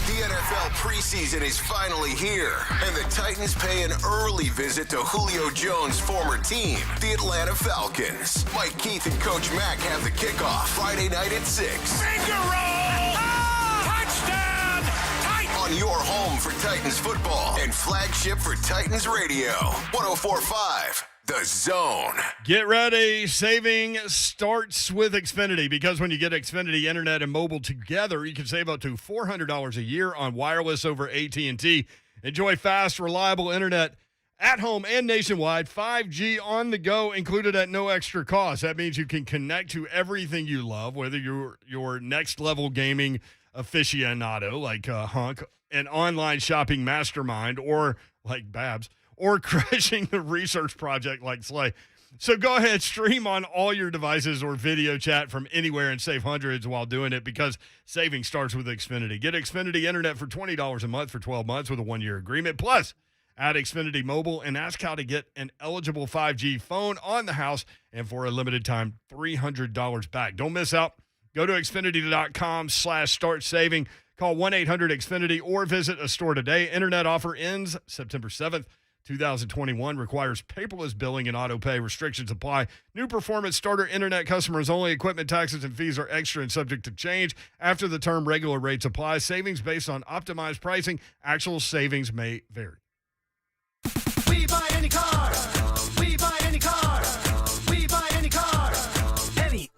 The NFL preseason is finally here, and the Titans pay an early visit to Julio Jones' former team, the Atlanta Falcons. Mike Keith and Coach Mack have the kickoff Friday night at 6. Touchdown! On your home for Titans football and flagship for Titans radio, 104.5 The Zone. Get ready. Saving starts with Xfinity, because when you get Xfinity Internet and mobile together, you can save up to $400 a year on wireless over AT&T. Enjoy fast, reliable internet at home and nationwide. 5G on the go included at no extra cost. That means you can connect to everything you love, whether you're your next level gaming aficionado like Hunk, an online shopping mastermind, or like Babs, or crushing the research project like Slay. So go ahead, stream on all your devices or video chat from anywhere and save hundreds while doing it, because saving starts with Xfinity. Get Xfinity Internet for $20 a month for 12 months with a 1-year agreement. Plus, add Xfinity Mobile and ask how to get an eligible 5G phone on the house, and for a limited time, $300 back. Don't miss out. Go to Xfinity.com/start saving. Call 1-800-XFINITY or visit a store today. Internet offer ends September 7th. 2021 requires paperless billing and auto pay. Restrictions apply. New performance starter internet customers only. Equipment taxes and fees are extra and subject to change. After the term, regular rates apply. Savings based on optimized pricing. Actual savings may vary. We buy any car. We buy any car. We buy any car. Any.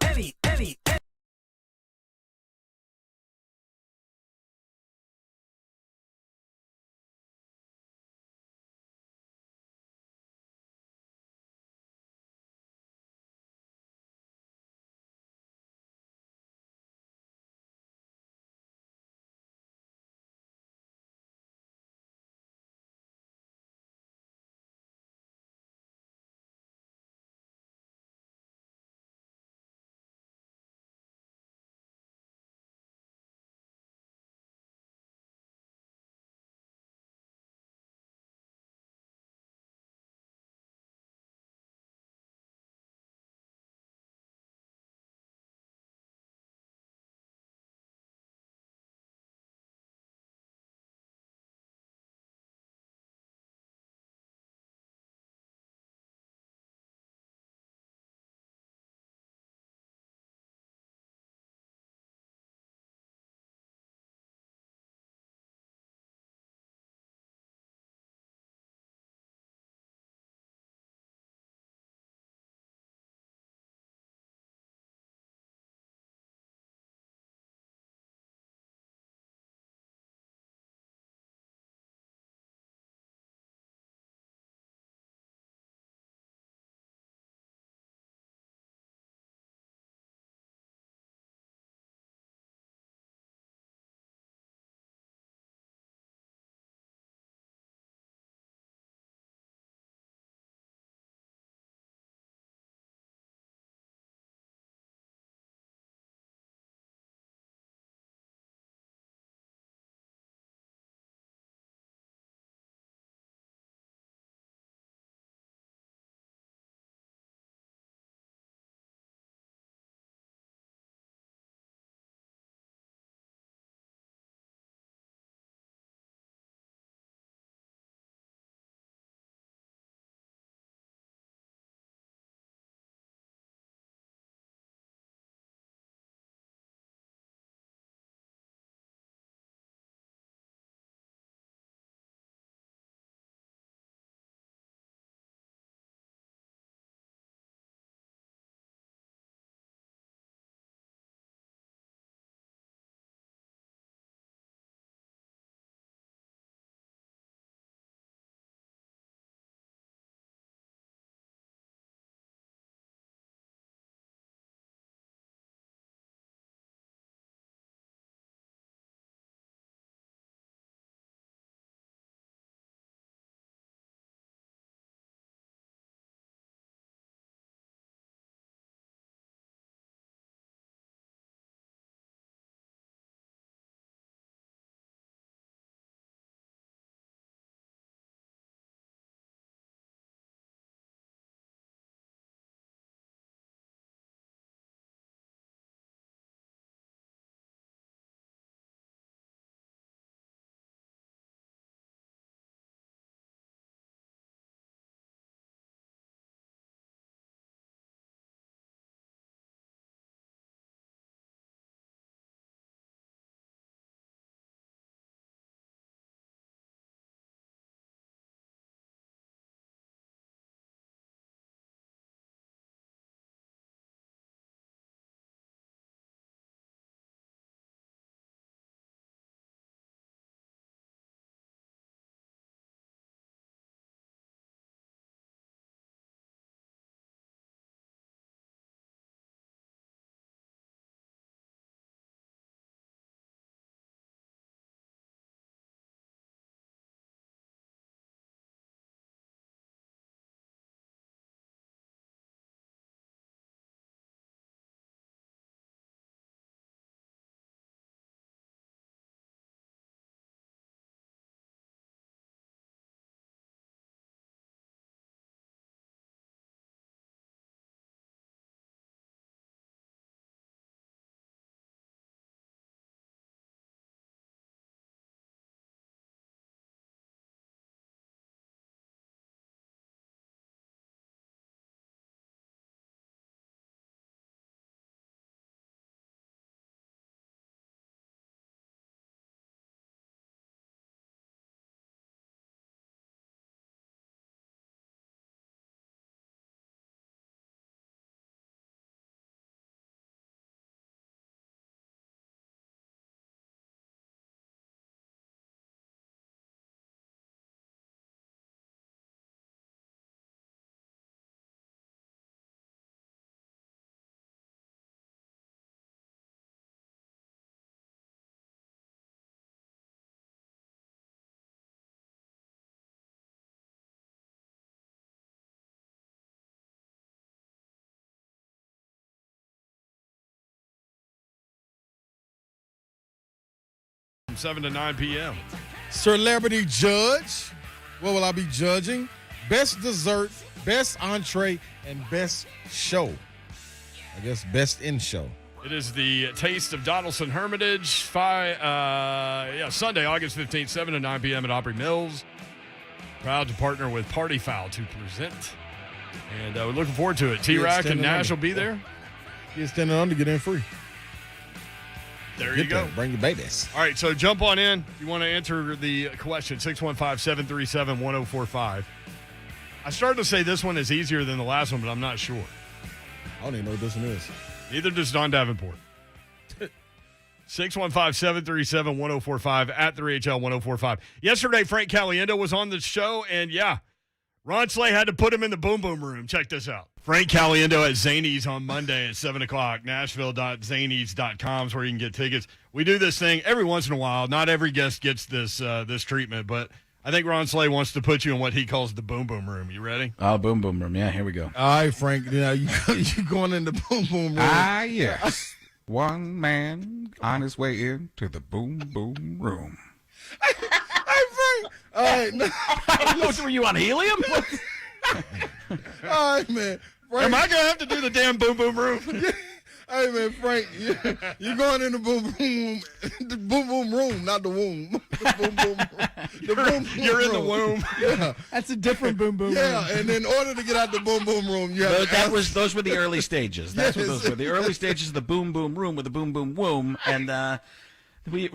from 7 to 9 p.m. Celebrity judge. What will I be judging? Best dessert, best entree, and best show. I guess best in show. It is the Taste of Donaldson Hermitage, Sunday, August 15th, 7 to 9 p.m. at Opry Mills. Proud to partner with Party Foul to present. And we're looking forward to it. T-Rack and Nash will be there. Kids standing on to get in free. There you go. Bring your babies. All right, so jump on in. If you want to answer the question, 615-737-1045. I started to say this one is easier than the last one, but I'm not sure. I don't even know what this one is. Neither does Don Davenport. 615-737-1045 at 3HL1045. Yesterday, Frank Caliendo was on the show, and Ron Slay had to put him in the boom boom room. Check this out. Frank Caliendo at Zanies on Monday at 7 o'clock. Nashville.zanies.com is where you can get tickets. We do this thing every once in a while. Not every guest gets this treatment, but I think Ron Slay wants to put you in what he calls the boom boom room. You ready? Oh, boom boom room. Yeah, here we go. All right, Frank. You going in the boom boom room. Ah, yes. One man on his way into the boom boom room. Hey, Frank. All right. Were you on helium? All right, man. Frank. Am I going to have to do the damn boom boom room? Hey, man, Frank, you're going in the boom boom room. The boom boom room, not the womb. The boom boom room. You're in the womb. Yeah. That's a different boom boom room. Yeah, and in order to get out the boom boom room, you have Those were the early stages. That's what those were. The early stages of the boom boom room with the boom boom womb, and we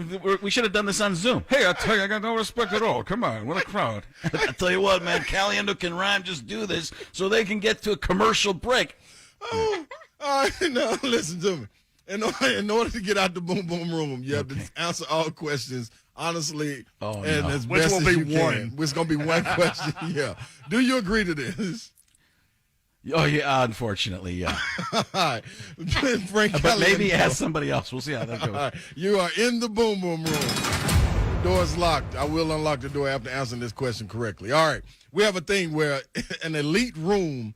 should have done this on Zoom. Hey, I tell you, I got no respect at all. Come on, what a crowd. I tell you what, man, Caliendo can rhyme. Just do this so they can get to a commercial break. Oh, all right, now listen to me. In order to get out the boom boom room, you have to answer all questions honestly as Which best will as be you one. can. Which is going to be one question. Yeah. Do you agree to this? Oh yeah, unfortunately, yeah. All right. Frank But maybe Caliendo. ask somebody else. We'll see how that goes. All right. You are in the boom boom room. Door's locked. I will unlock the door after answering this question correctly. All right. We have a thing where an elite room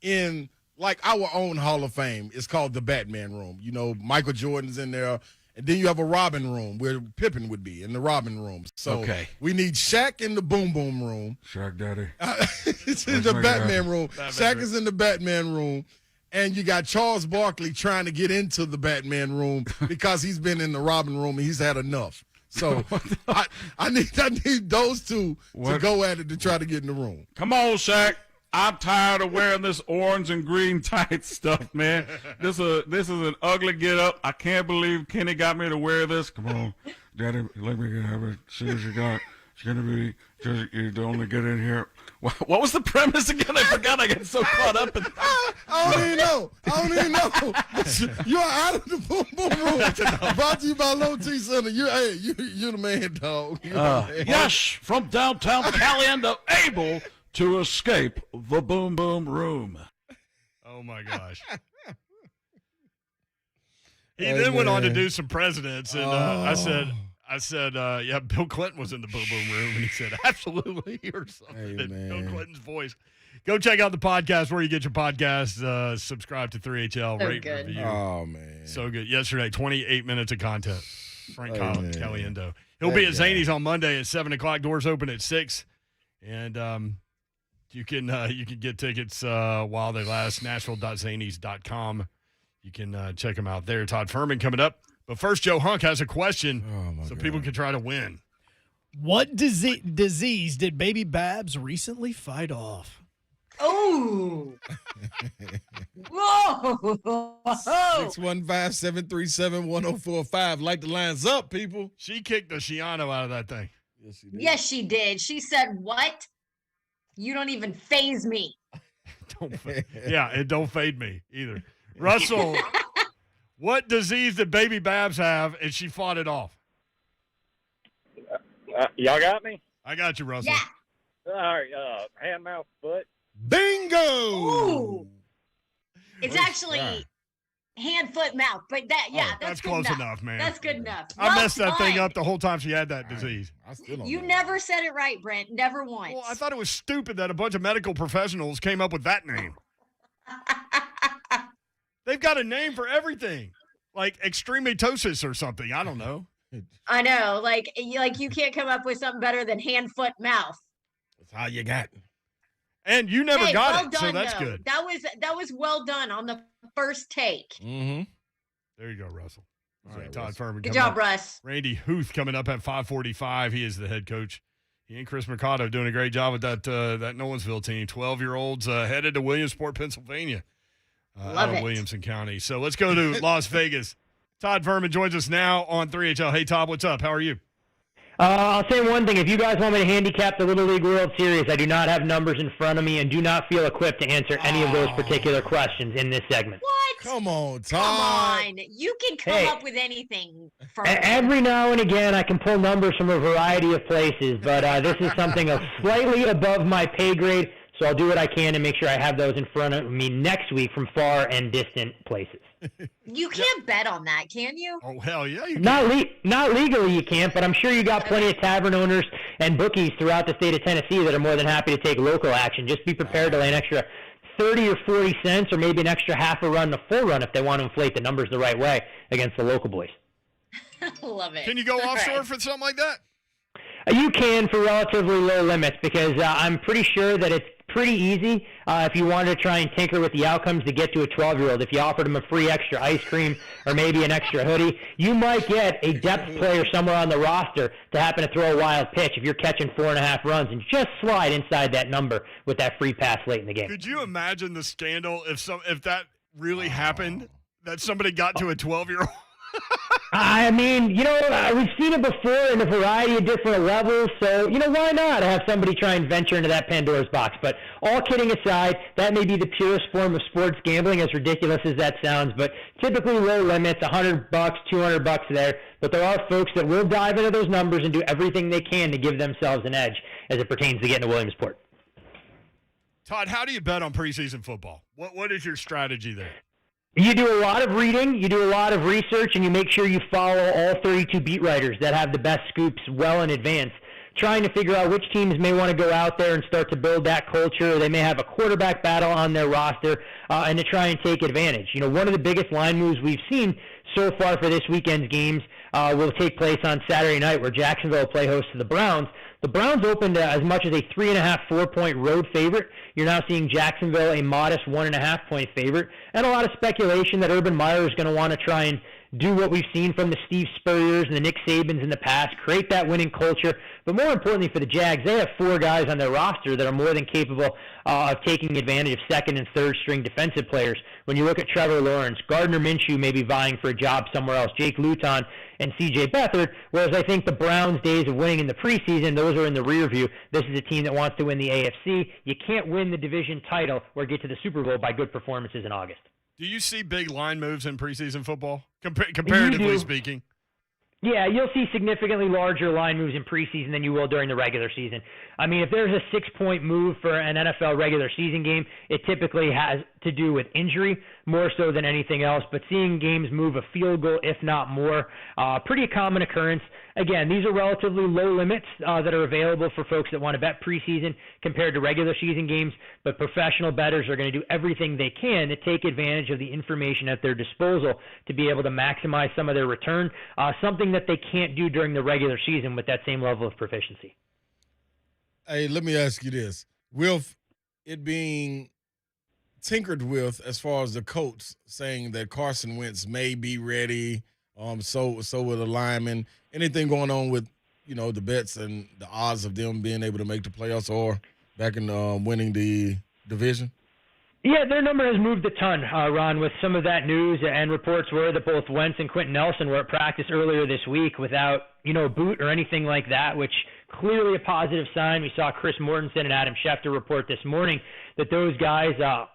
in like our own Hall of Fame is called the Batman room. You know, Michael Jordan's in there. And then you have a Robin room where Pippen would be in the Robin room. So we need Shaq in the boom boom room. Shaq Daddy. It's in the Batman room. Shaq is in the Batman room. And you got Charles Barkley trying to get into the Batman room because he's been in the Robin room and he's had enough. So I need those two to go at it to try to get in the room. Come on, Shaq. I'm tired of wearing this orange and green tight stuff, man. This is an ugly get up. I can't believe Kenny got me to wear this. Come on, Daddy, let me have it. See what you got. It's gonna be just you only get in here. What was the premise again? I forgot. I got so caught up in. I don't even know. You're out of the boom boom room. Brought to you by Low T Center. You're the man, dog. Yes, from downtown Caliendo, able to escape the boom boom room. Oh my gosh. He then went on to do some presidents, and I said, yeah, Bill Clinton was in the boom boom room, and he said, absolutely, or something. Bill Clinton's voice. Go check out the podcast where you get your podcast. Subscribe to 3HL, So rate, good. review. Oh, man. So good. Yesterday, 28 minutes of content. Frank man. Caliendo. He'll be at Zanies on Monday at 7 o'clock. Doors open at 6. And you can get tickets while they last. Nashville.zanies.com. You can check them out there. Todd Furman coming up. But first, Joe Hunk has a question so people can try to win. What disease did baby Babs recently fight off? Oh. Whoa. 615-737-1045. Light the lines up, people. She kicked the Shiano out of that thing. Yes, she did. Yes, she did. She said, what? You don't even faze me. It don't fade me either. Russell, what disease did baby Babs have, and she fought it off? Y'all got me? I got you, Russell. Yeah. All right, hand, mouth, foot. Bingo! Ooh. It's actually hand, foot, mouth. But that's good close enough. enough, man. That's good enough. I messed that thing done. up the whole time she had that disease. I still don't You know. never said it right, Brent. Never once. Well, I thought it was stupid that a bunch of medical professionals came up with that name. They've got a name for everything, like extremitosis or something. I don't know. I know, like you can't come up with something better than hand, foot, mouth. That's all you got. And you never Hey, got well it, done, so that's though. good. That was well done on the first take. Mm-hmm. There you go, Russell. All right, Russell. Todd Furman. Good coming job, up. Russ. Randy Huth coming up at 5:45. He is the head coach. He and Chris Mercado doing a great job with that Nolensville team. 12-year-olds headed to Williamsport, Pennsylvania, out of Williamson County. So let's go to Las Vegas. Todd Furman joins us now on 3HL. Hey, Todd, what's up? How are you? I'll say one thing. If you guys want me to handicap the Little League World Series, I do not have numbers in front of me and do not feel equipped to answer any of those particular questions in this segment. What? Come on, Todd. Come on. You can come up with anything. Every now and again, I can pull numbers from a variety of places, but this is something slightly above my pay grade, so I'll do what I can to make sure I have those in front of me next week from far and distant places. You can't bet on that, can you? Oh, hell yeah, you can. Not legally you can't, but I'm sure you got plenty of tavern owners and bookies throughout the state of Tennessee that are more than happy to take local action. Just be prepared to lay an extra 30 or 40 cents or maybe an extra half a run to full run if they want to inflate the numbers the right way against the local boys. Love it. Can you go All offshore right. for something like that? You can for relatively low limits because I'm pretty sure that it's pretty easy if you wanted to try and tinker with the outcomes to get to a 12-year-old. If you offered them a free extra ice cream or maybe an extra hoodie, you might get a depth player somewhere on the roster to happen to throw a wild pitch if you're catching 4.5 runs and just slide inside that number with that free pass late in the game. Could you imagine the scandal if that really happened, that somebody got to a 12-year-old? I mean, we've seen it before in a variety of different levels, so, why not have somebody try and venture into that Pandora's box? But all kidding aside, that may be the purest form of sports gambling, as ridiculous as that sounds, but typically low limits, $100, $200 there, but there are folks that will dive into those numbers and do everything they can to give themselves an edge as it pertains to getting to Williamsport. Todd, how do you bet on preseason football? What is your strategy there? You do a lot of reading, you do a lot of research, and you make sure you follow all 32 beat writers that have the best scoops well in advance, trying to figure out which teams may want to go out there and start to build that culture. They may have a quarterback battle on their roster, and to try and take advantage. One of the biggest line moves we've seen so far for this weekend's games will take place on Saturday night, where Jacksonville will play host to the Browns. The Browns opened as much as a 3.5, 4-point road favorite. You're now seeing Jacksonville a modest 1.5-point favorite, and a lot of speculation that Urban Meyer is going to want to try and do what we've seen from the Steve Spurriers and the Nick Sabans in the past, create that winning culture. But more importantly for the Jags, they have 4 guys on their roster that are more than capable of taking advantage of second and third string defensive players. When you look at Trevor Lawrence, Gardner Minshew may be vying for a job somewhere else, Jake Luton and C.J. Beathard, whereas I think the Browns' days of winning in the preseason, those are in the rear view. This is a team that wants to win the AFC. You can't win the division title or get to the Super Bowl by good performances in August. Do you see big line moves in preseason football, comparatively speaking? Yeah, you'll see significantly larger line moves in preseason than you will during the regular season. I mean, if there's a 6-point move for an NFL regular season game, it typically has to do with injury more so than anything else. But seeing games move a field goal, if not more, pretty common occurrence. Again, these are relatively low limits that are available for folks that want to bet preseason compared to regular season games, but professional bettors are going to do everything they can to take advantage of the information at their disposal to be able to maximize some of their return, something that they can't do during the regular season with that same level of proficiency. Hey, let me ask you this. With it being tinkered with as far as the coach saying that Carson Wentz may be ready, so with the linemen, anything going on with, the bets and the odds of them being able to make the playoffs or back in winning the division? Yeah, their number has moved a ton, Ron, with some of that news, and reports were that both Wentz and Quentin Nelson were at practice earlier this week without, a boot or anything like that, which clearly a positive sign. We saw Chris Mortensen and Adam Schefter report this morning that those guys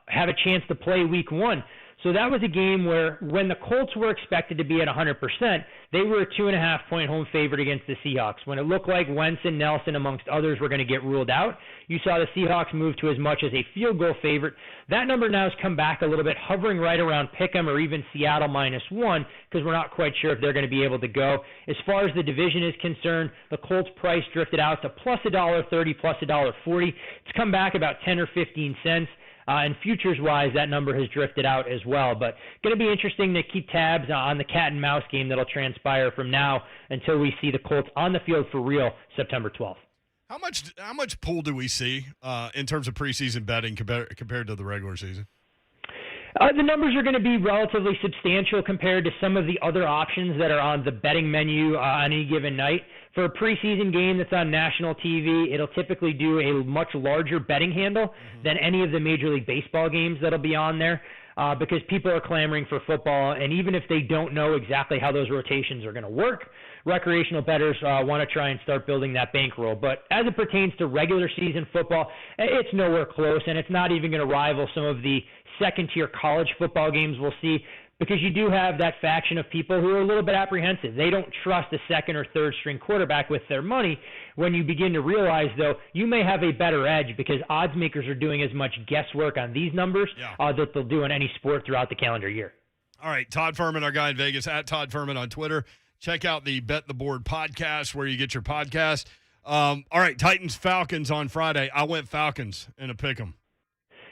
have a chance to play week 1. So that was a game where when the Colts were expected to be at 100%, they were a 2.5-point home favorite against the Seahawks. When it looked like Wentz and Nelson, amongst others, were going to get ruled out, you saw the Seahawks move to as much as a field goal favorite. That number now has come back a little bit, hovering right around Pick'em or even Seattle -1, because we're not quite sure if they're going to be able to go. As far as the division is concerned, the Colts price drifted out to plus $1.30, plus $1.40. It's come back about 10 or 15 cents. And futures-wise, that number has drifted out as well. But going to be interesting to keep tabs on the cat and mouse game that'll transpire from now until we see the Colts on the field for real September 12th. How much pool do we see in terms of preseason betting compared to the regular season? The numbers are going to be relatively substantial compared to some of the other options that are on the betting menu on any given night. For a preseason game that's on national TV, it'll typically do a much larger betting handle than any of the Major League Baseball games that'll be on there because people are clamoring for football. And even if they don't know exactly how those rotations are going to work, recreational bettors want to try and start building that bankroll. But as it pertains to regular season football, it's nowhere close, and it's not even going to rival some of the second-tier college football games we'll see, because you do have that faction of people who are a little bit apprehensive. They don't trust a second or third string quarterback with their money. When you begin to realize, though, you may have a better edge because odds makers are doing as much guesswork on these numbers that they'll do in any sport throughout the calendar year. All right, Todd Furman, our guy in Vegas, at Todd Furman on Twitter. Check out the Bet the Board podcast where you get your podcast. All right, Titans Falcons on Friday. I went Falcons in a pick 'em.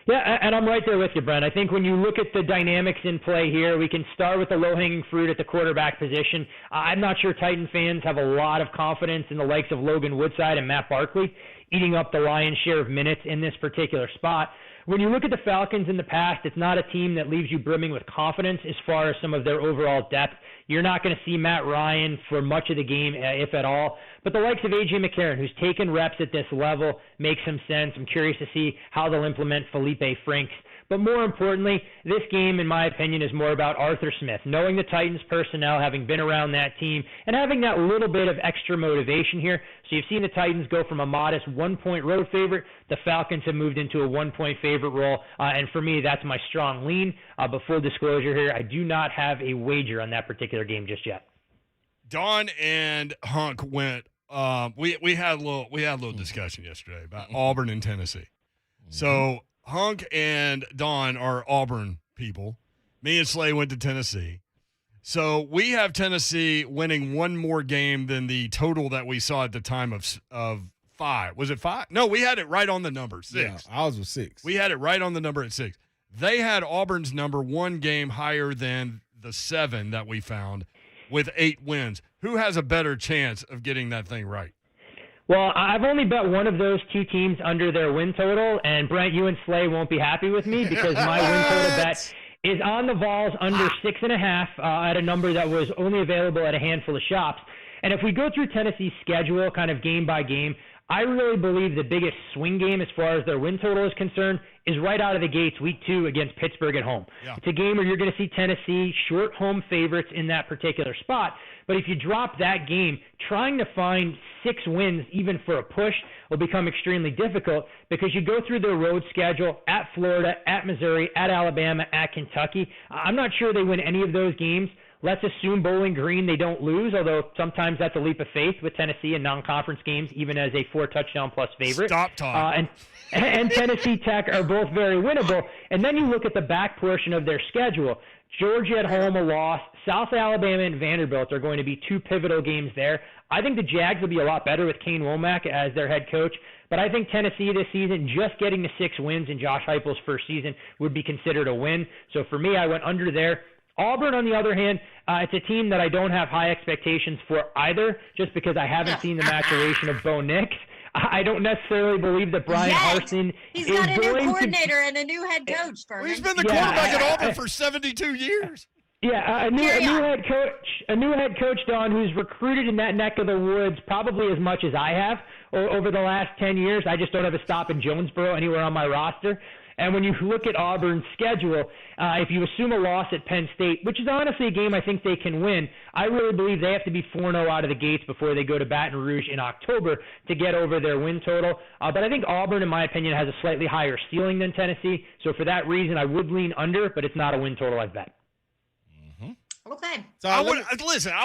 Yeah, and I'm right there with you, Brent. I think when you look at the dynamics in play here, we can start with the low-hanging fruit at the quarterback position. I'm not sure Titan fans have a lot of confidence in the likes of Logan Woodside and Matt Barkley eating up the lion's share of minutes in this particular spot. When you look at the Falcons in the past, it's not a team that leaves you brimming with confidence as far as some of their overall depth. You're not going to see Matt Ryan for much of the game, if at all. But the likes of A.J. McCarron, who's taken reps at this level, makes some sense. I'm curious to see how they'll implement Felipe Franks. But more importantly, this game, in my opinion, is more about Arthur Smith, knowing the Titans personnel, having been around that team, and having that little bit of extra motivation here. So you've seen the Titans go from a modest 1-point road favorite. The Falcons have moved into a 1-point favorite role. And for me, that's my strong lean. But full disclosure here, I do not have a wager on that particular game just yet. Don and Hunk went. We had a little discussion yesterday about Auburn and Tennessee. So Hunk and Don are Auburn people. Me and Slay went to Tennessee. So we have Tennessee winning one more game than the total that we saw at the time of 5. Was it 5? No, we had it right on the number, 6. Yeah, ours was 6. We had it right on the number at 6. They had Auburn's number one game higher than the 7 that we found with 8 wins. Who has a better chance of getting that thing right? Well, I've only bet one of those two teams under their win total, and Brent, you and Slay won't be happy with me because my win total bet is on the Vols under 6.5 at a number that was only available at a handful of shops. And if we go through Tennessee's schedule kind of game by game, I really believe the biggest swing game as far as their win total is concerned is right out of the gates week 2 against Pittsburgh at home. Yeah. It's a game where you're going to see Tennessee short home favorites in that particular spot. But if you drop that game, trying to find 6 wins even for a push will become extremely difficult because you go through their road schedule at Florida, at Missouri, at Alabama, at Kentucky. I'm not sure they win any of those games. Let's assume Bowling Green they don't lose, although sometimes that's a leap of faith with Tennessee in non-conference games, even as a 4-touchdown-plus favorite. Stop talking. And Tennessee Tech are both very winnable. And then you look at the back portion of their schedule. Georgia at home, a loss. South Alabama and Vanderbilt are going to be 2 pivotal games there. I think the Jags will be a lot better with Kane Womack as their head coach. But I think Tennessee this season, just getting to 6 wins in Josh Heupel's first season would be considered a win. So for me, I went under there. Auburn, on the other hand, it's a team that I don't have high expectations for either, just because I haven't seen the maturation of Bo Nix. I don't necessarily believe that Brian Harsin He's is got a new going coordinator and a new head coach. Furman. He's been the quarterback at Auburn for 72 years. Yeah, a new head coach, Don, who's recruited in that neck of the woods probably as much as I have over the last 10 years. I just don't have a stop in Jonesboro anywhere on my roster. And when you look at Auburn's schedule, if you assume a loss at Penn State, which is honestly a game I think they can win, I really believe they have to be 4-0 out of the gates before they go to Baton Rouge in October to get over their win total. But I think Auburn, in my opinion, has a slightly higher ceiling than Tennessee. So for that reason, I would lean under, but it's not a win total I've bet. Okay. So I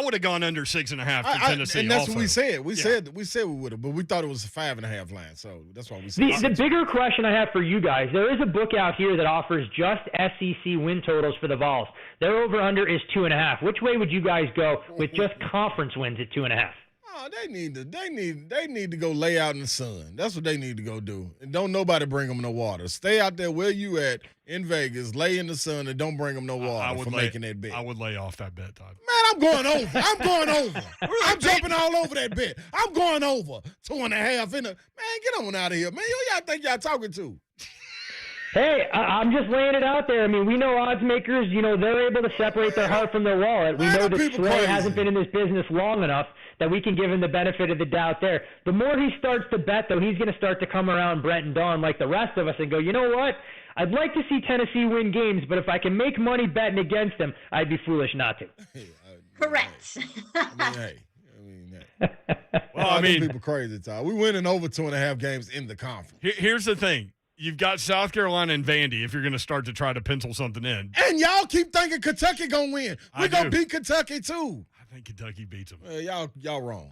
would have gone under 6.5 for Tennessee. And that's also. what we said. We said we would have, but we thought it was a 5.5 line. So that's why we said. The bigger question I have for you guys, there is a book out here that offers just SEC win totals for the Vols. Their over-under is 2.5. Which way would you guys go with just conference wins at 2.5? Oh, they need to go lay out in the sun. That's what they need to go do. And don't nobody bring them no water. Stay out there where you at in Vegas, lay in the sun, and don't bring them no water making that bet. I would lay off that bet, Todd. Man, I'm going over. I'm going over. I'm jumping all over that bet. I'm going over 2.5 man, get on out of here, man. Who y'all think y'all talking to? Hey, I'm just laying it out there. I mean, we know odds makers, they're able to separate their heart from their wallet. We know that Slay hasn't been in this business long enough that we can give him the benefit of the doubt there. The more he starts to bet, though, he's going to start to come around Brent and Dawn like the rest of us and go, you know what? I'd like to see Tennessee win games, but if I can make money betting against them, I'd be foolish not to. Correct. Well, people crazy, Todd. We winning over 2.5 games in the conference. Here's the thing. You've got South Carolina and Vandy if you're going to start to try to pencil something in. And y'all keep thinking Kentucky going to win. We're going to beat Kentucky, too. I think Kentucky beats them. Y'all wrong.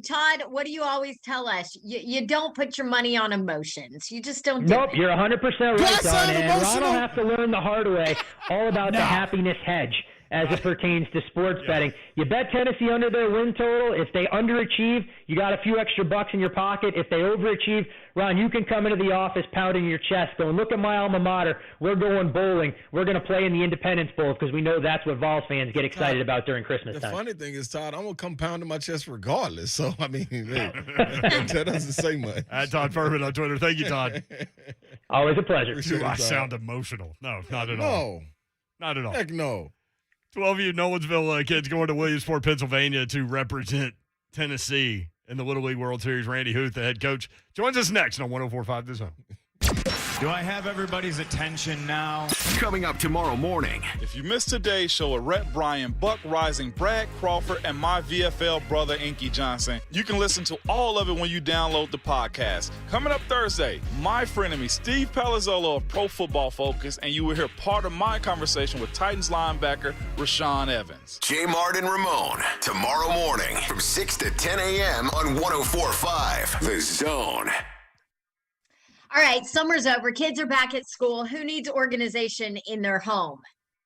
Todd, what do you always tell us? You don't put your money on emotions. You just don't do Nope, it. you're 100% right, Don. And Ron will have to learn the hard way all about the happiness hedge as it pertains to sports betting. You bet Tennessee under their win total. If they underachieve, you got a few extra bucks in your pocket. If they overachieve, Ron, you can come into the office pounding your chest going, look at my alma mater. We're going bowling. We're going to play in the Independence Bowl because we know that's what Vols fans get excited about during Christmas time. The funny thing is, Todd, I'm going to come pounding my chest regardless. So, I mean, that doesn't say much. At Todd Furman on Twitter. Thank you, Todd. Always a pleasure. Do I sound emotional? No, not at all. No. Not at all. Heck no. 12 of you Nolensville kids going to Williamsport, Pennsylvania to represent Tennessee in the Little League World Series. Randy Huth, the head coach, joins us next on 104.5 The Zone. Do I have everybody's attention now? Coming up tomorrow morning. If you missed today's show with Rhett Bryan, Buck Rising, Brad Crawford, and my VFL brother, Inky Johnson, you can listen to all of it when you download the podcast. Coming up Thursday, my frenemy, Steve Palazzolo of Pro Football Focus, and you will hear part of my conversation with Titans linebacker Rashawn Evans. J. Mart and Ramon, tomorrow morning from 6 to 10 a.m. on 104.5 The Zone. All right, summer's over. Kids are back at school. Who needs organization in their home?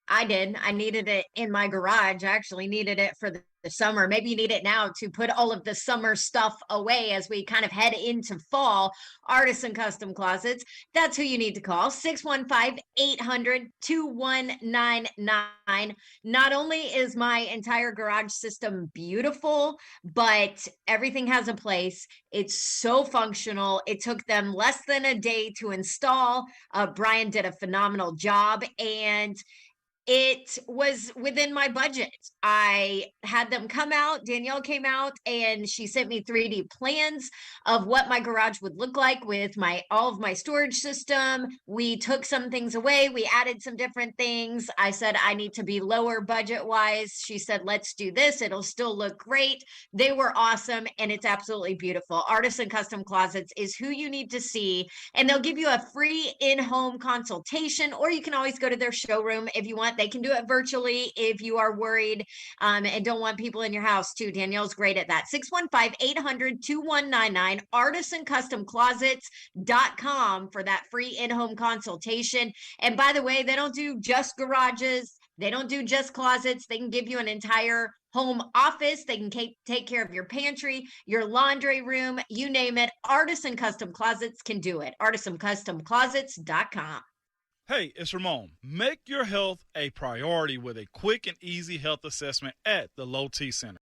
I did. I needed it in my garage. I actually needed it for the summer. Maybe you need it now to put all of the summer stuff away as we kind of head into fall. Artisan Custom Closets. That's who you need to call. 615-800-2199. Not only is my entire garage system beautiful, but everything has a place. It's so functional. It took them less than a day to install. Brian did a phenomenal job, and it was within my budget. I had them come out. Danielle came out and she sent me 3D plans of what my garage would look like with all of my storage system. We took some things away. We added some different things. I said, I need to be lower budget wise. She said, let's do this. It'll still look great. They were awesome. And it's absolutely beautiful. Artisan Custom Closets is who you need to see. And they'll give you a free in-home consultation, or you can always go to their showroom if you want. They can do it virtually if you are worried and don't want people in your house too. Danielle's great at that. 615-800-2199, artisancustomclosets.com for that free in-home consultation. And by the way, they don't do just garages. They don't do just closets. They can give you an entire home office. They can take care of your pantry, your laundry room, you name it. Artisan Custom Closets can do it. artisancustomclosets.com. Hey, it's Ramon. Make your health a priority with a quick and easy health assessment at the Low T Center.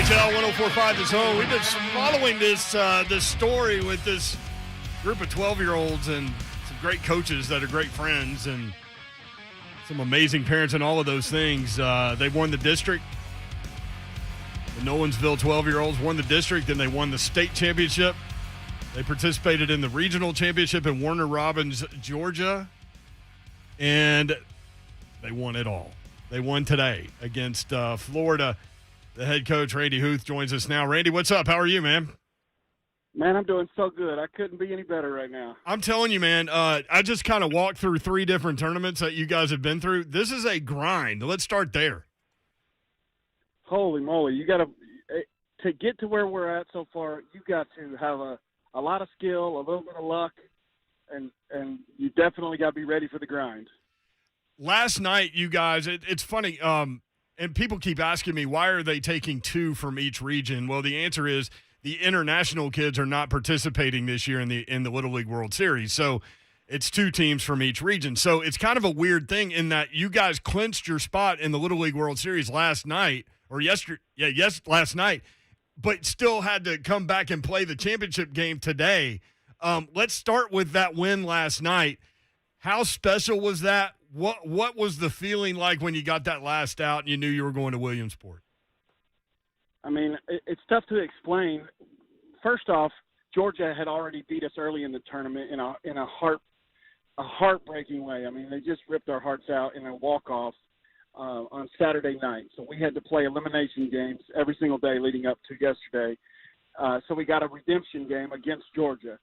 WHL 104.5 The Zone. We've been following this story with this group of 12-year-olds and some great coaches that are great friends and some amazing parents and all of those things. They won the district. The Nolensville 12-year-olds won the district, and they won the state championship. They participated in the regional championship in Warner Robins, Georgia, and they won it all. They won today against Florida. The head coach, Randy Huth, joins us now. Randy, what's up? How are you, man? Man, I'm doing so good. I couldn't be any better right now. I'm telling you, man, I just kind of walked through 3 different tournaments that you guys have been through. This is a grind. Let's start there. Holy moly. You got to get to where we're at so far, you got to have a lot of skill, a little bit of luck, and you definitely got to be ready for the grind. Last night, you guys, it's funny, and people keep asking me, why are they taking 2 from each region? Well, the answer is the international kids are not participating this year in the Little League World Series. So it's 2 teams from each region. So it's kind of a weird thing in that you guys clinched your spot in the Little League World Series last night, or last night, but still had to come back and play the championship game today. Let's start with that win last night. How special was that? What was the feeling like when you got that last out and you knew you were going to Williamsport? I mean, it's tough to explain. First off, Georgia had already beat us early in the tournament in a heartbreaking way. I mean, they just ripped our hearts out in a walk-off on Saturday night. So we had to play elimination games every single day leading up to yesterday. So we got a redemption game against Georgia.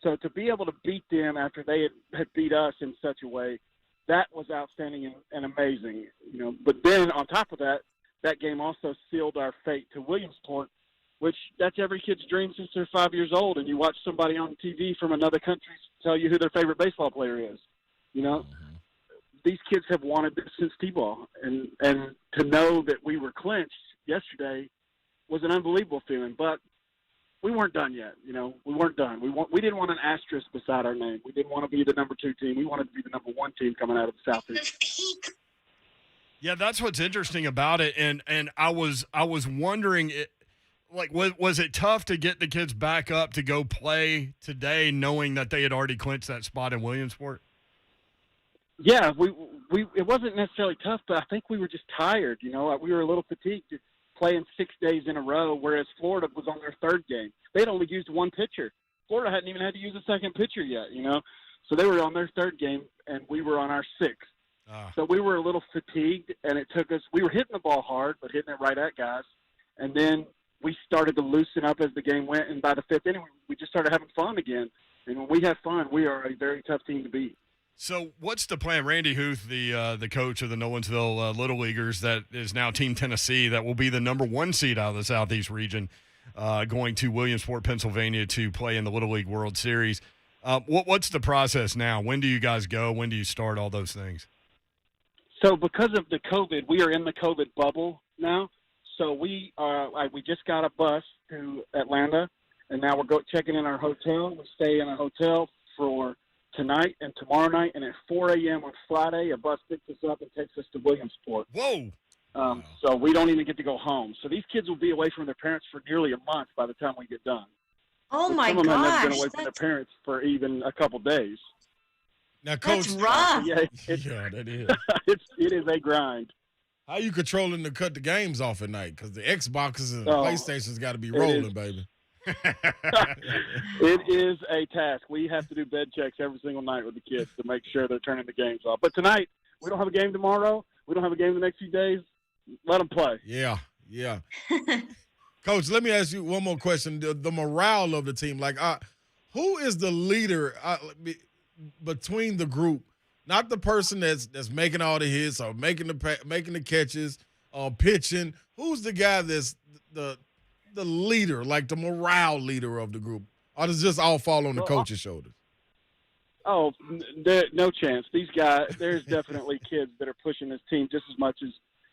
So to be able to beat them after they had beat us in such a way, that was outstanding and amazing. But then on top of that, that game also sealed our fate to Williamsport, which that's every kid's dream since they're 5 years old. And you watch somebody on TV from another country tell you who their favorite baseball player is. These kids have wanted this since T-ball, and to know that we were clinched yesterday was an unbelievable feeling. But we weren't done yet. We weren't done. We didn't want an asterisk beside our name. We didn't want to be the number 2 team. We wanted to be the number 1 team coming out of the Southeast. Yeah, that's what's interesting about it. And I was wondering, was it tough to get the kids back up to go play today, knowing that they had already clinched that spot in Williamsport? Yeah, it wasn't necessarily tough, but I think we were just tired. We were a little fatigued playing 6 days in a row, whereas Florida was on their 3rd game. They'd only used 1 pitcher. Florida hadn't even had to use a 2nd pitcher yet, So they were on their 3rd game, and we were on our 6th. So we were a little fatigued, and it took us – we were hitting the ball hard, but hitting it right at guys. And then we started to loosen up as the game went, and by the 5th inning, we just started having fun again. And when we have fun, we are a very tough team to beat. So what's the plan? Randy Huth, the coach of the Nolensville Little Leaguers, that is now Team Tennessee, that will be the number 1 seed out of the Southeast region, going to Williamsport, Pennsylvania to play in the Little League World Series. What's the process now? When do you guys go? When do you start all those things? So because of the COVID, we are in the COVID bubble now. So we just got a bus to Atlanta, and now we're checking in our hotel. We stay in a hotel for tonight and tomorrow night, and at 4 a.m. on Friday, a bus picks us up and takes us to Williamsport. Whoa! So we don't even get to go home. So these kids will be away from their parents for nearly a month by the time we get done. Oh, and my some of them have been gosh. away from their parents for even a couple days. Now, Coach, That's rough. Yeah, that is. it is a grind. How you controlling to cut the games off at night? Because the Xboxes and Oh, PlayStations got to be rolling, is. baby. It is a task. We have to do bed checks every single night with the kids to make sure they're turning the games off. But tonight, we don't have a game tomorrow. We don't have a game the next few days. Let them play. Yeah. Coach, let me ask you one more question. The morale of the team, who is the leader between the group? Not the person that's making all the hits or making the catches or pitching. Who's the guy that's the leader, like the morale leader of the group? Or does this all fall on the coach's shoulders? Oh, no chance. These guys, there's definitely kids that are pushing this team just as much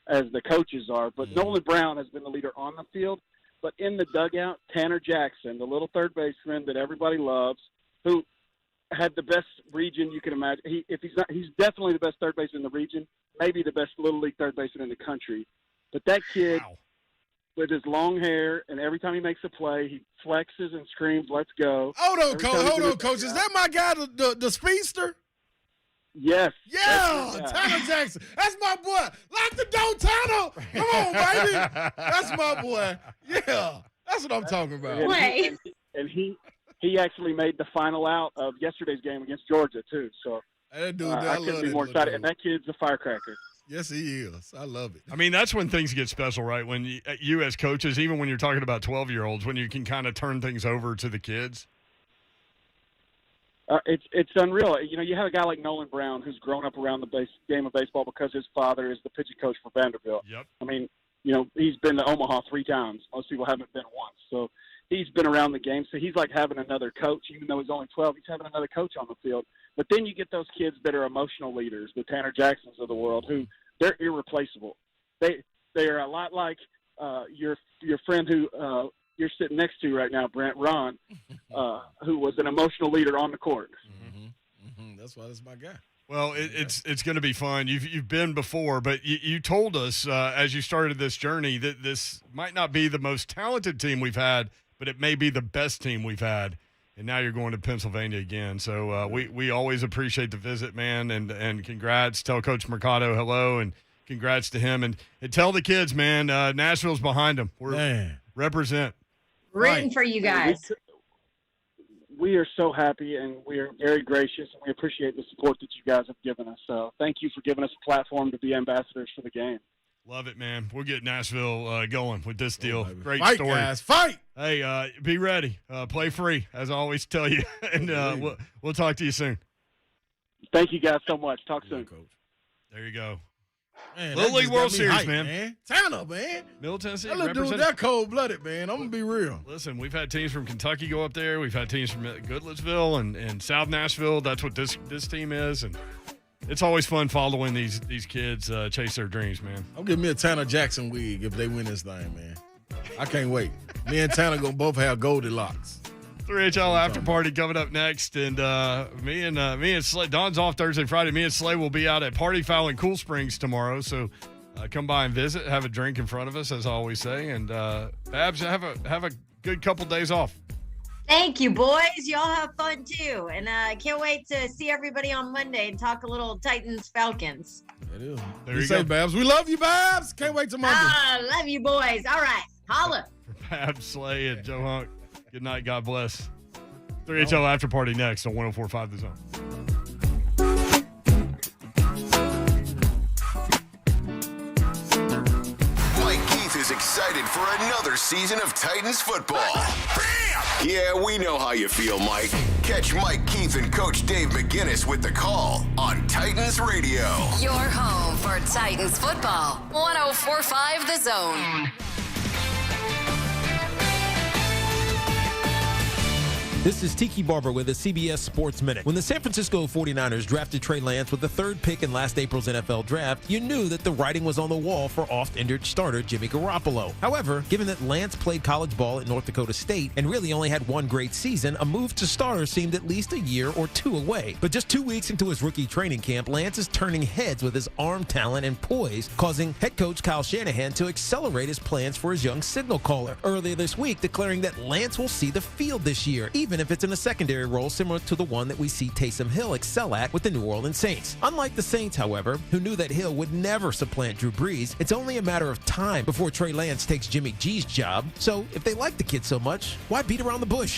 as the coaches are. But Nolan Brown has been the leader on the field. But in the dugout, Tanner Jackson, the little third baseman that everybody loves, who had the best region you can imagine. He's definitely the best third baseman in the region, maybe the best Little League third baseman in the country. But that kid, with his long hair, and every time he makes a play, he flexes and screams, "Let's go!" Hold on, Every time he does Coach. Is that my guy, the speedster? Yes. Yeah, That's Tanner Jackson. That's my boy. Lock the door, Tanner. Come on, baby. That's my boy. Yeah, that's what I'm talking about. And he actually made the final out of yesterday's game against Georgia too. So that dude, I couldn't be more excited. And that kid's a firecracker. Yes, he is. I love it. I mean, that's when things get special, right? When you as coaches, even when you're talking about 12-year-olds, when you can kind of turn things over to the kids. It's unreal. You know, you have a guy like Nolan Brown who's grown up around the game of baseball because his father is the pitching coach for Vanderbilt. Yep. I mean, you know, he's been to Omaha 3 times. Most people haven't been once. So he's been around the game. So he's like having another coach, even though he's only 12. He's having another coach on the field. But then you get those kids that are emotional leaders, the Tanner Jacksons of the world, who they're irreplaceable. They are a lot like your friend who you're sitting next to right now, Brent Ron, who was an emotional leader on the court. That's why that's my guy. Well, it's going to be fun. You've been before, but you told us as you started this journey that this might not be the most talented team we've had, but it may be the best team we've had. And now you're going to Pennsylvania again. So we always appreciate the visit, man, and congrats. Tell Coach Mercado hello, and congrats to him. And tell the kids, man, Nashville's behind them. Represent. Rooting for you guys. We are so happy, and we are very gracious, and we appreciate the support that you guys have given us. So thank you for giving us a platform to be ambassadors for the game. Love it, man. We'll get Nashville going with this deal. Great Fight, story. Guys, fight. Hey, be ready. Play free, as I always tell you. And we'll talk to you soon. Thank you guys so much. Talk soon. Coach. There you go. Man, Little League World Series, hyped, man. Tanner, man. Middle Tennessee. That little dude, that cold-blooded, man. I'm going to be real. Listen, we've had teams from Kentucky go up there. We've had teams from Goodlettsville and South Nashville. That's what this team is. And it's always fun following these kids chase their dreams, man. I'm giving me a Tanner Jackson wig if they win this thing, man. I can't wait. Me and Tanner going to both have Goldilocks. 3HL after party coming up next, and me and Slay. Don's off Thursday, Friday. Me and Slay will be out at Party Foul in Cool Springs tomorrow. So come by and visit, have a drink in front of us, as I always say. And Babs, have a good couple days off. Thank you, boys. Y'all have fun too, and I can't wait to see everybody on Monday and talk a little Titans Falcons. It is. There you you say, go, Babs. We love you, Babs. Can't wait till Monday. Love you, boys. All right, holla. For Babs, Slay, and Joe Hunk. Good night. God bless. 3HL after party next on 104.5 The Zone. Mike Keith is excited for another season of Titans football. Yeah, we know how you feel, Mike. Catch Mike Keith and Coach Dave McGinnis with The Call on Titans Radio. Your home for Titans football. 104.5 The Zone. This is Tiki Barber with a CBS Sports Minute. When the San Francisco 49ers drafted Trey Lance with the 3rd pick in last April's NFL draft, you knew that the writing was on the wall for oft-injured starter Jimmy Garoppolo. However, given that Lance played college ball at North Dakota State and really only had one great season, a move to starter seemed at least a year or two away. But just 2 weeks into his rookie training camp, Lance is turning heads with his arm talent and poise, causing head coach Kyle Shanahan to accelerate his plans for his young signal caller. Earlier this week, declaring that Lance will see the field this year, even if it's in a secondary role similar to the one that we see Taysom Hill excel at with the New Orleans Saints. Unlike the Saints, however, who knew that Hill would never supplant Drew Brees, it's only a matter of time before Trey Lance takes Jimmy G's job. So if they like the kid so much, why beat around the bush?